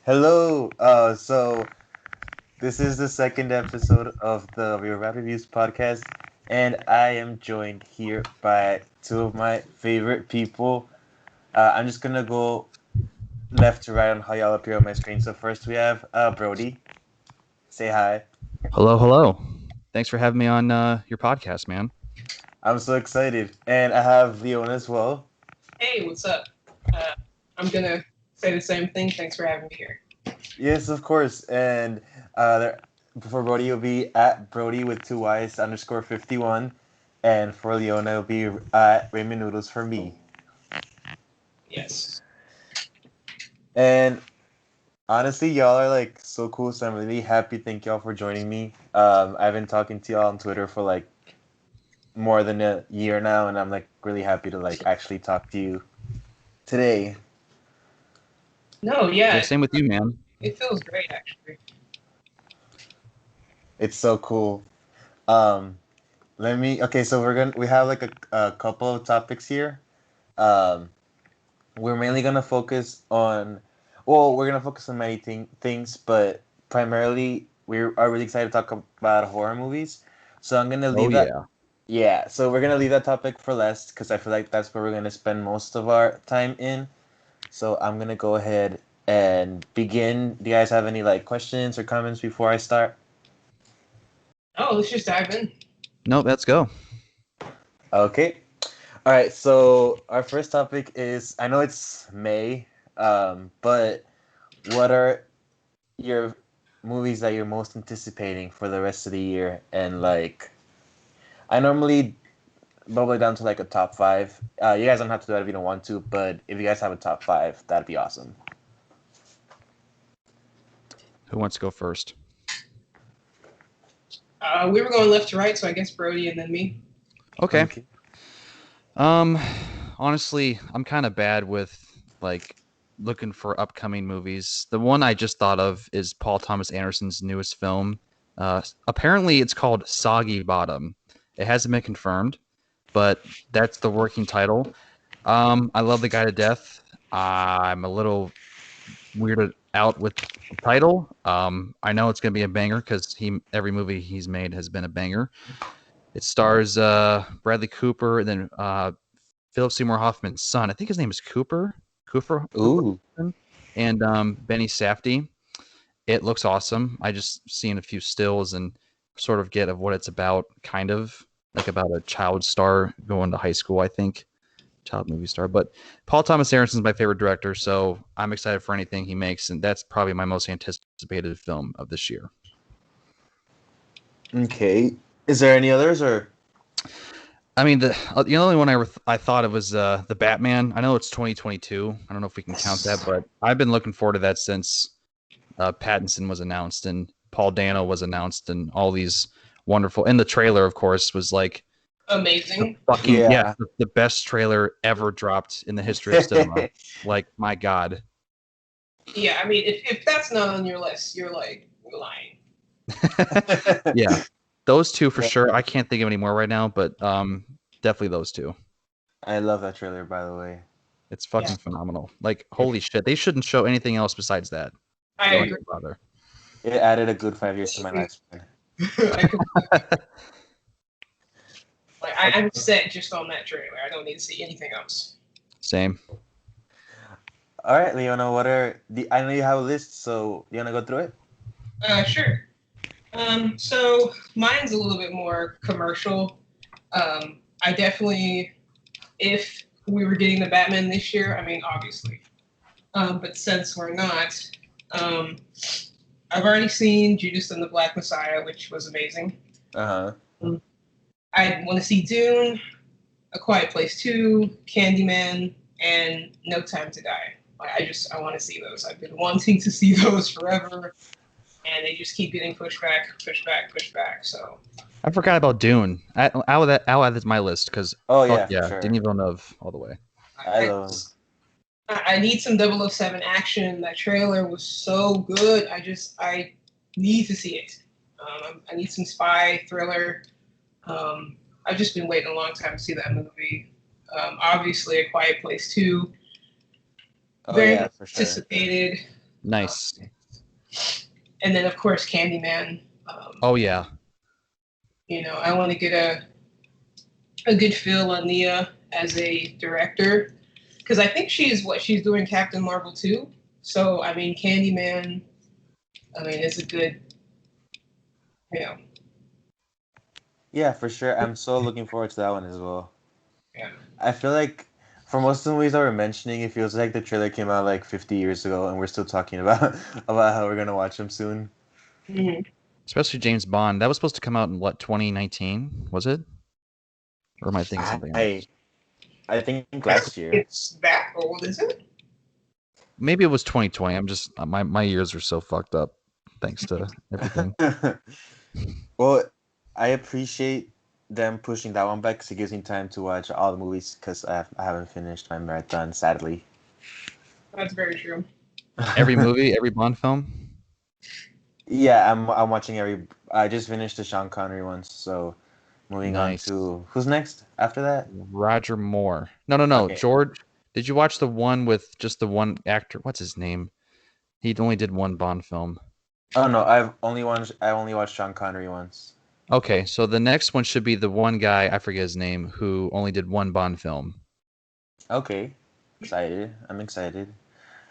Hello. So this is the second episode of the RealRadReviews podcast, and I am joined here by two of my favorite people. I'm just gonna go left to right on how y'all appear on my screen. So first we have Brodey. Say hi. Hello, hello. Thanks for having me on your podcast, man. I'm so excited, and I have Leona as well. Hey, what's up? Uh, I'm gonna say the same thing. Thanks for having me here. Yes, of course. And there, for Brody, you'll be at Brody with two Y's _51, and for Leona, it'll be at Raymond Noodles for me. Yes. And honestly, y'all are like so cool, so I'm really happy. Thank y'all for joining me. I've been talking to y'all on Twitter for like more than a year now, and I'm like really happy to like actually talk to you today. No, Yeah, yeah, same with you, man. it feels great actually. It's so cool. Um, Okay, so we have like a couple of topics here. Um, we're mainly gonna focus on, well, we're gonna focus on many things, but primarily we are really excited to talk about horror movies. So I'm gonna Oh leave that. yeah. Yeah, so we're gonna leave that topic for last because I feel like that's where we're gonna spend most of our time in. So I'm gonna go ahead and begin. Do you guys have any like questions or comments before I start? Oh, let's just dive in. Nope, let's go. Okay. All right. So our first topic is, I know it's May, but what are your movies that you're most anticipating for the rest of the year? And like, I normally bubble it down to like a top five. You guys don't have to do that if you don't want to, but if you guys have a top five, that'd be awesome. Who wants to go first? We were going left to right, so I guess Brody and then me. Okay. Um, honestly, I'm kind of bad with like looking for upcoming movies. The one I just thought of is Paul Thomas Anderson's newest film. Apparently, it's called Soggy Bottom. It hasn't been confirmed, but that's the working title. I love the guy to death. I'm a little weirded out with the title. I know it's gonna be a banger because every movie he's made has been a banger. It stars Bradley Cooper and then Philip Seymour Hoffman's son. I think his name is Cooper Ooh. Hoffman, and Benny Safdie. It looks awesome. I just seen a few stills and sort of get of what it's about, kind of like about a child star going to high school, I think child movie star. But Paul Thomas Anderson is my favorite director, so I'm excited for anything he makes, and that's probably my most anticipated film of this year. Okay. Is there any others or? I mean, the only one I thought it was the Batman. I know it's 2022. I don't know if we can count that, but I've been looking forward to that since Pattinson was announced and Paul Dano was announced, and all these wonderful. And the trailer, of course, was like Amazing. Yeah. the best trailer ever dropped in the history of cinema. Like, my God. Yeah, I mean, if that's not on your list, you're like lying. Yeah, those two for Yeah. sure. I can't think of any more right now, but definitely those two. I love that trailer, by the way. It's fucking phenomenal. Like, holy shit, they shouldn't show anything else besides that. I Don't agree. even bother. It added a good 5 years to my lifespan. I'm set just on that trailer. I don't need to see anything else. Same. All right, Leona, what are the? I know you have a list, so you wanna go through it? Sure. So mine's a little bit more commercial. I definitely, if we were getting the Batman this year, I mean, obviously. But since we're not, um, I've already seen Judas and the Black Messiah, which was amazing. Uh huh. I want to see Dune, A Quiet Place 2, Candyman, and No Time to Die. I want to see those. I've been wanting to see those forever, and they just keep getting pushed back. So I forgot about Dune. I'll add this to my list because Oh yeah, yeah, for sure. Denis Villeneuve all the way. I love him. I need some 007 action. That trailer was so good. I need to see it. I need some spy thriller. I've just been waiting a long time to see that movie. Obviously, A Quiet Place 2. Oh Very yeah, for sure. anticipated. Nice. And then, of course, Candyman. Oh yeah. I want to get a good feel on Nia as a director, because I think she's doing Captain Marvel too. So I mean, Candyman. I mean, it's a good, you know, Yeah, for sure. I'm so looking forward to that one as well. yeah. I feel like for most of the movies that we're mentioning, it feels like the trailer came out like 50 years ago, and we're still talking about about how we're gonna watch them soon. Mm-hmm. Especially James Bond. That was supposed to come out in what, 2019? Was it? Or am I thinking something else? I think last year. It's that old, is it? Maybe it was 2020. I'm just my ears are so fucked up thanks to everything. Well, I appreciate them pushing that one back because it gives me time to watch all the movies because I haven't finished my marathon, sadly. That's very true. Every movie, every Bond film. Yeah, I'm watching every. I just finished the Sean Connery ones, so moving on Nice. to who's next after that? Roger Moore. No. Okay. George. Did you watch the one with just the one actor? What's his name? He only did one Bond film. Oh no, I only watched Sean Connery once. Okay, so the next one should be the one guy, I forget his name, who only did one Bond film. Okay, excited. I'm excited.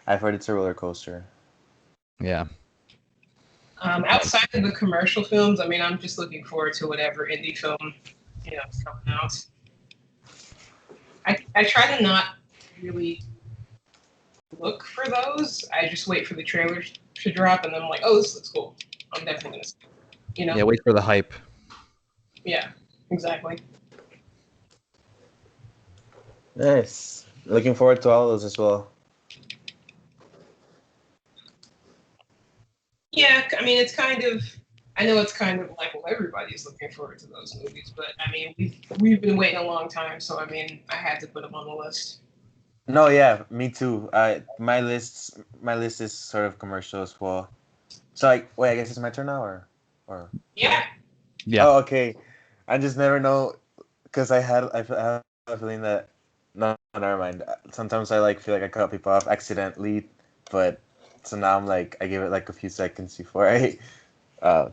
I've heard it's a roller coaster. Yeah. Outside of the commercial films, I mean, I'm just looking forward to whatever indie film, is coming out. I try to not really look for those. I just wait for the trailers to drop, and then I'm like, oh, this looks cool. I'm definitely gonna see it. Yeah, wait for the hype. Yeah, exactly. Nice. Looking forward to all of those as well. Yeah, I mean, I know it's kind of like, well, everybody's looking forward to those movies, but I mean, we've been waiting a long time, so I mean, I had to put them on the list. No, yeah, me too. My list is sort of commercial as well. So like, wait, I guess it's my turn now, or. Yeah. Yeah. Oh, okay. I just never know because I have a feeling that no, never mind. Sometimes I feel like I cut people off accidentally, but so now I'm like I give it like a few seconds before I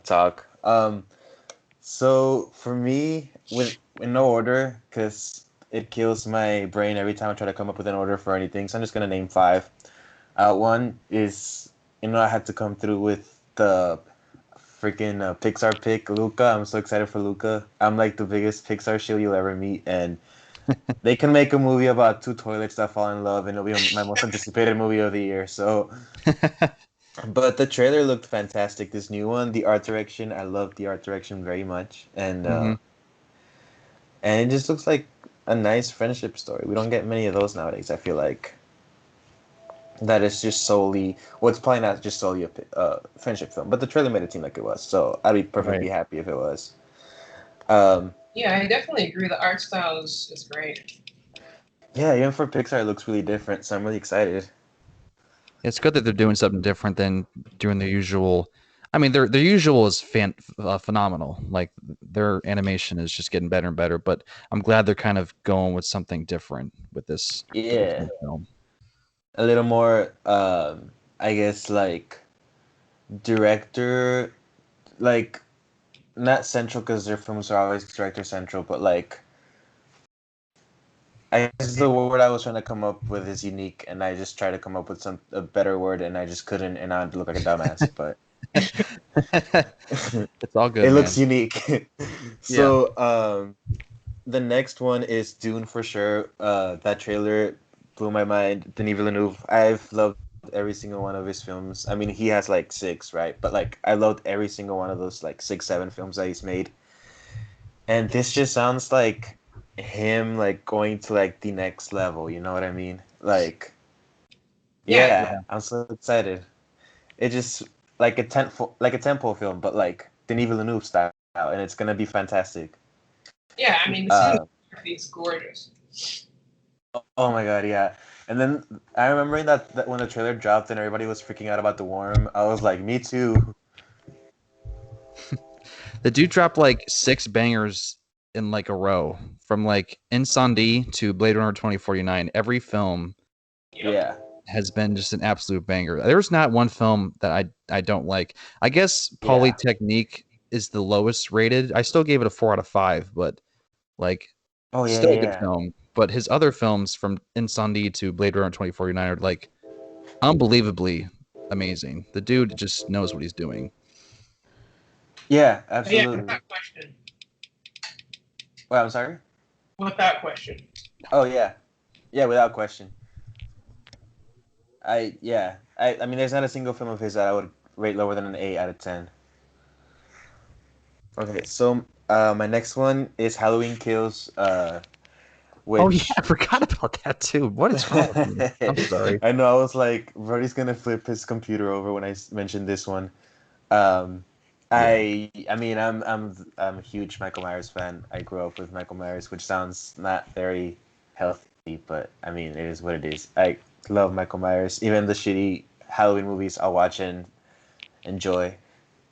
talk. So for me, with in no order, because it kills my brain every time I try to come up with an order for anything. So I'm just gonna name five. One is I had to come through with the freaking Pixar pick, Luca. I'm so excited for Luca. I'm like the biggest Pixar shill you'll ever meet, and they can make a movie about two toilets that fall in love, and it'll be my most anticipated movie of the year. So, but the trailer looked fantastic. This new one, the art direction, I love the art direction very much, Mhm. and it just looks like a nice friendship story. We don't get many of those nowadays. I feel like that is just solely it's probably not just solely a friendship film, but the trailer made it seem like it was, so I'd be perfectly Right. happy if it was. Yeah, I definitely agree. The art style is great. Yeah, even for Pixar it looks really different, so I'm really excited. It's good that they're doing something different than doing their usual. I mean, their usual is phenomenal. Like their animation is just getting better and better. But I'm glad they're kind of going with something different with this Yeah, film. a little more I guess like director, like not central because their films are always director central, but like I guess the word I was trying to come up with is unique, and I just tried to come up with a better word, and I just couldn't, and I look like a dumbass. But It's all good, it man. looks unique. Yeah. So the next one is Dune for sure. That trailer blew my mind. Denis Villeneuve. I've loved every single one of his films. I mean, he has like six, right? But like, I loved every single one of those like 6, 7 films that he's made. And this just sounds like him like going to like the next level. You know what I mean? Like, Yeah, yeah, I'm so excited. It just like a tempo film, but like Denis Villeneuve style, and it's gonna be fantastic. yeah. I mean, the Uh, cinematography is gorgeous. Oh my god, yeah. And then I remember that when the trailer dropped and everybody was freaking out about the worm, I was like, me too. The dude dropped like 6 bangers in like a row, from like Incendie to Blade Runner 2049. Every film Yep. Yeah. has been just an absolute banger. There's not one film that I don't like. I guess Polytechnique is the lowest rated. I still gave it a 4 out of 5, but like Oh yeah, still a yeah, good yeah. film. But his other films from Insanity to Blade Runner 2049 are like unbelievably amazing. The dude just knows what he's doing. Yeah, Yeah, absolutely. without question. Well, I'm sorry. Without question. Oh yeah, yeah, without question. I mean, there's not a single film of his that I would rate lower than an 8 out of 10. Okay, so my next one is Halloween Kills, Oh yeah, which I forgot about that too. What is wrong with me? I'm sorry. I know I was like, Brody's gonna flip his computer over when I mentioned this one. Um, I mean, I'm a huge Michael Myers fan. I grew up with Michael Myers, which sounds not very healthy, but I mean, it is what it is. I love Michael Myers. Even the shitty Halloween movies, I'll watch and enjoy.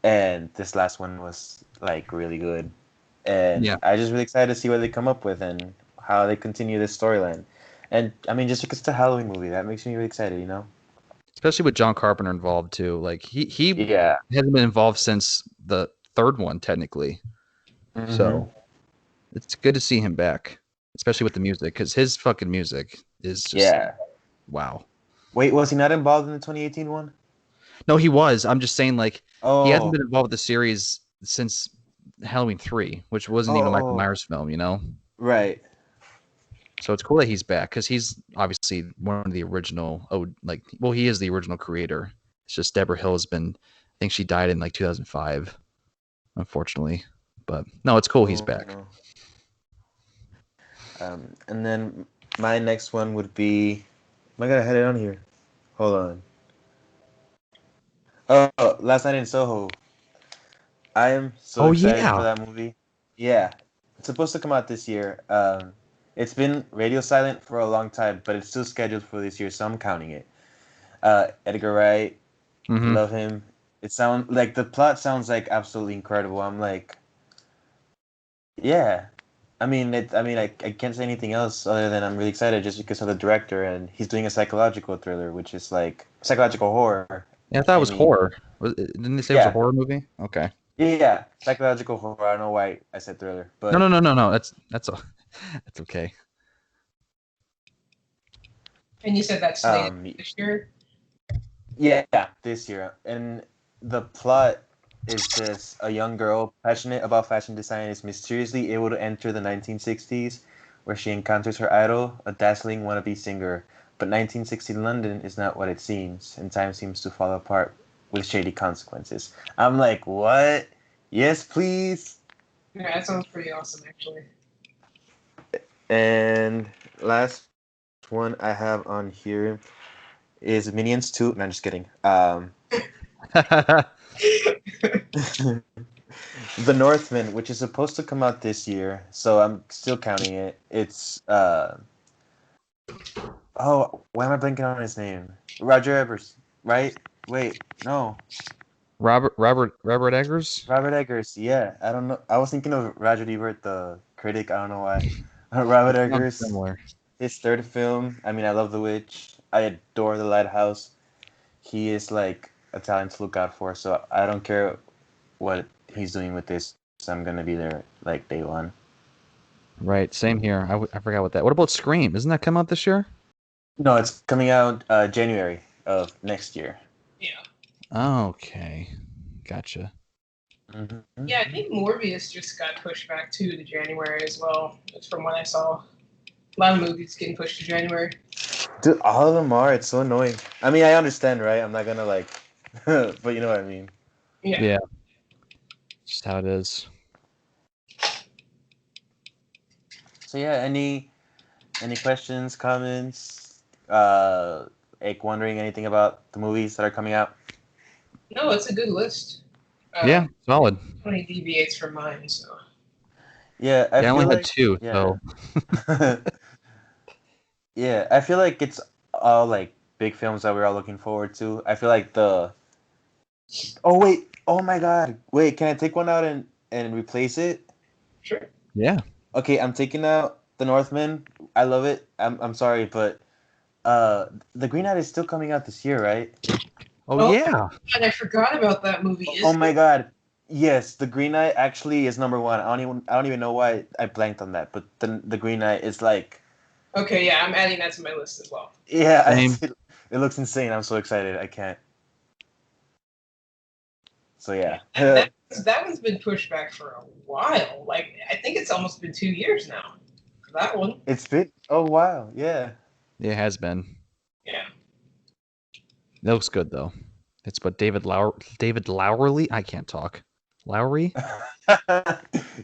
And this last one was like really good, and Yeah. I just really excited to see what they come up with and how they continue this storyline. And I mean, just because it's a Halloween movie, that makes me really excited, you know? Especially with John Carpenter involved too. Like he Yeah. hasn't been involved since the third one technically. Mm-hmm. So it's good to see him back, especially with the music, because his fucking music is just Yeah. wow. Wait, was he not involved in the 2018 one? No, he was. I'm just saying, like, he hasn't Oh, been involved with the series since Halloween 3, which wasn't even a Michael oh, Myers film, you know? right. So it's cool that he's back because he's obviously one of the original. Oh, like, well, he is the original creator. It's just Deborah Hill has been. I think she died in like 2005, unfortunately. But no, it's cool he's Oh back. no. And then my next one would be. Am I gonna head it on here? Hold on. Oh, Last Night in Soho. I am so Oh excited yeah. for that movie. Yeah, it's supposed to come out this year. It's been radio silent for a long time, but it's still scheduled for this year, so I'm counting it. Edgar Wright, Mm-hmm. love him. It sounds like the plot sounds like absolutely incredible. I'm like, yeah. I can't say anything else other than I'm really excited just because of the director and he's doing a psychological thriller, which is like psychological horror. Yeah, I thought it I was mean, horror. Didn't they say it was a yeah, horror movie? Okay. yeah, psychological horror. I don't know why I said thriller, No, but no, no, no, no. That's a, that's okay. And you said that's slated um, this year? yeah, this year. And the plot is just a young girl passionate about fashion design is mysteriously able to enter the 1960s, where she encounters her idol, a dazzling wannabe singer. But 1960 London is not what it seems, and time seems to fall apart with shady consequences. I'm like, what? Yes, please. Yeah, that sounds pretty awesome, actually. And last one I have on here is Minions 2. No, I'm just kidding. The Northman, which is supposed to come out this year, so I'm still counting it. It's oh, why am I blanking on his name? Roger Ebers, right? Wait, no, Robert Eggers. Robert Eggers. Yeah, I don't know. I was thinking of Roger Ebert, the critic. I don't know why. Robert It sounds Eggers, similar. his third film. I mean, I love The Witch. I adore The Lighthouse. He is like a talent to look out for. So I don't care what he's doing with this. I'm gonna be there like day one. Right. Same here. I forgot what that. What about Scream? Doesn't that come out this year? No, it's coming out January of next year. Yeah. Okay. Gotcha. Mm-hmm. Yeah, I think Morbius just got pushed back too to January as well. That's from what I saw. A lot of movies getting pushed to January. Dude, all of them are. It's so annoying. I mean, I understand, right? I'm not gonna like, but you know what I mean. Yeah. Yeah. Just how it is. So yeah, any questions, comments, like wondering anything about the movies that are coming out? No, it's a good list. Yeah. Solid. Only deviates from mine, so. Yeah, I Yeah, I feel only had like two. yeah, So yeah, I feel like it's all like big films that we're all looking forward to. I feel like the oh wait, oh my god, wait, can I take one out and replace it? Sure. yeah. Okay, I'm taking out The Northman. I love it. I'm sorry, but the Green Knight is still coming out this year, right? Oh Oh, yeah. God, I forgot about that movie. Oh my God. Yes, the Green Knight actually is number one. I don't even know why I blanked on that, but the Green Knight is like, Okay, yeah, I'm adding that to my list as well. yeah, Same. it looks insane. I'm so excited. I can't. So yeah. That one's been pushed back for a while. Like, I think it's almost been 2 years now for that one. It's been, oh wow, yeah. It has been. Yeah. It looks good though. It's but David Lowery. I can't talk. Lowry.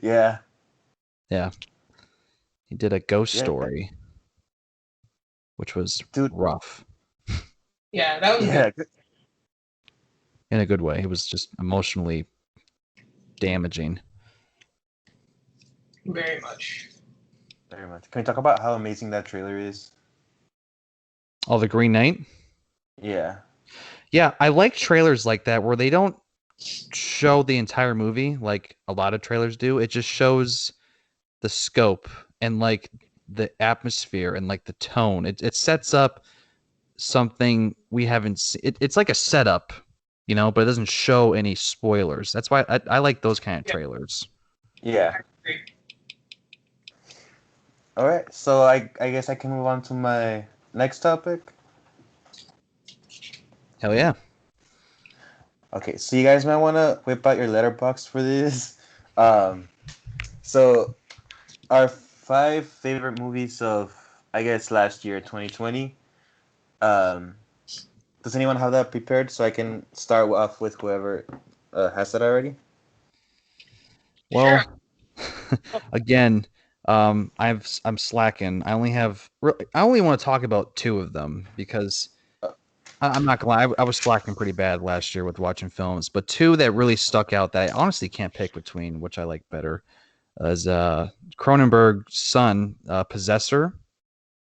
Yeah. Yeah. He did a ghost Yeah. story, which was Dude. rough Yeah, that was Yeah. good. in a good way. It was just emotionally damaging. Very much. Very much. Can we talk about how amazing that trailer is? Oh, the Green Knight. Yeah. Yeah, I like trailers like that where they don't show the entire movie like a lot of trailers do. It just shows the scope and like the atmosphere and like the tone. It sets up something we haven't seen. It's like a setup, you know, but it doesn't show any spoilers. That's why I like those kind of Yeah. trailers. Yeah. I agree. All right. So I guess I can move on to my next topic. Hell yeah. Okay, so you guys might want to whip out your letterbox for this. Um, so our 5 favorite movies of, I guess, last year, 2020. Um, does anyone have that prepared so I can start off with whoever has that already? Well, Sure. again, I'm slacking. I only want to talk about two of them because Uh, I'm not gonna lie. I was slacking pretty bad last year with watching films, but two that really stuck out that I honestly can't pick between which I like better is Cronenberg's son, Possessor,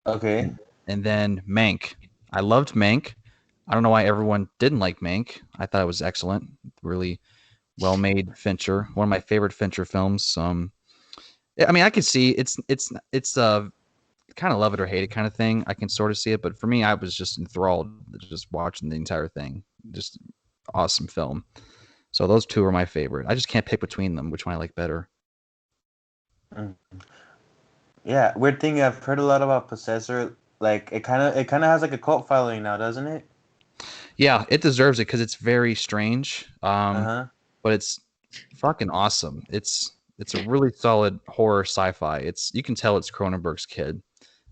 Okay. and then Mank. I loved Mank. I don't know why everyone didn't like Mank. I thought it was excellent. Really well made Fincher. One of my favorite Fincher films. I mean, I can see it's kind of love it or hate it kind of thing. I can sort of see it, but for me, I was just enthralled just watching the entire thing. Just awesome film. So those two are my favorite. I just can't pick between them which one I like better. Mm. Yeah, weird thing. I've heard a lot about Possessor. Like it kind of has like a cult following now, doesn't it? Yeah, it deserves it because it's very strange. Uh-huh. But it's fucking awesome. It's a really solid horror sci-fi. It's you can tell it's Cronenberg's kid,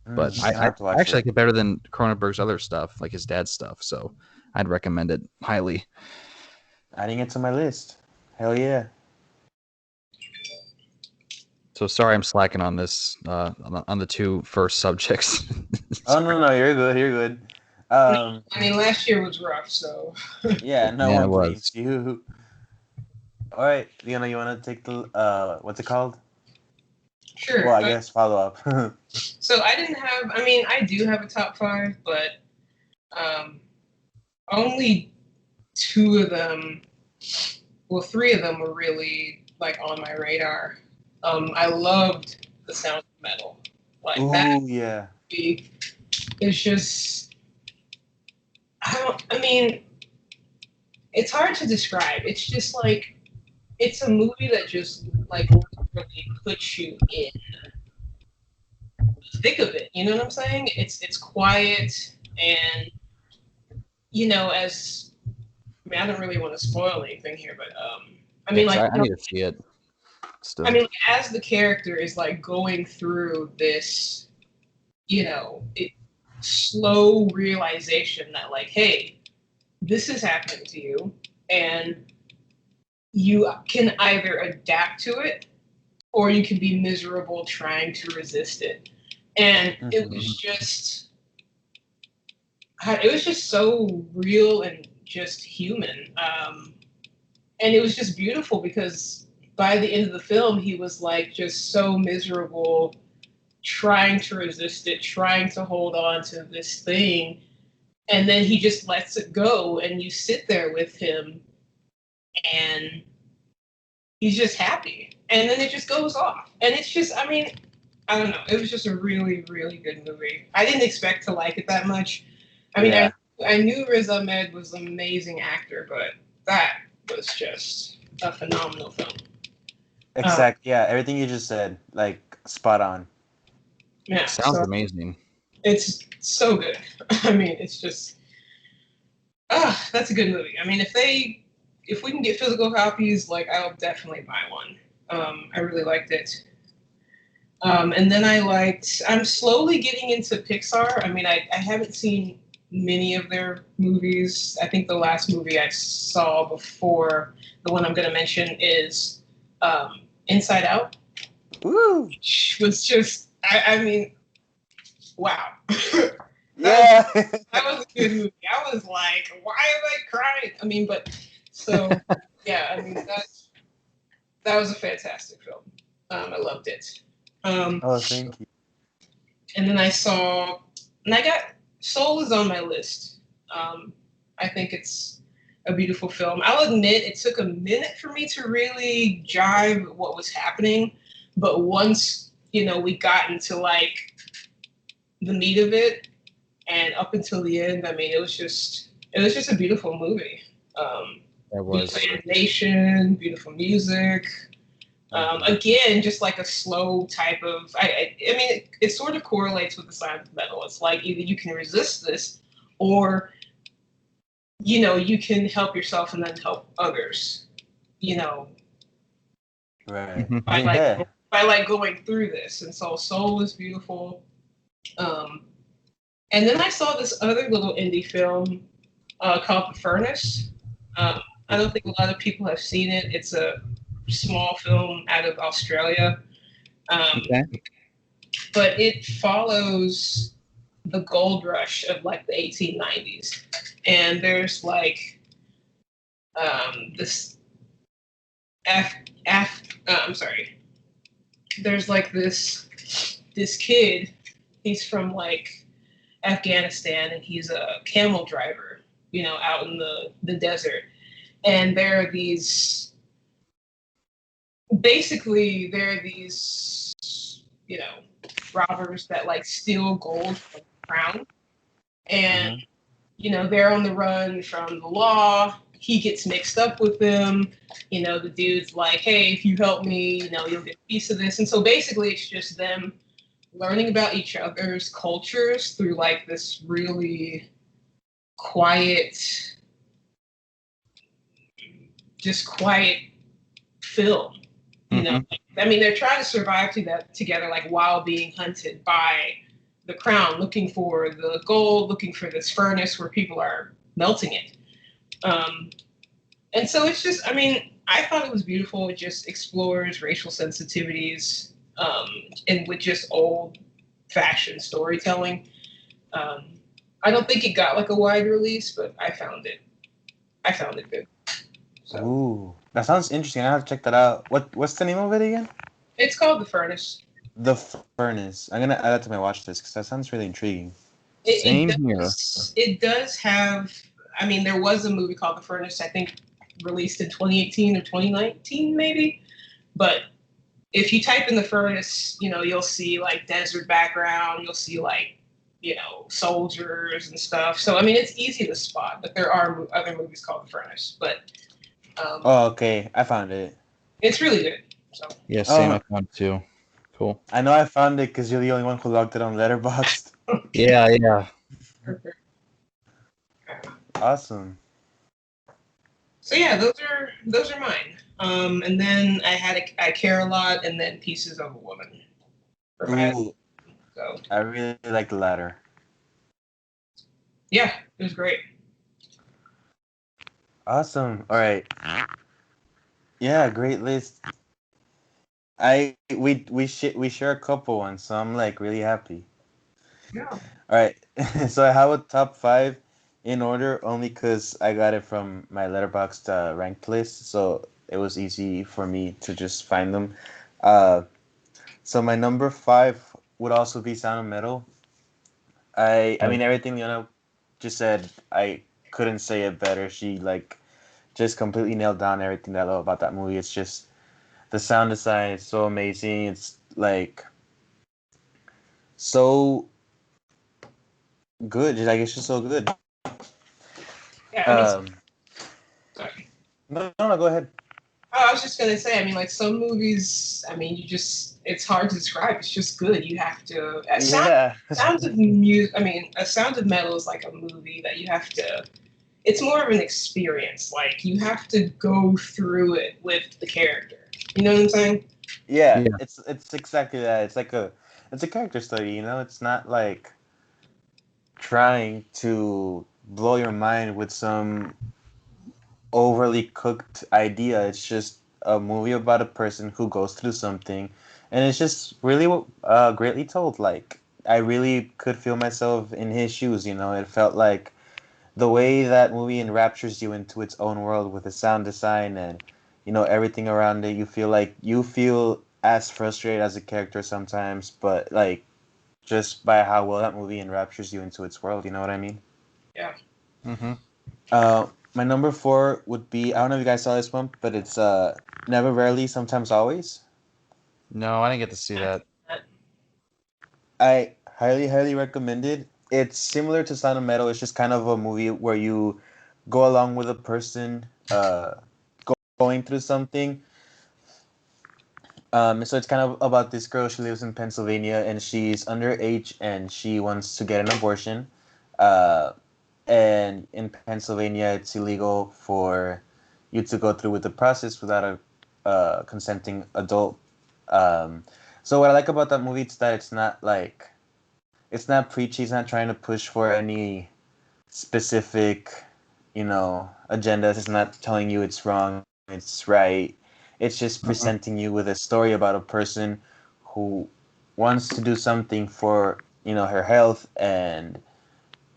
but I have to I watch actually it. like it better than Cronenberg's other stuff, like his dad's stuff. So I'd recommend it highly. Adding it to my list. Hell yeah. So sorry I'm slacking on this on the two first subjects. Oh no, you're good. You're good. Um, I mean, last year was rough, so. yeah, no Yeah, it one blames was. you. All right, Leona, you want to take the what's it called? Sure. Well, I guess follow up. So I didn't have. I mean, I do have a top five, but um, only two of them. Well, three of them were really like on my radar. I loved The Sound of Metal. Like that Ooh, yeah. movie is just. I mean, it's hard to describe. It's just like it's a movie that just like really puts you in the thick of it. You know what I'm saying? It's quiet and as I mean, I don't really want to spoil anything here, but I mean, like, I need to see it still. I mean, like, as the character is like going through this, slow realization that like, hey, this is happening to you, and you can either adapt to it or you can be miserable trying to resist it. And it Mhm. was just so real and just human. And it was just beautiful because by the end of the film, he was like just so miserable, trying to resist it, trying to hold on to this thing. And then he just lets it go, and you sit there with him, and he's just happy. And then it just goes off. And it's just, I mean, I don't know. It was just a really, really good movie. I didn't expect to like it that much. I mean, Yeah. I knew Riz Ahmed was an amazing actor, but that was just a phenomenal film. Exactly. Yeah, everything you just said, like spot on. Yeah, Sounds so amazing. it's so good. I mean, it's just that's a good movie. I mean, if we can get physical copies, like I'll definitely buy one. I really liked it. And then I'm slowly getting into Pixar. I mean, I haven't seen many of their movies. I think the last movie I saw before the one I'm going to mention is Inside Out, Woo! which was just, I mean, wow. Yeah. That was a good movie. I was like, why am I crying? I mean, but so yeah, I mean that was a fantastic film. I loved it. Oh, thank you. And then I got Soul is on my list. I think it's a beautiful film. I'll admit it took a minute for me to really jive what was happening, but once we got into like the meat of it and up until the end, I mean, it was just a beautiful movie. That Beautiful was. animation, beautiful music. Again, just like a slow type of. I mean, it sort of correlates with the science of metal. It's like either you can resist this, or you can help yourself and then help others. You know, Right. by Yeah. going through this. And so Soul is beautiful. And then I saw this other little indie film called The Furnace. I don't think a lot of people have seen it. It's a small film out of Australia. Okay. But it follows the gold rush of like the 1890s. And there's like this I'm sorry. There's like this kid. He's from like Afghanistan, and he's a camel driver, out in the desert. And there are these, robbers that like steal gold from the crown. And, they're on the run from the law. He gets mixed up with them. The dude's like, hey, if you help me, you'll get a piece of this. And so basically it's just them learning about each other's cultures through like this really quiet, just quiet film. I mean, they're trying to survive together, like while being hunted by the crown, looking for the gold, looking for this furnace where people are melting it. And so it's just, I mean, I thought it was beautiful. It just explores racial sensitivities and with just old-fashioned storytelling. I don't think it got like a wide release, but I found it good. So. Ooh, that sounds interesting. I have to check that out. What's the name of it again? It's called The Furnace. The Furnace. I'm gonna add that to my watch list because that sounds really intriguing. Same here. It does have. I mean, there was a movie called The Furnace. I think released in 2018 or 2019, maybe. But if you type in The Furnace, you'll see like desert background. You'll see like soldiers and stuff. So I mean, it's easy to spot. But there are other movies called The Furnace. But Oh, okay. I found it. it's really good. So. Yeah, same. I found it too. Cool. I know I found it because you're the only one who logged it on Letterboxd. Yeah. Awesome. So yeah, those are mine. And then I Care a Lot, and then Pieces of a Woman. Ooh, So I really like the latter. yeah, it was great. Awesome. All right. Yeah, great list. We share a couple ones, so I'm like really happy. Yeah. All right. So I have a top 5 in order only because I got it from my Letterboxd ranked list, so it was easy for me to just find them. So my number 5 would also be Sound of Metal. I mean everything Leona just said. I couldn't say it better. She like just completely nailed down everything that I love about that movie. It's just the sound design is so amazing. It's like so good. Like it's just so good. Yeah, I mean, Um, sorry. no, go ahead. Oh, I was just gonna say, I mean, like some movies, I mean, it's hard to describe. It's just good. You have to. Yeah. Sounds of music. I mean, A Sound of Metal is like a movie that you have to. It's more of an experience. Like you have to go through it with the character. You know what I'm saying? Yeah, Yeah. it's exactly that. It's a character study, you know? It's not like trying to blow your mind with some overly cooked idea. It's just a movie about a person who goes through something, and it's just really greatly told. Like I really could feel myself in his shoes. You know, it felt like the way that movie enraptures you into its own world with the sound design and everything around it. You feel as frustrated as a character sometimes, but like just by how well that movie enraptures you into its world. You know what I mean? Yeah. Mm-hmm. My number four would be, I don't know if you guys saw this one, but it's Never, Rarely, Sometimes, Always. No, I didn't get to see that. I highly recommend it. It's similar to Sound of Metal. It's just kind of a movie where you go along with a person going through something. So it's kind of about this girl. She lives in Pennsylvania and she's underage and she wants to get an abortion. Uh, and in Pennsylvania, it's illegal for you to go through with the process without a consenting adult. Um, so what I like about that movie is that it's not preachy. It's not trying to push for any specific, agendas. It's not telling you it's wrong, it's right. It's just Mhm. presenting you with a story about a person who wants to do something for her health, and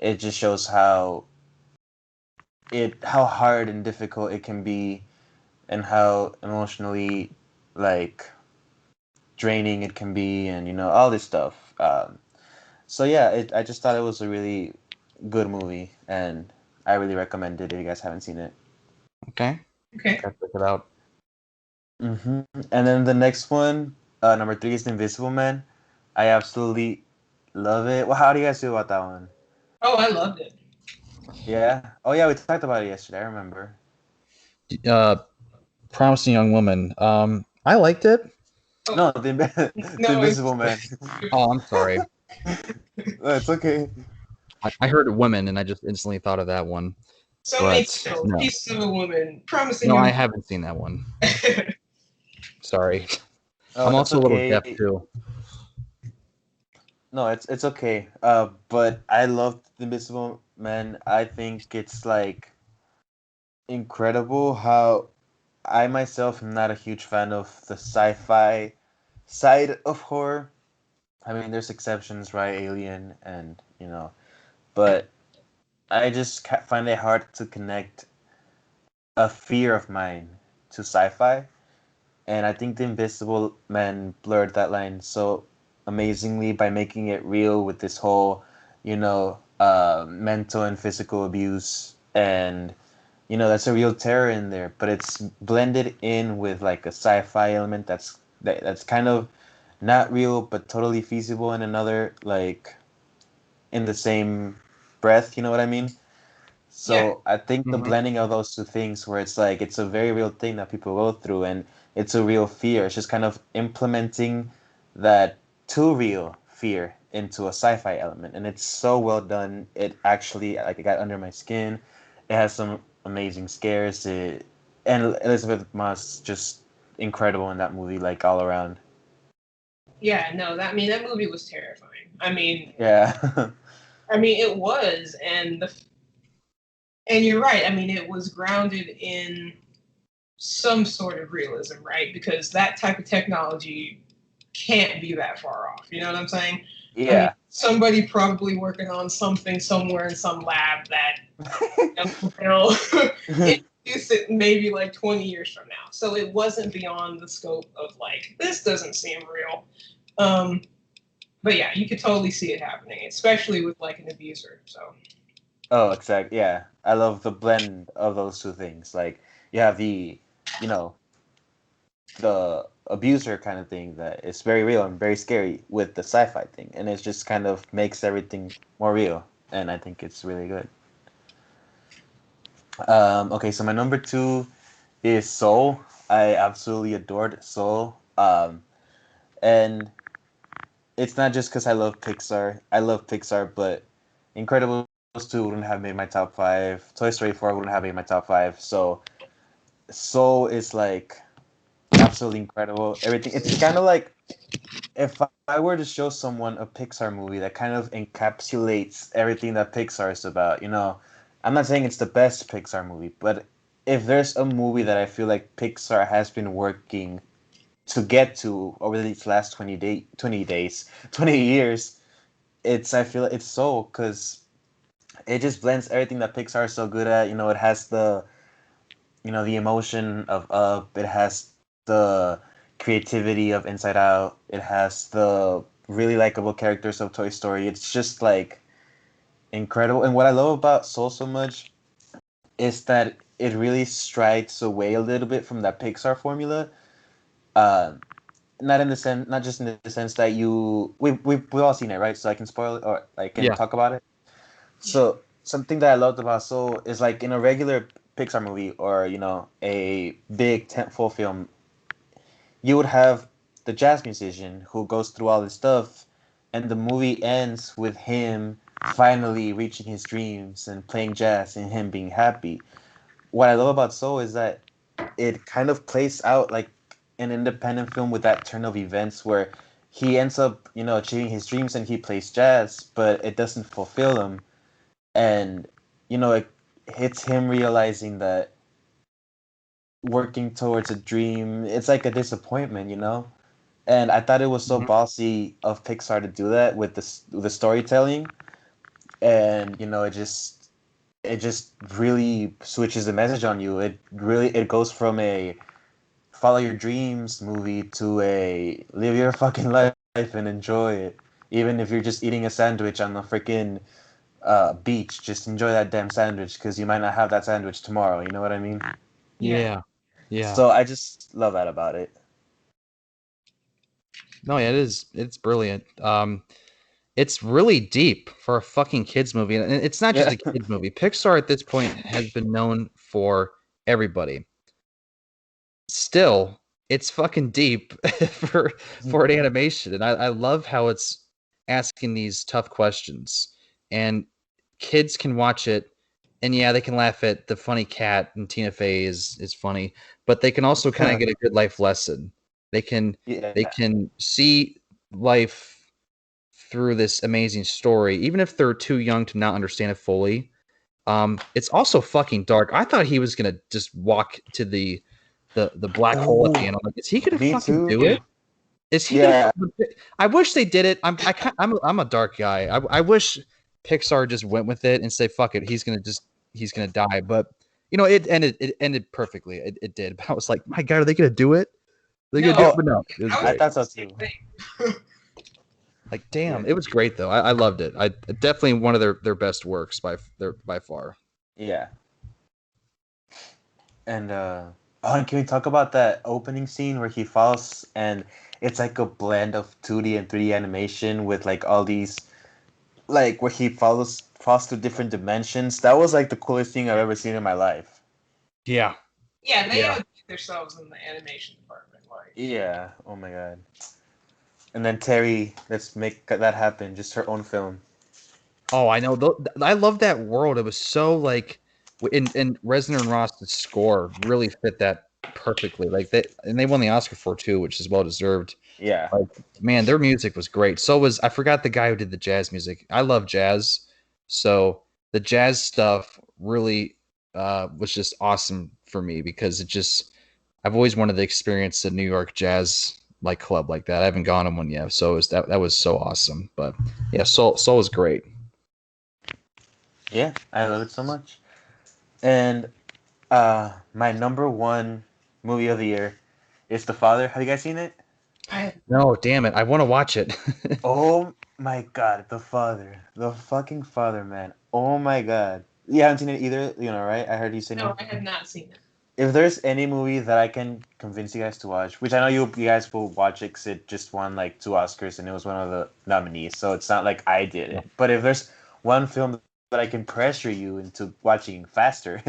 it just shows how hard and difficult it can be, and how emotionally like draining it can be, and all this stuff. So yeah, I just thought it was a really good movie, and I really recommend it if you guys haven't seen it. Okay. Okay. Gotta check it out. hmm And then the next one, number three, is Invisible Man. I absolutely love it. Well, how do you guys feel about that one? Oh, I loved it. Yeah. Oh yeah, we talked about it yesterday. I remember. Uh, Promising Young Woman. I liked it. Oh, No, the no, Invisible Man. Oh, I'm sorry. No, it's okay. I heard women and I just instantly thought of that one. so many But titles. no, Pieces of a Woman, Promising no, I Young. haven't seen that one. Sorry. Oh, I'm that's also a little deaf okay. too. No, it's okay. But I love the Invisible Man. I think it's like incredible how I myself am not a huge fan of the sci-fi side of horror. I mean, there's exceptions, right? Alien, and but I just find it hard to connect a fear of mine to sci-fi, and I think the Invisible Man blurred that line so amazingly by making it real with this whole, mental and physical abuse, and that's a real terror in there, but it's blended in with like a sci-fi element that's kind of not real but totally feasible in another, like in the same breath, you know what I mean? Yeah. So I think the Hmm. blending of those two things, where it's like it's a very real thing that people go through, and it's a real fear. It's just kind of implementing that too real fear into a sci-fi element, and it's so well done. It actually, like, it got under my skin. It has some amazing scares. And Elizabeth Moss just incredible in that movie, like all around. Yeah, no, that movie was terrifying. Yeah. I mean it was, and you're right. I mean, it was grounded in some sort of realism, right? Because that type of technology can't be that far off. You know what I'm saying? I mean, Yeah. somebody probably working on something somewhere in some lab that will introduce it maybe like 20 years from now. So it wasn't beyond the scope of like, this doesn't seem real. Um, but yeah, you could totally see it happening, especially with like an abuser. So Oh, exactly. Yeah, I love the blend of those two things. Like you have the, you know, the abuser kind of thing that is very real and very scary with the sci-fi thing, and it just kind of makes everything more real, and I think it's really good. Okay, so my number two is Soul. I absolutely adored Soul. And it's not just because I love Pixar. I love Pixar, but Incredibles 2 wouldn't have made my top five. Toy Story 4 wouldn't have made my top five. So Soul is like absolutely incredible. Everything. It's kind of like if I were to show someone a Pixar movie that kind of encapsulates everything that Pixar is about, I'm not saying it's the best Pixar movie, but if there's a movie that I feel like Pixar has been working to get to over these last 20 years, I feel it's Soul, because it just blends everything that Pixar is so good at. It has the emotion of Up, it has the creativity of Inside Out, it has the really likable characters of Toy Story. It's just like incredible. And what I love about Soul so much is that it really strides away a little bit from that Pixar formula. Uh, not just in the sense that we've all seen it, right? So I can spoil it, or I can Yeah. talk about it. So something that I loved about Soul is like in a regular Pixar movie, or a big tentpole film, you would have the jazz musician who goes through all this stuff, and the movie ends with him finally reaching his dreams and playing jazz and him being happy. What I love about Soul is that it kind of plays out like an independent film with that turn of events where he ends up, achieving his dreams and he plays jazz, but it doesn't fulfill him. And, it hits him realizing that working towards a dream, it's like a disappointment. And I thought it was so Mhm. bossy of Pixar to do that with the storytelling. And, it just really switches the message on you. It goes from a follow your dreams movie to a live your fucking life and enjoy it. Even if you're just eating a sandwich on the freaking beach, just enjoy that damn sandwich, because you might not have that sandwich tomorrow. You know what I mean? Yeah. Yeah. So I just love that about it. No, yeah, it's brilliant. It's really deep for a fucking kids movie, and it's not just Yeah. a kids movie. Pixar at this point has been known for everybody. Still, it's fucking deep for an animation, and I love how it's asking these tough questions, and kids can watch it, and yeah, they can laugh at the funny cat, and Tina Fey is funny, but they can also kind of get a good life lesson. They can Yeah. they can see life through this amazing story, even if they're too young to not understand it fully. It's also fucking dark. I thought he was gonna just walk to the black hole at the Oh, end. I'm like, is he gonna me fucking too. do it? Is he gonna? Yeah. I wish they did it. I'm a dark guy. I wish Pixar just went with it and say fuck it. He's gonna die. But it ended perfectly. It did. But I was like, my god, are they gonna do it? They gonna do it? Oh, But no, it was I was I great. thought so thinking too. the same thing. Like, damn, Yeah. it was great though. I loved it. I definitely one of their best works by far. Yeah. And and can we talk about that opening scene where he falls, and it's like a blend of 2D and 3D animation with like all these, like where he falls through different dimensions. That was like the coolest thing I've ever seen in my life. Yeah, Yeah, they Yeah. outdid themselves in the animation department. Like, Yeah. Oh my god. And then Terry, let's make that happen. Just her own film. Oh, I know. I love that world. It was so like, and Reznor and Ross's score really fit that perfectly. Like and they won the Oscar for it too, which is well deserved. Yeah. Like, man, their music was great. So was I forgot the guy who did the jazz music. I love jazz, so the jazz stuff really was just awesome for me because I've always wanted to experience a New York jazz like club like that. I haven't gone on one yet, so that was so awesome. But yeah, Soul was great. Yeah. I love it so much. And my number one movie of the year is The Father. Have you guys seen it? I No, damn it. I want to watch it. Oh my god, The Father. The fucking Father, man. Oh my god. You haven't seen it either, right? I heard you say no, no. I have not seen it. if there's any movie that I can convince you guys to watch, which I know you guys will watch it because it just won like 2 Oscars and it was one of the nominees, so it's not like I did it. But if there's one film that I can pressure you into watching faster,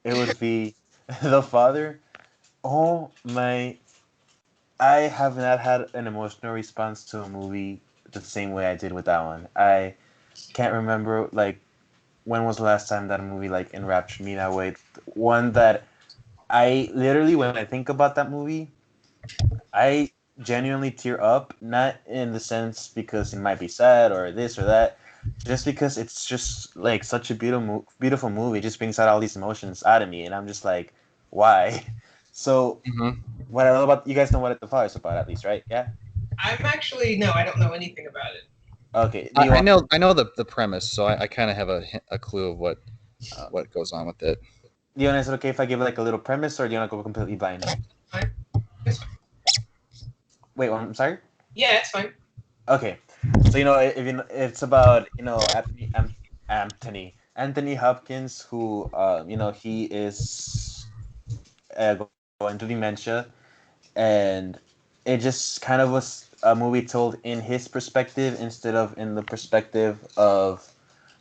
it would be The Father. Oh my! I have not had an emotional response to a movie the same way I did with that one. I can't remember like when was the last time that a movie like enraptured me that way. One that I literally, when I think about that movie, I genuinely tear up, not in the sense because it might be sad or this or that, just because it's just like such a beautiful movie. It just brings out all these emotions out of me, and I'm just like, why? So, Mhm. what I love about you guys know what The Father is about, at least, right? Yeah. I'm actually no, I don't know anything about it. Okay. Do you want? I know the premise, so I kind of have a clue of what goes on with it. Leona, is it okay if I give like a little premise, or do you want to go completely blind? Fine. It's fine. Wait, I'm sorry. Yeah, it's fine. Okay, so if it's about Anthony Hopkins, who he is going through dementia, and it just kind of was a movie told in his perspective instead of in the perspective of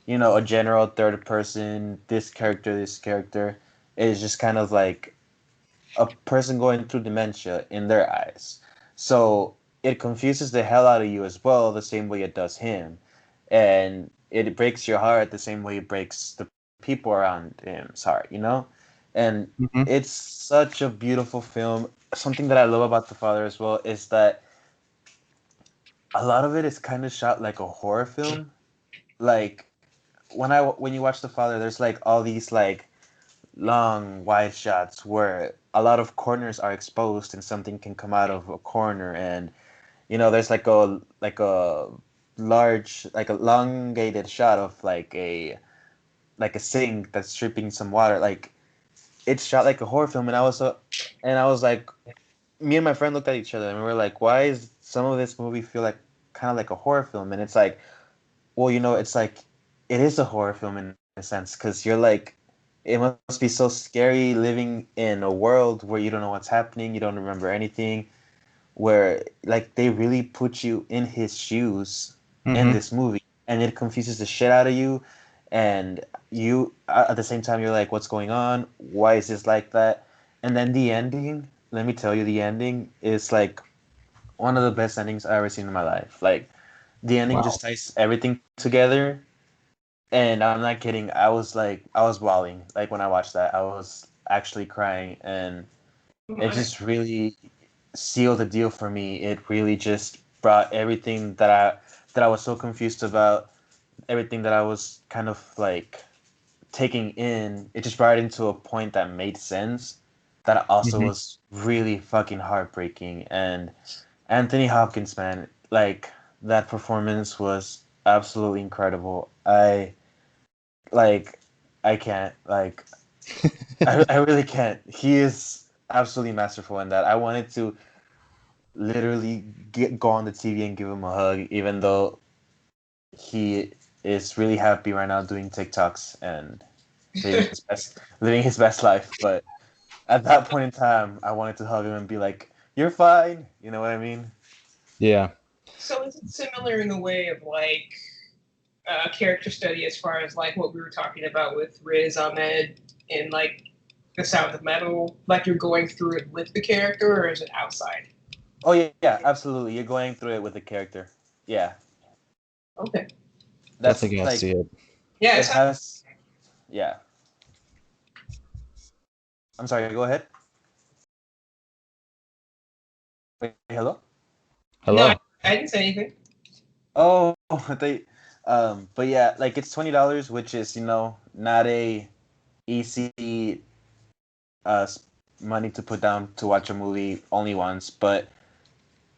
a general third person. This character is just kind of like a person going through dementia in their eyes. So it confuses the hell out of you as well, the same way it does him. And it breaks your heart the same way it breaks the people around him's heart. And Mhm. it's such a beautiful film. Something that I love about The Father as well is that a lot of it is kind of shot like a horror film. Like when you watch The Father, there's like all these like long wide shots where a lot of corners are exposed and something can come out of a corner, and there's like a large, like a elongated shot of like a sink that's dripping some water. Like it's shot like a horror film, and I was like, me and my friend looked at each other and we were like, why is some of this movie feel like kind of like a horror film? And it's like, well, it's like it is a horror film in a sense because you're like, it must be so scary living in a world where you don't know what's happening, you don't remember anything, where like they really put you in his shoes in Mhm. this movie, and it confuses the shit out of you, and you at the same time you're like, what's going on? Why is this like that? And then the ending. Let me tell you, the ending is like one of the best endings I've ever seen in my life. Like the ending Wow. just ties everything together, and I'm not kidding. I was bawling. Like when I watched that, I was actually crying, and it just really sealed the deal for me. It really just brought everything that I was so confused about, everything that I was kind of like taking in. It just brought it into a point that made sense. That also Mhm. was really fucking heartbreaking. And Anthony Hopkins, man, like that performance was absolutely incredible. Like I can't like I really can't. He is absolutely masterful in that. I wanted to literally go on the TV and give him a hug, even though he is really happy right now doing TikToks and living his best life. But at that point in time, I wanted to hug him and be like, "You're fine." You know what I mean? Yeah. So is it similar in the way of like character study as far as like what we were talking about with Riz Ahmed in like The Sound of Metal? Like you're going through it with the character, or is it outside? Oh yeah, yeah, absolutely. You're going through it with the character. Yeah, Okay. that's Definitely gotta like see it. Yeah, it has. Yeah, I'm sorry. Go ahead. Wait, hello. no, Hello. I didn't say anything. Oh, they. But yeah, like it's $20, which is not a easy money to put down to watch a movie only once, but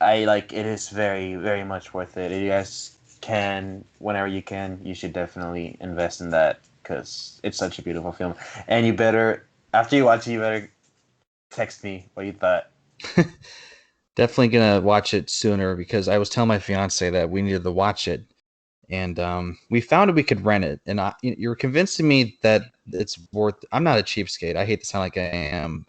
I like it is very very much worth it. If you guys can, whenever you can, you should definitely invest in that because it's such a beautiful film. And you better, after you watch it, you better text me what you thought. Definitely gonna watch it sooner because I was telling my fiance that we needed to watch it, and we found we could rent it. And you're convincing me that it's worth. I'm not a cheapskate. I hate to sound like I am,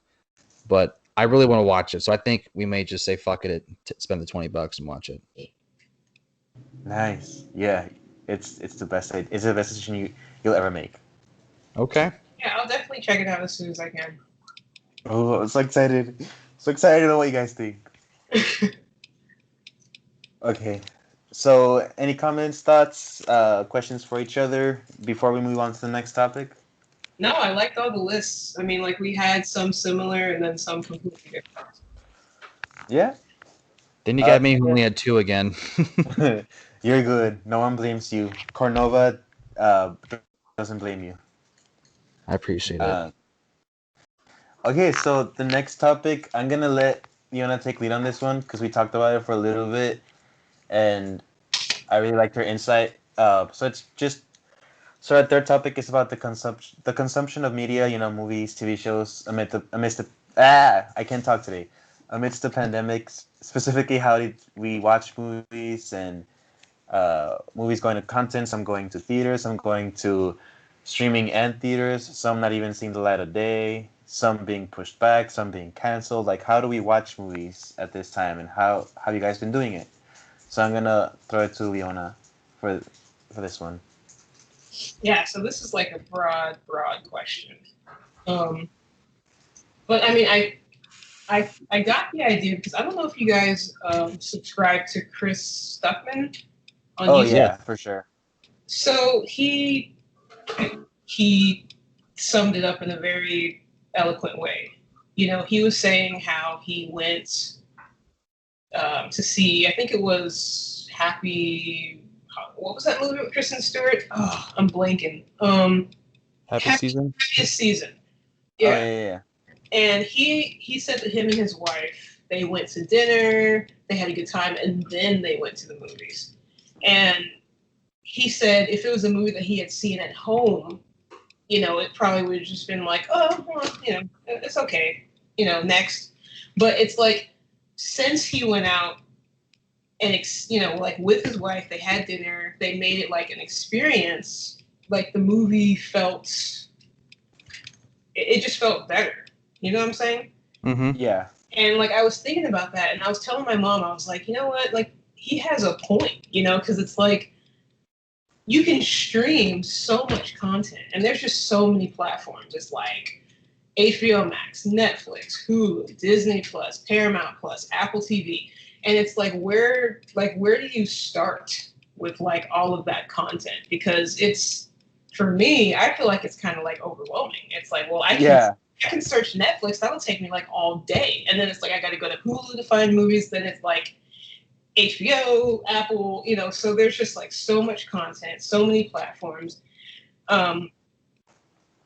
but I really want to watch it. So I think we may just say fuck it, spend the $20 and watch it. Nice. Yeah, it's the best. It's the best decision you'll ever make. Okay. Yeah, I'll definitely check it out as soon as I can. Oh, I'm so excited! So excited to know what you guys think. Okay, so any comments, thoughts, questions for each other before we move on to the next topic? No, I liked all the lists. I mean, like we had some similar and then some completely different. Yeah. Then you got me who only had 2 again. You're good. No one blames you. Cornova doesn't blame you. I appreciate it. Okay, so the next topic, I'm gonna let Leona take lead on this one because we talked about it for a little bit, and I really liked her insight. So our third topic is about the consumption of media, movies, TV shows, I can't talk today. Amidst the pandemic, specifically, how did we watch movies and movies going to content? Some going to theaters, some going to streaming and theaters, some not even seeing the light of day, some being pushed back, some being canceled. Like, how do we watch movies at this time, and how have you guys been doing it? So I'm gonna throw it to Leona for this one. Yeah, so this is like a broad question. But I mean, I got the idea because I don't know if you guys subscribe to Chris Stuckman on YouTube. Yeah, for sure. So he summed it up in a very eloquent way. He was saying how he went to see, I think it was Happy. What was that movie with Kristen Stewart? Oh, I'm blanking. Happiest Season. Yeah. Oh, yeah. And he said that him and his wife, they went to dinner, they had a good time, and then they went to the movies. And he said if it was a movie that he had seen at home, it probably would have just been like, oh, well, it's okay, next. But it's like, since he went out and, like with his wife, they had dinner, they made it like an experience, like the movie felt, it just felt better. You know what I'm saying? Mm-hmm. Yeah. And like I was thinking about that, and I was telling my mom, I was like, you know what? Like he has a point, because it's like you can stream so much content, and there's just so many platforms. It's like HBO Max, Netflix, Hulu, Disney Plus, Paramount Plus, Apple TV, and it's like where do you start with like all of that content? Because it's, for me, I feel like it's kind of like overwhelming. It's like, well, I can search Netflix. That'll take me like all day. And then it's like I got to go to Hulu to find movies. Then it's like HBO, Apple, so there's just like so much content, so many platforms. And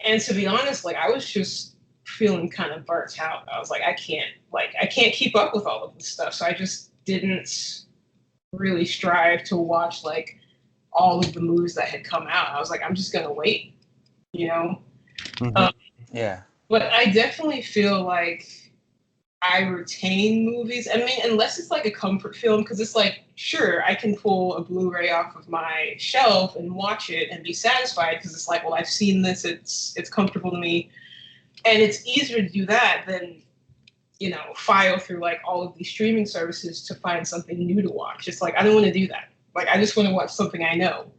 to be honest, like I was just feeling kind of burnt out. I was like, I can't keep up with all of this stuff. So I just didn't really strive to watch like all of the movies that had come out. I was like, I'm just going to wait, Mm-hmm. Yeah. But I definitely feel like I retain movies. I mean, unless it's like a comfort film, because it's like, sure, I can pull a Blu-ray off of my shelf and watch it and be satisfied because it's like, well, I've seen this, it's comfortable to me. And it's easier to do that than, file through like all of these streaming services to find something new to watch. It's like, I don't want to do that. Like, I just want to watch something I know.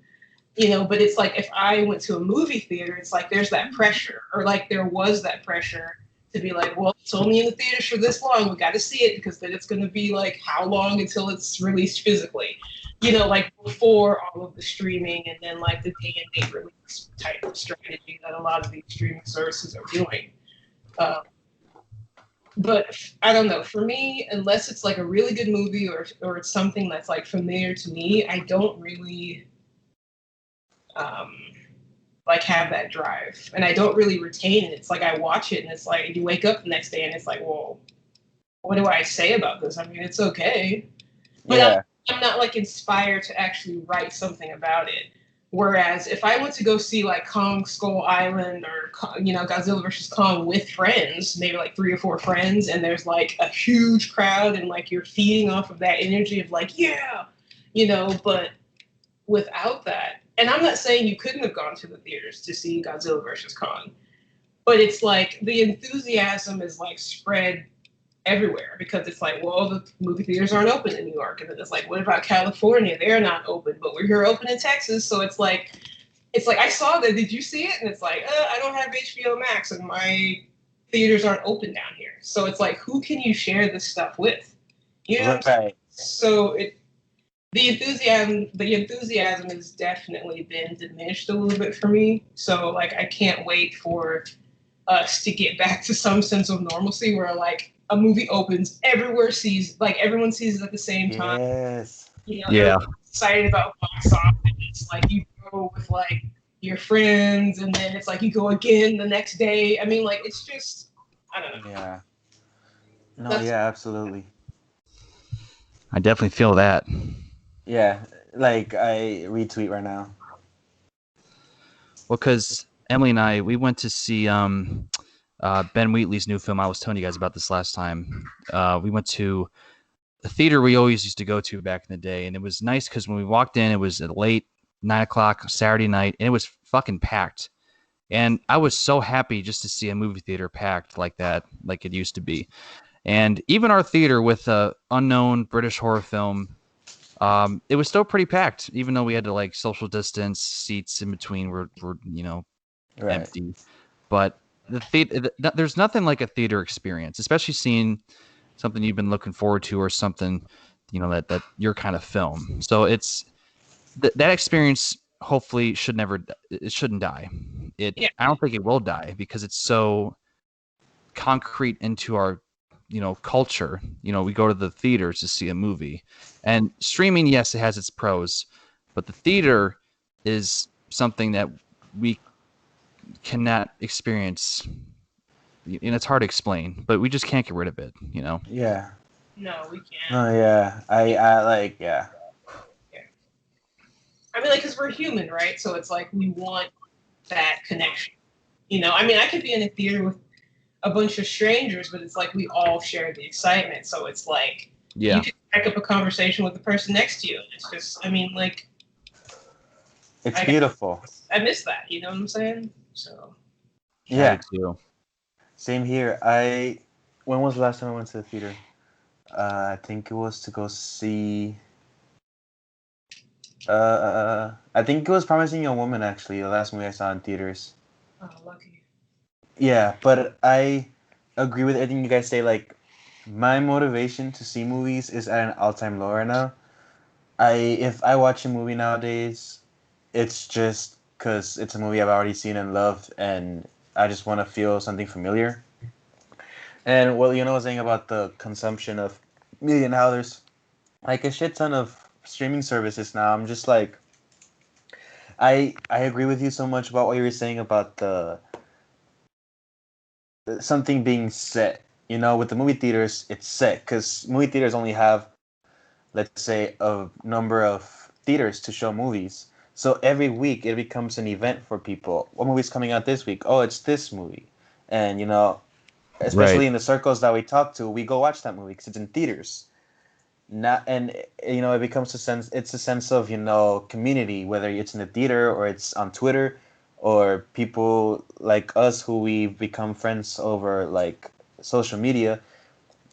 But it's like if I went to a movie theater, it's like there's that pressure, or like there was that pressure to be like, well, it's only in the theaters for this long. We got to see it because then it's going to be like how long until it's released physically, like before all of the streaming and then like the day and date release type of strategy that a lot of these streaming services are doing. But I don't know. For me, unless it's like a really good movie or it's something that's like familiar to me, I don't really like have that drive, and I don't really retain it. It's like I watch it and it's like you wake up the next day and it's like, well, what do I say about this? I mean, it's okay, but I'm not like inspired to actually write something about it. Whereas if I went to go see like Kong Skull Island or Godzilla vs. Kong with friends, maybe like 3 or 4 friends, and there's like a huge crowd and like you're feeding off of that energy of like, yeah, but without that, and I'm not saying you couldn't have gone to the theaters to see Godzilla versus Kong, but it's like the enthusiasm is like spread everywhere because it's like, well, the movie theaters aren't open in New York, and then it's like, what about California? They're not open, but we're here open in Texas, so it's like I saw that. Did you see it? And it's like, I don't have HBO Max, and my theaters aren't open down here. So it's like, who can you share this stuff with? You know what I'm saying? Right. So the enthusiasm has definitely been diminished a little bit for me. So like, I can't wait for us to get back to some sense of normalcy where like a movie opens, everyone sees it at the same time. Yes. You know, Yeah. everyone's excited about box office. It's like you go with like your friends, and then it's like you go again the next day. I mean, like, it's just, I don't know. Yeah. No, That's, yeah, absolutely. I definitely feel that. Yeah, like I retweet right now. Well, because Emily and I, we went to see Ben Wheatley's new film. I was telling you guys about this last time. We went to the theater we always used to go to back in the day, and it was nice because when we walked in, it was at late 9 o'clock Saturday night, and it was fucking packed. And I was so happy just to see a movie theater packed like that, like it used to be. And even our theater with a unknown British horror film, it was still pretty packed, even though we had to like social distance. Seats in between were Right. empty. But there's nothing like a theater experience, especially seeing something you've been looking forward to or something, that your kind of film. So it's that experience. Hopefully, it shouldn't die. yeah, I don't think it will die because it's so concrete into our culture. We go to the theaters to see a movie, and streaming, yes, it has its pros, but the theater is something that we cannot experience, and it's hard to explain, but we just can't get rid of it. Yeah. no, we can't. No, yeah. I like, yeah. I mean, like, because we're human, right? So it's like we want that connection. I mean, I could be in a theater with a bunch of strangers, but it's like we all share the excitement. So it's like you can strike up a conversation with the person next to you. And it's just, I mean, like, It's beautiful. I miss that. You know what I'm saying? So Yeah. I do too. Same here. When was the last time I went to the theater? I think it was to go see. I think it was Promising Young Woman. Actually, the last movie I saw in theaters. oh, lucky. Yeah, but I agree with everything you guys say. Like, my motivation to see movies is at an all-time low right now. If I watch a movie nowadays, it's just because it's a movie I've already seen and loved, and I just want to feel something familiar. And what Leona was saying about the consumption of media, now there's like a shit ton of streaming services now. I'm just like, I agree with you so much about what you were saying about the something being set. With the movie theaters, it's set because movie theaters only have, let's say, a number of theaters to show movies. So every week it becomes an event for people. What movie's coming out this week? Oh, it's this movie. And, especially in the circles that we talk to, we go watch that movie because it's in theaters. It becomes it's a sense of, community, whether it's in the theater or it's on Twitter or people like us who we've become friends over like social media.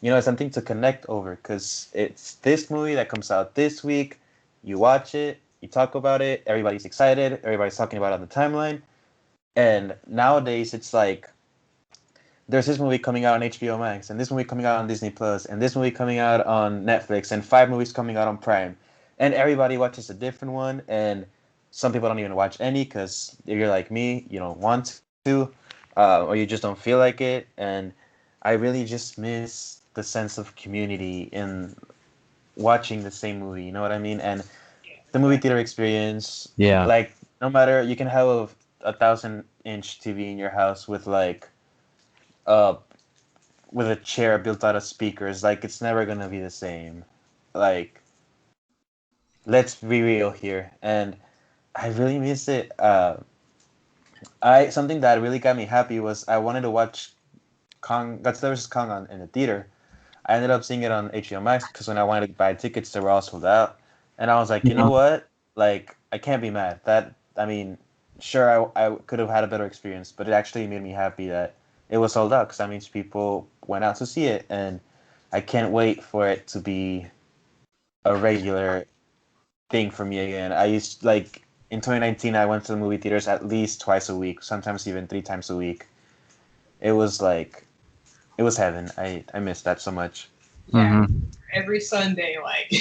It's something to connect over because it's this movie that comes out this week. You watch it, you talk about it, everybody's excited, everybody's talking about it on the timeline. And nowadays, it's like there's this movie coming out on HBO Max, and this movie coming out on Disney Plus, and this movie coming out on Netflix, and 5 movies coming out on Prime. And everybody watches a different one, and some people don't even watch any because if you're like me, you don't want to, or you just don't feel like it. And I really just miss the sense of community in watching the same movie. You know what I mean? And the movie theater experience. Yeah. Like, no matter, you can have a 1,000-inch TV in your house with like, with a chair built out of speakers. Like, it's never gonna be the same. Like, let's be real here. And I really miss it. Something that really got me happy was I wanted to watch Godzilla vs. Kong in the theater. I ended up seeing it on HBO Max because when I wanted to buy tickets, they were all sold out. And I was like, you know what? Like, I can't be mad. That I mean, sure, I could have had a better experience, but it actually made me happy that it was sold out because that means people went out to see it, and I can't wait for it to be a regular thing for me again. I used like in 2019, I went to the movie theaters at least twice a week, sometimes even 3 times a week. It was like it was heaven. I missed that so much. Yeah, Mm-hmm. every Sunday, like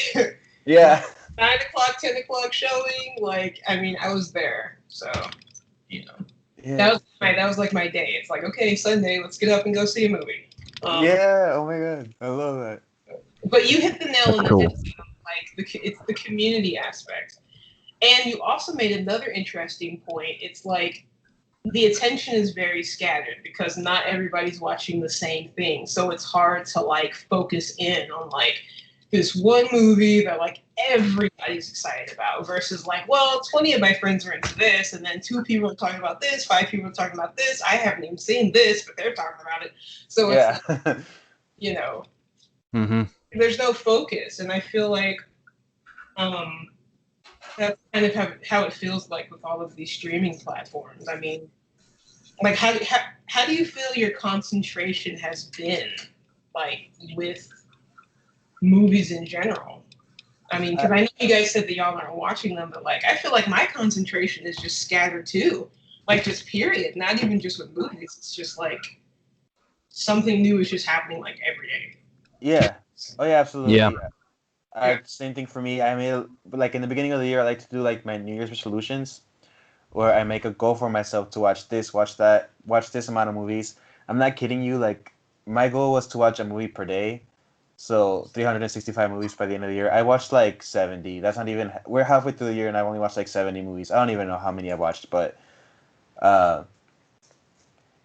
Yeah. 9 o'clock, 10 o'clock showing. Like, I mean, I was there, so you know Yeah. that was like my day. It's like, okay, Sunday, let's get up and go see a movie. Yeah. Oh my god, I love that. But you hit the nail on That's the cool. head. Like it's the community aspect, and you also made another interesting point. It's like the attention is very scattered because not everybody's watching the same thing. So it's hard to like focus in on like this one movie that like everybody's excited about versus like, well, 20 of my friends are into this, and then 2 people are talking about this, 5 people are talking about this. I haven't even seen this, but they're talking about it. So it's Yeah. like, you know, Mm-hmm. there's no focus. And I feel like that's kind of how it feels like with all of these streaming platforms. I mean, like how do you feel your concentration has been like with movies in general? I mean, because I know you guys said that y'all aren't watching them, but like I feel like my concentration is just scattered too, like just period. Not even just with movies. It's just like something new is just happening like every day. Yeah. Oh yeah, Yeah. absolutely. Yeah. Same thing for me. I made like in the beginning of the year, I like to do like my New Year's resolutions, where I make a goal for myself to watch this, watch that, watch this amount of movies. I'm not kidding you. Like my goal was to watch a movie per day, so 365 movies by the end of the year. I watched like 70. That's not even. We're halfway through the year, and I've only watched like 70 movies. I don't even know how many I watched, but uh,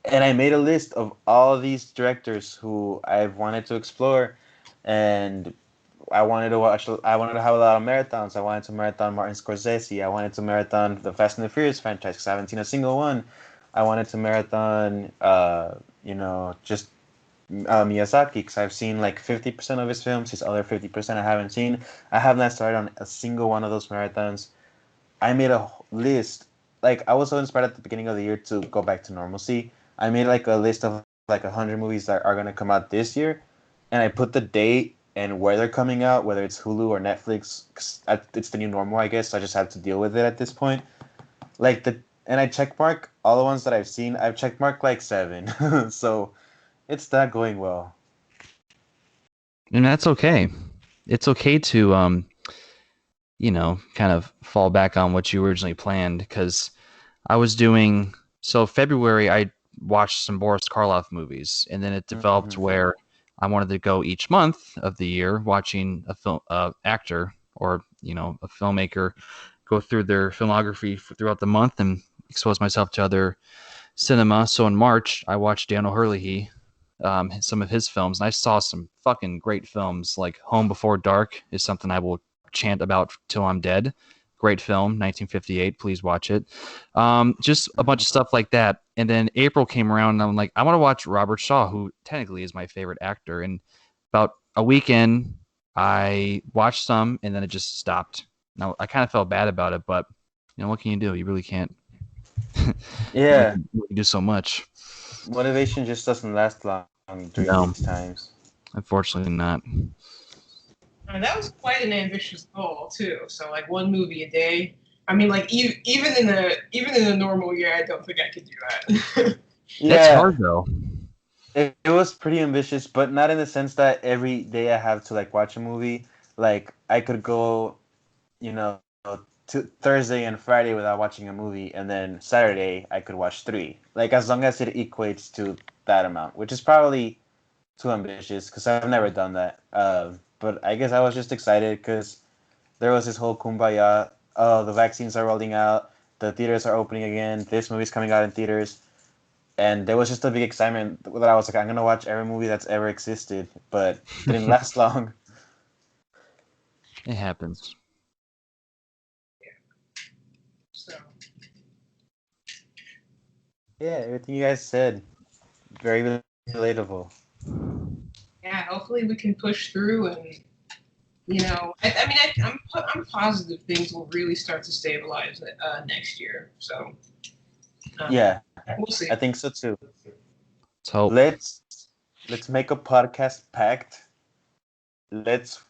and I made a list of all these directors who I've wanted to explore, and I wanted to watch. I wanted to have a lot of marathons. I wanted to marathon Martin Scorsese. I wanted to marathon the Fast and the Furious franchise because I haven't seen a single one. I wanted to marathon, just Miyazaki because I've seen like 50% of his films. His other 50% I haven't seen. I have not started on a single one of those marathons. I made a list. Like I was so inspired at the beginning of the year to go back to normalcy. I made like a list of like 100 movies that are gonna come out this year, and I put the date and where they're coming out, whether it's Hulu or Netflix. 'Cause it's the new normal, I guess. So I just have to deal with it at this point. Like and I checkmark all the ones that I've seen. I've checkmarked like 7, so it's not going well. And that's okay. It's okay to kind of fall back on what you originally planned because I was doing so February I watched some Boris Karloff movies and then it developed Mm-hmm. where I wanted to go each month of the year watching a film actor or a filmmaker go through their filmography throughout the month and expose myself to other cinema. So in March I watched Dan O'Herlihy, some of his films, and I saw some fucking great films. Like Home Before Dark is something I will chant about till I'm dead. Great film, 1958. Please watch it. Just a bunch of stuff like that. And then April came around, and I'm like, I want to watch Robert Shaw, who technically is my favorite actor. And about a weekend, I watched some, and then it just stopped. Now I kind of felt bad about it, but what can you do? You really can't. Yeah, You can do so much. motivation just doesn't last long during No, these times. unfortunately not. That was quite an ambitious goal too. So like one movie a day. I mean, like even in the normal year, I don't think I could do that. That's Yeah, hard though. it was pretty ambitious, but not in the sense that every day I have to like watch a movie. Like I could go, you know, to Thursday and Friday without watching a movie, and then Saturday I could watch three. Like as long as it equates to that amount, which is probably too ambitious because I've never done that. But I guess I was just excited because there was this whole kumbaya. Oh, the vaccines are rolling out. The theaters are opening again. This movie's coming out in theaters. And there was just a big excitement that I was like, I'm gonna watch every movie that's ever existed, but it didn't last long. It happens. So Yeah, everything you guys said, very relatable. yeah, hopefully we can push through and I'm positive things will really start to stabilize next year. So Yeah, we'll see. I think so too. Let's hope. Let's make a podcast pact. Let's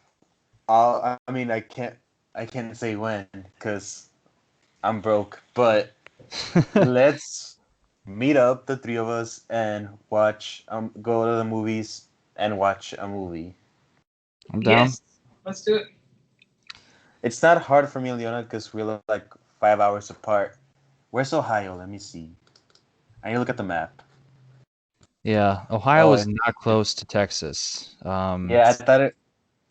all. I mean, I can't say when because I'm broke, but let's meet up, the three of us, and watch. Go to the movies and watch a movie. I'm down. Yes, let's do it. It's not hard for me and Leona because we're like 5 hours apart. Where's Ohio? Let me see. I need to look at the map. Yeah, Ohio Oh, is not close to Texas. yeah, I thought it.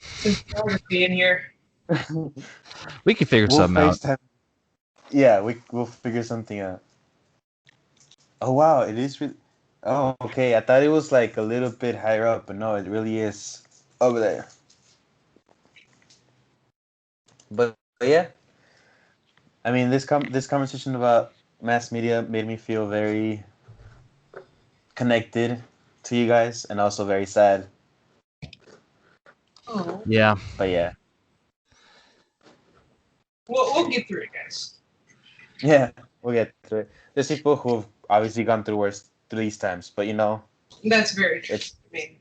Since geography in here. We can figure We'll something out. FaceTime. Yeah, we'll figure something out. Oh wow, it is really. Oh, okay. I thought it was like a little bit higher up, but no, it really is over there. But yeah, I mean, this conversation about mass media made me feel very connected to you guys, and also very sad. Oh. Yeah. But yeah, We'll get through it, guys. yeah, we'll get through it. There's people who've obviously gone through worse through these times, but That's very true. it's I mean,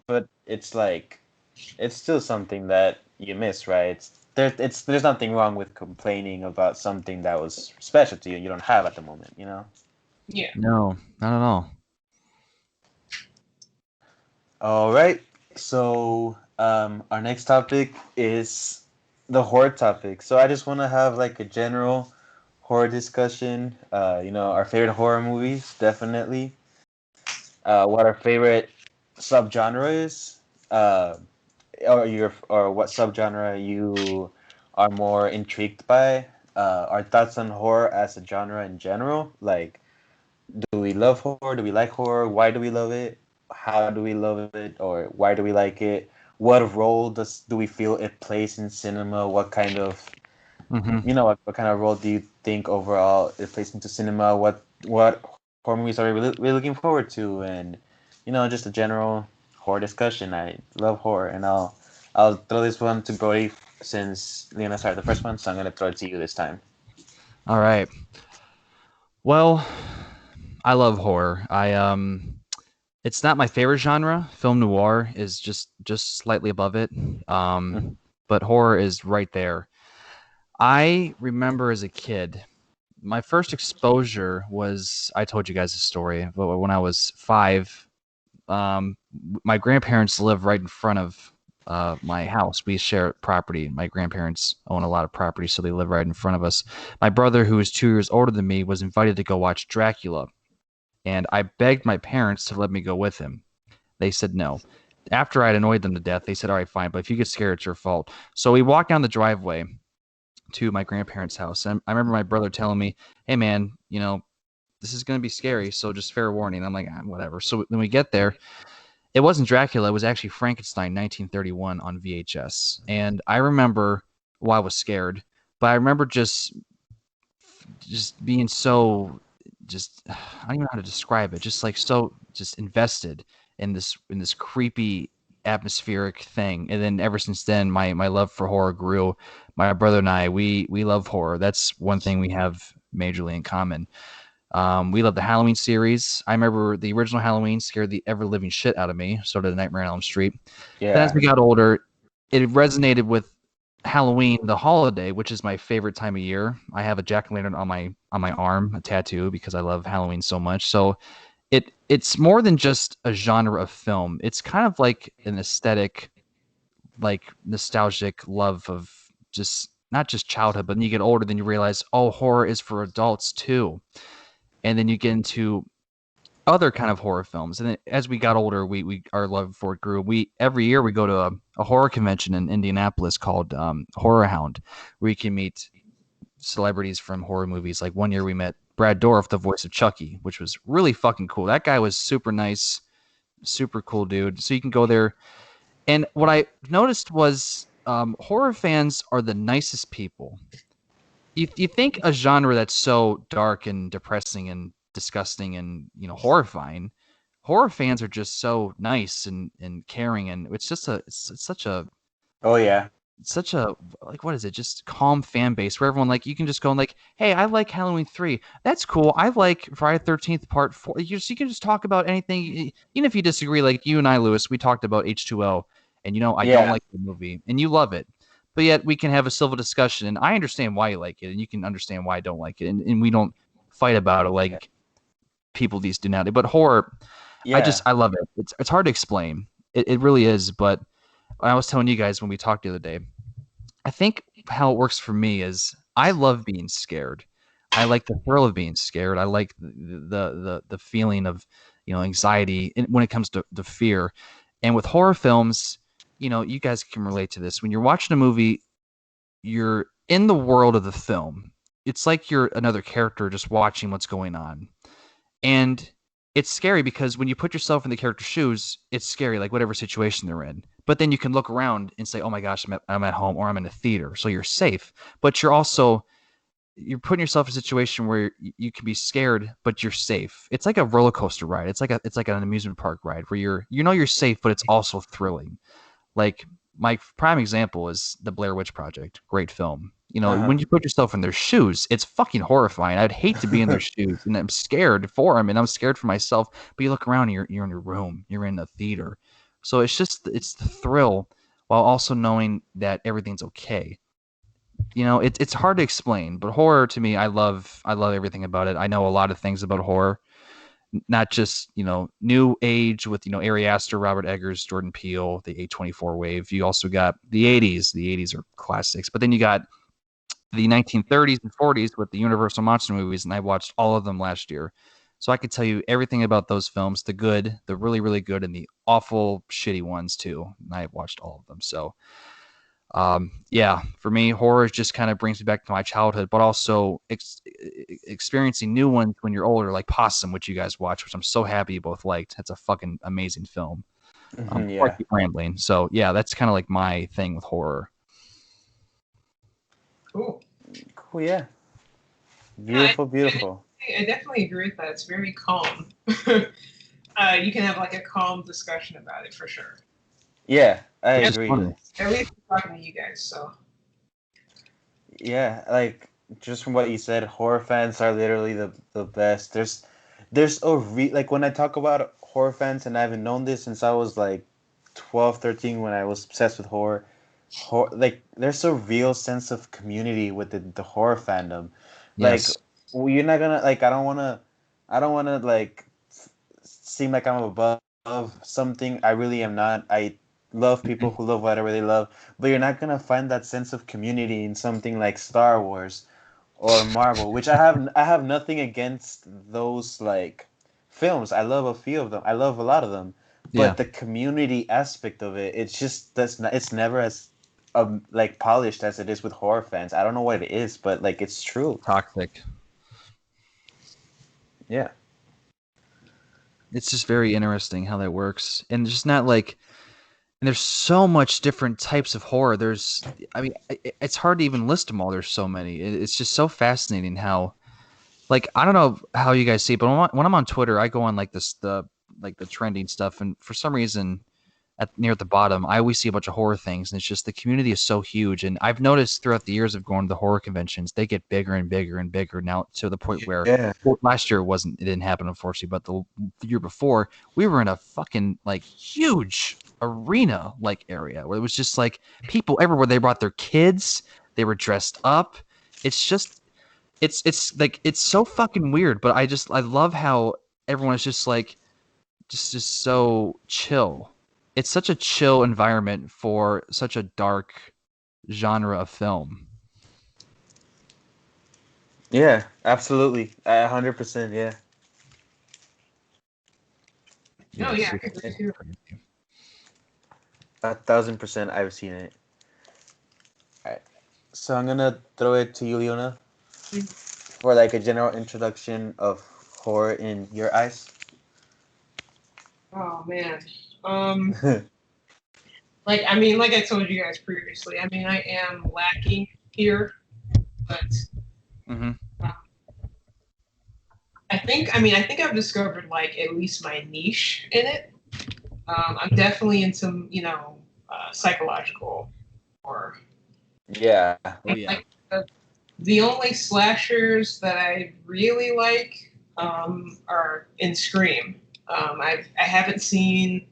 but it's like it's still something that you miss, right? There's nothing wrong with complaining about something that was special to you and you don't have at the moment. yeah. No, not at all. All right. So our next topic is the horror topic. So I just want to have like a general horror discussion. Our favorite horror movies, definitely. What our favorite subgenre is. Or what subgenre you are more intrigued by. Our thoughts on horror as a genre in general. Like, do we love horror? Do we like horror? Why do we love it? How do we love it? Or why do we like it? What role do we feel it plays in cinema? What kind of what kind of role do you think overall it plays into cinema? What horror movies are we really looking forward to? And just a general horror discussion. I love horror, and I'll throw this one to Brodey since Leona started the first one, so I'm gonna throw it to you this time. All right. Well, I love horror. It's not my favorite genre. Film noir is just slightly above it. But horror is right there. I remember as a kid, my first exposure was, I told you guys a story, but when I was 5, um, my grandparents live right in front of my house. We share property. My grandparents own a lot of property, so they live right in front of us. My brother, who is 2 years older than me, was invited to go watch Dracula, and I begged my parents to let me go with him. They said no. After I'd annoyed them to death, they said, "All right, fine, but if you get scared, it's your fault." So we walked down the driveway to my grandparents' house, and I remember my brother telling me, "Hey, man, this is going to be scary, so just fair warning." I'm like, whatever. So when we get there, it wasn't Dracula. It was actually Frankenstein, 1931 on VHS. And I remember, I was scared, but I remember just being so, I don't even know how to describe it. Just like so, just invested in this creepy atmospheric thing. And then ever since then, my love for horror grew. My brother and I, we love horror. That's one thing we have majorly in common. We love the Halloween series. I remember the original Halloween scared the ever living shit out of me. So did Nightmare on Elm Street. Then as Yeah. we got older, it resonated with Halloween, the holiday, which is my favorite time of year. I have a jack-o'-lantern on my arm, a tattoo, because I love Halloween so much. So it's more than just a genre of film. It's kind of like an aesthetic, like nostalgic love of just not just childhood, but then you get older, then you realize, oh, horror is for adults too. And then you get into other kind of horror films. And then as we got older, we our love for it grew. We every year we go to a horror convention in Indianapolis called Horror Hound, where you can meet celebrities from horror movies. Like one year we met Brad Dourif, the voice of Chucky, which was really fucking cool. That guy was super nice, super cool dude. So you can go there. And what I noticed was horror fans are the nicest people. You think a genre that's so dark and depressing and disgusting and horrifying, horror fans are just so nice and caring, and it's such a Oh yeah. Such a like what is it? Just calm fan base where everyone like you can just go and like, hey, I like Halloween 3. That's cool. I like Friday 13th Part 4. You can just talk about anything, even if you disagree. Like you and I, Lewis, we talked about H2O, and I don't Yeah. like the movie, and you love it, but yet we can have a civil discussion, and I understand why you like it, and you can understand why I don't like it, and we don't fight about it Yeah. like people these do now. But horror, Yeah. I love it. It's hard to explain. It really is. But I was telling you guys when we talked the other day. I think how it works for me is I love being scared. I like the thrill of being scared. I like the feeling of anxiety when it comes to fear. And with horror films, you guys can relate to this. When you're watching a movie, you're in the world of the film. It's like you're another character just watching what's going on. And it's scary because when you put yourself in the character's shoes, it's scary, like whatever situation they're in. But then you can look around and say, "Oh my gosh, I'm at home or I'm in a theater," so you're safe. But you're putting yourself in a situation where you can be scared, but you're safe. It's like a roller coaster ride. It's like an amusement park ride where you're safe, but it's also thrilling. Like my prime example is the Blair Witch Project. Great film. Uh-huh. When you put yourself in their shoes, it's fucking horrifying. I'd hate to be in their shoes, and I'm scared for them, and I'm scared for myself. But you look around, and you're in your room, you're in a theater, so it's the thrill while also knowing that everything's okay. It's hard to explain, but horror to me, I love everything about it. I know a lot of things about horror, not just new age with Ari Aster, Robert Eggers, Jordan Peele, the A24 wave. You also got the 80s. The 80s are classics, but then you got the 1930s and 40s with the Universal monster movies, and I watched all of them last year. So I could tell you everything about those films, the good, the really, really good, and the awful, shitty ones too. And I watched all of them. So yeah, for me, horror just kind of brings me back to my childhood, but also experiencing new ones when you're older, like Possum, which you guys watch, which I'm so happy you both liked. That's a fucking amazing film. Before I Yeah. keep rambling. So yeah, that's kind of like my thing with horror. Cool. Cool. Yeah. Yeah, Beautiful. Beautiful. I definitely agree with that. It's very calm. You can have like a calm discussion about it for sure. Yeah, I Which is agree. funny. At least I'm talking to you guys, so. Yeah, like just from what you said, horror fans are literally the best. There's like when I talk about horror fans, and I've known this since I was like 12, 13 when I was obsessed with horror. Like there's a real sense of community with the horror fandom. Like Yes. you're not gonna like I don't wanna like seem like I'm above something. I really am not. I love people who love whatever they love, but you're not gonna find that sense of community in something like Star Wars or Marvel, which I have nothing against those like films. I love a few of them. I love a lot of them, Yeah. but the community aspect of it, it's just that's not. It's never as like polished as it is with horror fans. I don't know what it is, but like it's true. Toxic. Yeah. It's just very interesting how that works. And just not like and there's so much different types of horror. I mean, it's hard to even list them all. There's so many. It's just so fascinating how, like, I don't know how you guys see it, but when I'm on Twitter, I go on like the trending stuff, and for some reason, near the bottom, I always see a bunch of horror things, and it's just the community is so huge. And I've noticed throughout the years of going to the horror conventions, they get bigger and bigger and bigger now to the point where Yeah. well, last year it didn't happen unfortunately, but the year before we were in a fucking like huge arena like area where it was just like people everywhere. They brought their kids, they were dressed up. It's just it's like it's so fucking weird, but I love how everyone is just like just so chill. It's such a chill environment for such a dark genre of film. Yeah, absolutely. 100%, yeah. Yeah, Oh it's yeah, I super could agree too. crazy. 1,000% I've seen it. Alright. So I'm gonna throw it to you, Leona, for like a general introduction of horror in your eyes. Oh man. Like I mean, like I told you guys previously, I mean I am lacking here, but Mm-hmm. um, I think I've discovered like at least my niche in it. I'm definitely into psychological. horror. Yeah. Oh yeah. Like the only slashers that I really like are in Scream. I haven't seen,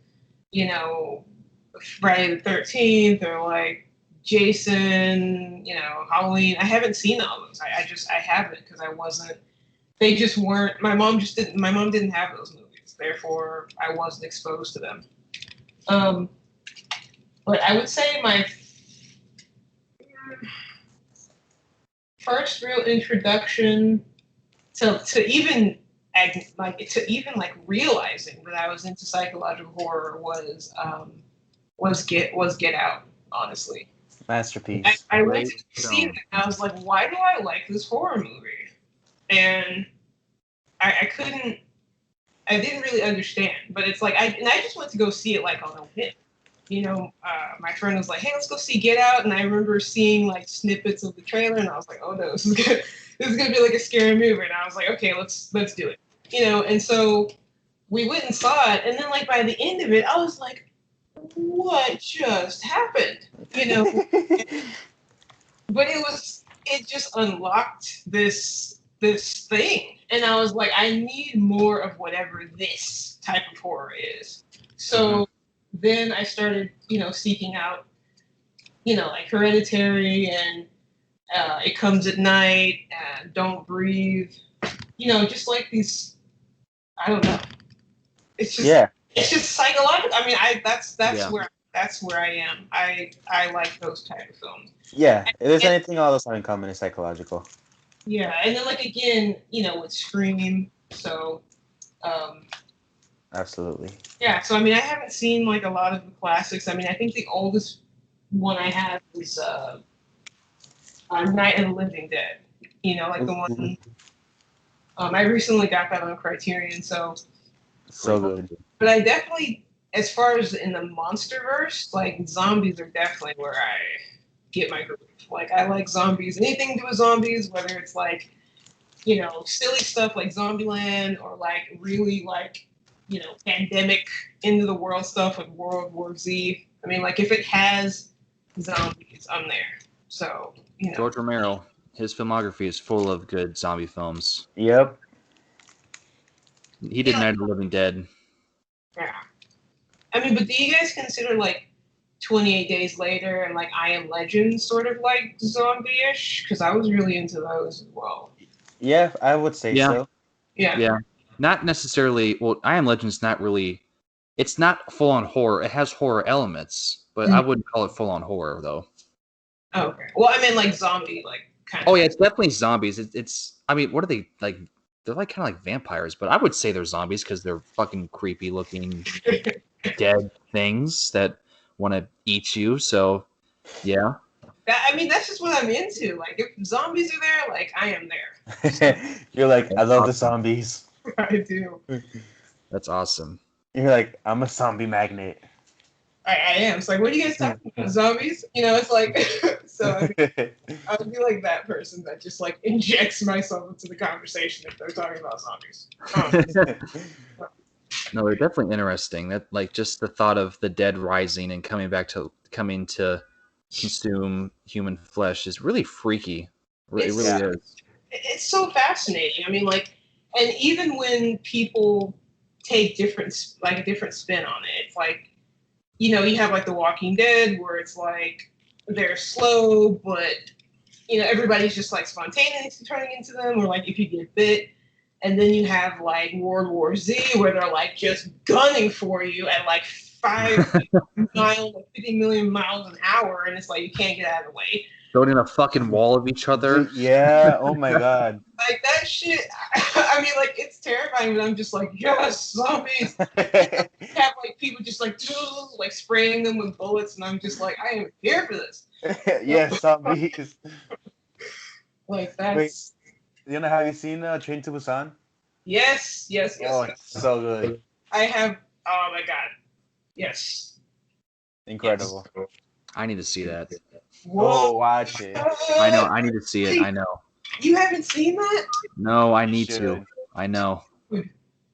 you know, Friday the 13th or like Jason, Halloween. I haven't seen all those. I haven't because I wasn't. They just weren't. My mom just didn't. My mom didn't have those movies. Therefore, I wasn't exposed to them. But I would say my first real introduction to even realizing that I was into psychological horror was Get Out. Honestly, Masterpiece. I went to see it and I was like, why do I like this horror movie? And I couldn't. I didn't really understand, but it's like I just went to go see it like on a whim. My friend was like, "Hey, let's go see Get Out," and I remember seeing like snippets of the trailer, and I was like, "Oh no, this is good. This is gonna be like a scary movie." And I was like, "Okay, let's do it." And so we went and saw it, and then like by the end of it, I was like, "What just happened?" But it just unlocked this thing, and I was like, I need more of whatever this type of horror is. So then I started, seeking out, like Hereditary and It Comes at Night and Don't Breathe, just like these. I don't know. It's just it's just psychological. I mean, that's where I am. I like those type of films. Yeah, if there's anything all those have in common is psychological. Yeah, and then like again, with Scream, so Absolutely. yeah, so I mean I haven't seen like a lot of the classics. I mean I think the oldest one I have is Night of the Living Dead. Like the one I recently got that on Criterion, so good. But I definitely, as far as in the MonsterVerse, like zombies are definitely where I get my groove. Like I like zombies, anything to do with zombies, whether it's like, silly stuff like Zombieland or like really like, pandemic end of the world stuff like World War Z. I mean, like if it has zombies, I'm there. So, George Romero, his filmography is full of good zombie films. Yep. He did Night of the Living Dead. Yeah. I mean, but do you guys consider like 28 Days Later and like I Am Legend sort of like zombie-ish? Because I was really into those as well. Yeah, I would say so. Yeah. Not necessarily. Well, I Am Legend's not really. It's not full-on horror. It has horror elements, but I wouldn't call it full-on horror though. Oh, okay. Well, I mean like zombie, like kind of. Oh yeah, it's definitely zombies. It's. I mean, what are they like? They're like kind of like vampires, but I would say they're zombies because they're fucking creepy looking dead things that want to eat you. So, yeah. I mean, that's just what I'm into. Like, if zombies are there, like, I am there. You're like, I love the zombies. I do. That's awesome. You're like, I'm a zombie magnet. I am. It's like, what are you guys talking about? Zombies? It's like, so I would be like that person that just like injects myself into the conversation if they're talking about zombies. No, they're definitely interesting. That like just the thought of the dead rising and coming to consume human flesh is really freaky. It really is. It's so fascinating. I mean, like, and even when people take a different spin on it, it's like, you have like The Walking Dead where it's like they're slow, but everybody's just like spontaneously turning into them, or like if you get bit. And then you have like World War Z where they're like just gunning for you at like 5 miles, like 50 million miles an hour, and it's like you can't get out of the way. Building a fucking wall of each other. Yeah. Oh my god. Like that shit. I mean, like it's terrifying, but I'm just like, yes, zombies. Have like people just like spraying them with bullets, and I'm just like, I am here for this. Yes, zombies. Like that's. Wait, Leona, have you seen Train to Busan? Yes. Oh, it's so good. I have. Oh my god. Yes. Incredible. Yes. I need to see that. Whoa, watch it. I know. I need to see it. I know. You haven't seen that? No, I need to. I know.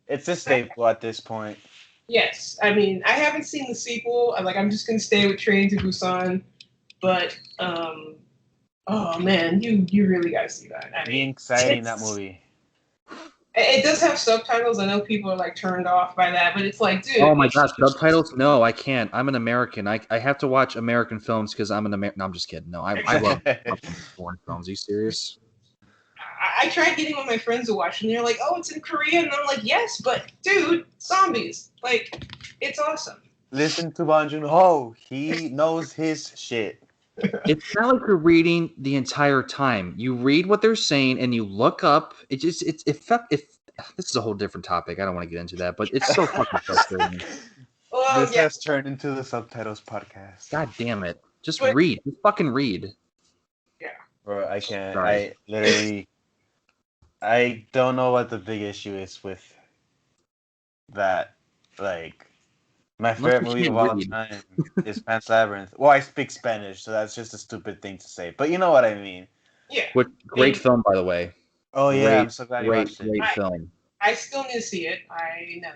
It's a staple at this point. Yes. I mean, I haven't seen the sequel. I'm just going to stay with Train to Busan. But oh man, you really gotta see that. I The mean, anxiety in that movie. it does have subtitles. I know people are like turned off by that, but it's like, dude. Oh my gosh, subtitles? No, I can't. I'm an American. I have to watch American films because I'm an American. No, I'm just kidding. No, I love foreign films. Are you serious? I tried getting one of my friends to watch, and they're like, "Oh, it's in Korean," and I'm like, "Yes, but dude, zombies! Like, it's awesome." Listen to Bong Joon-ho. He knows his shit. It's not like you're reading the entire time. You read what they're saying and you look up. It just this is a whole different topic. I don't want to get into that, but it's so fucking frustrating. Well, This yeah, has turned into the subtitles podcast. God damn it! Just But- read. Just fucking read. Bro, I can't. Sorry. I don't know what the big issue is with that. Like, my Unless favorite you movie can't of all read. time is Pan's Labyrinth. Well, I speak Spanish, so that's just a stupid thing to say. But you know what I mean. yeah. Which great film, by the way. Oh yeah, Great, I'm so glad you watched it. Great film. I still need to see it. I know.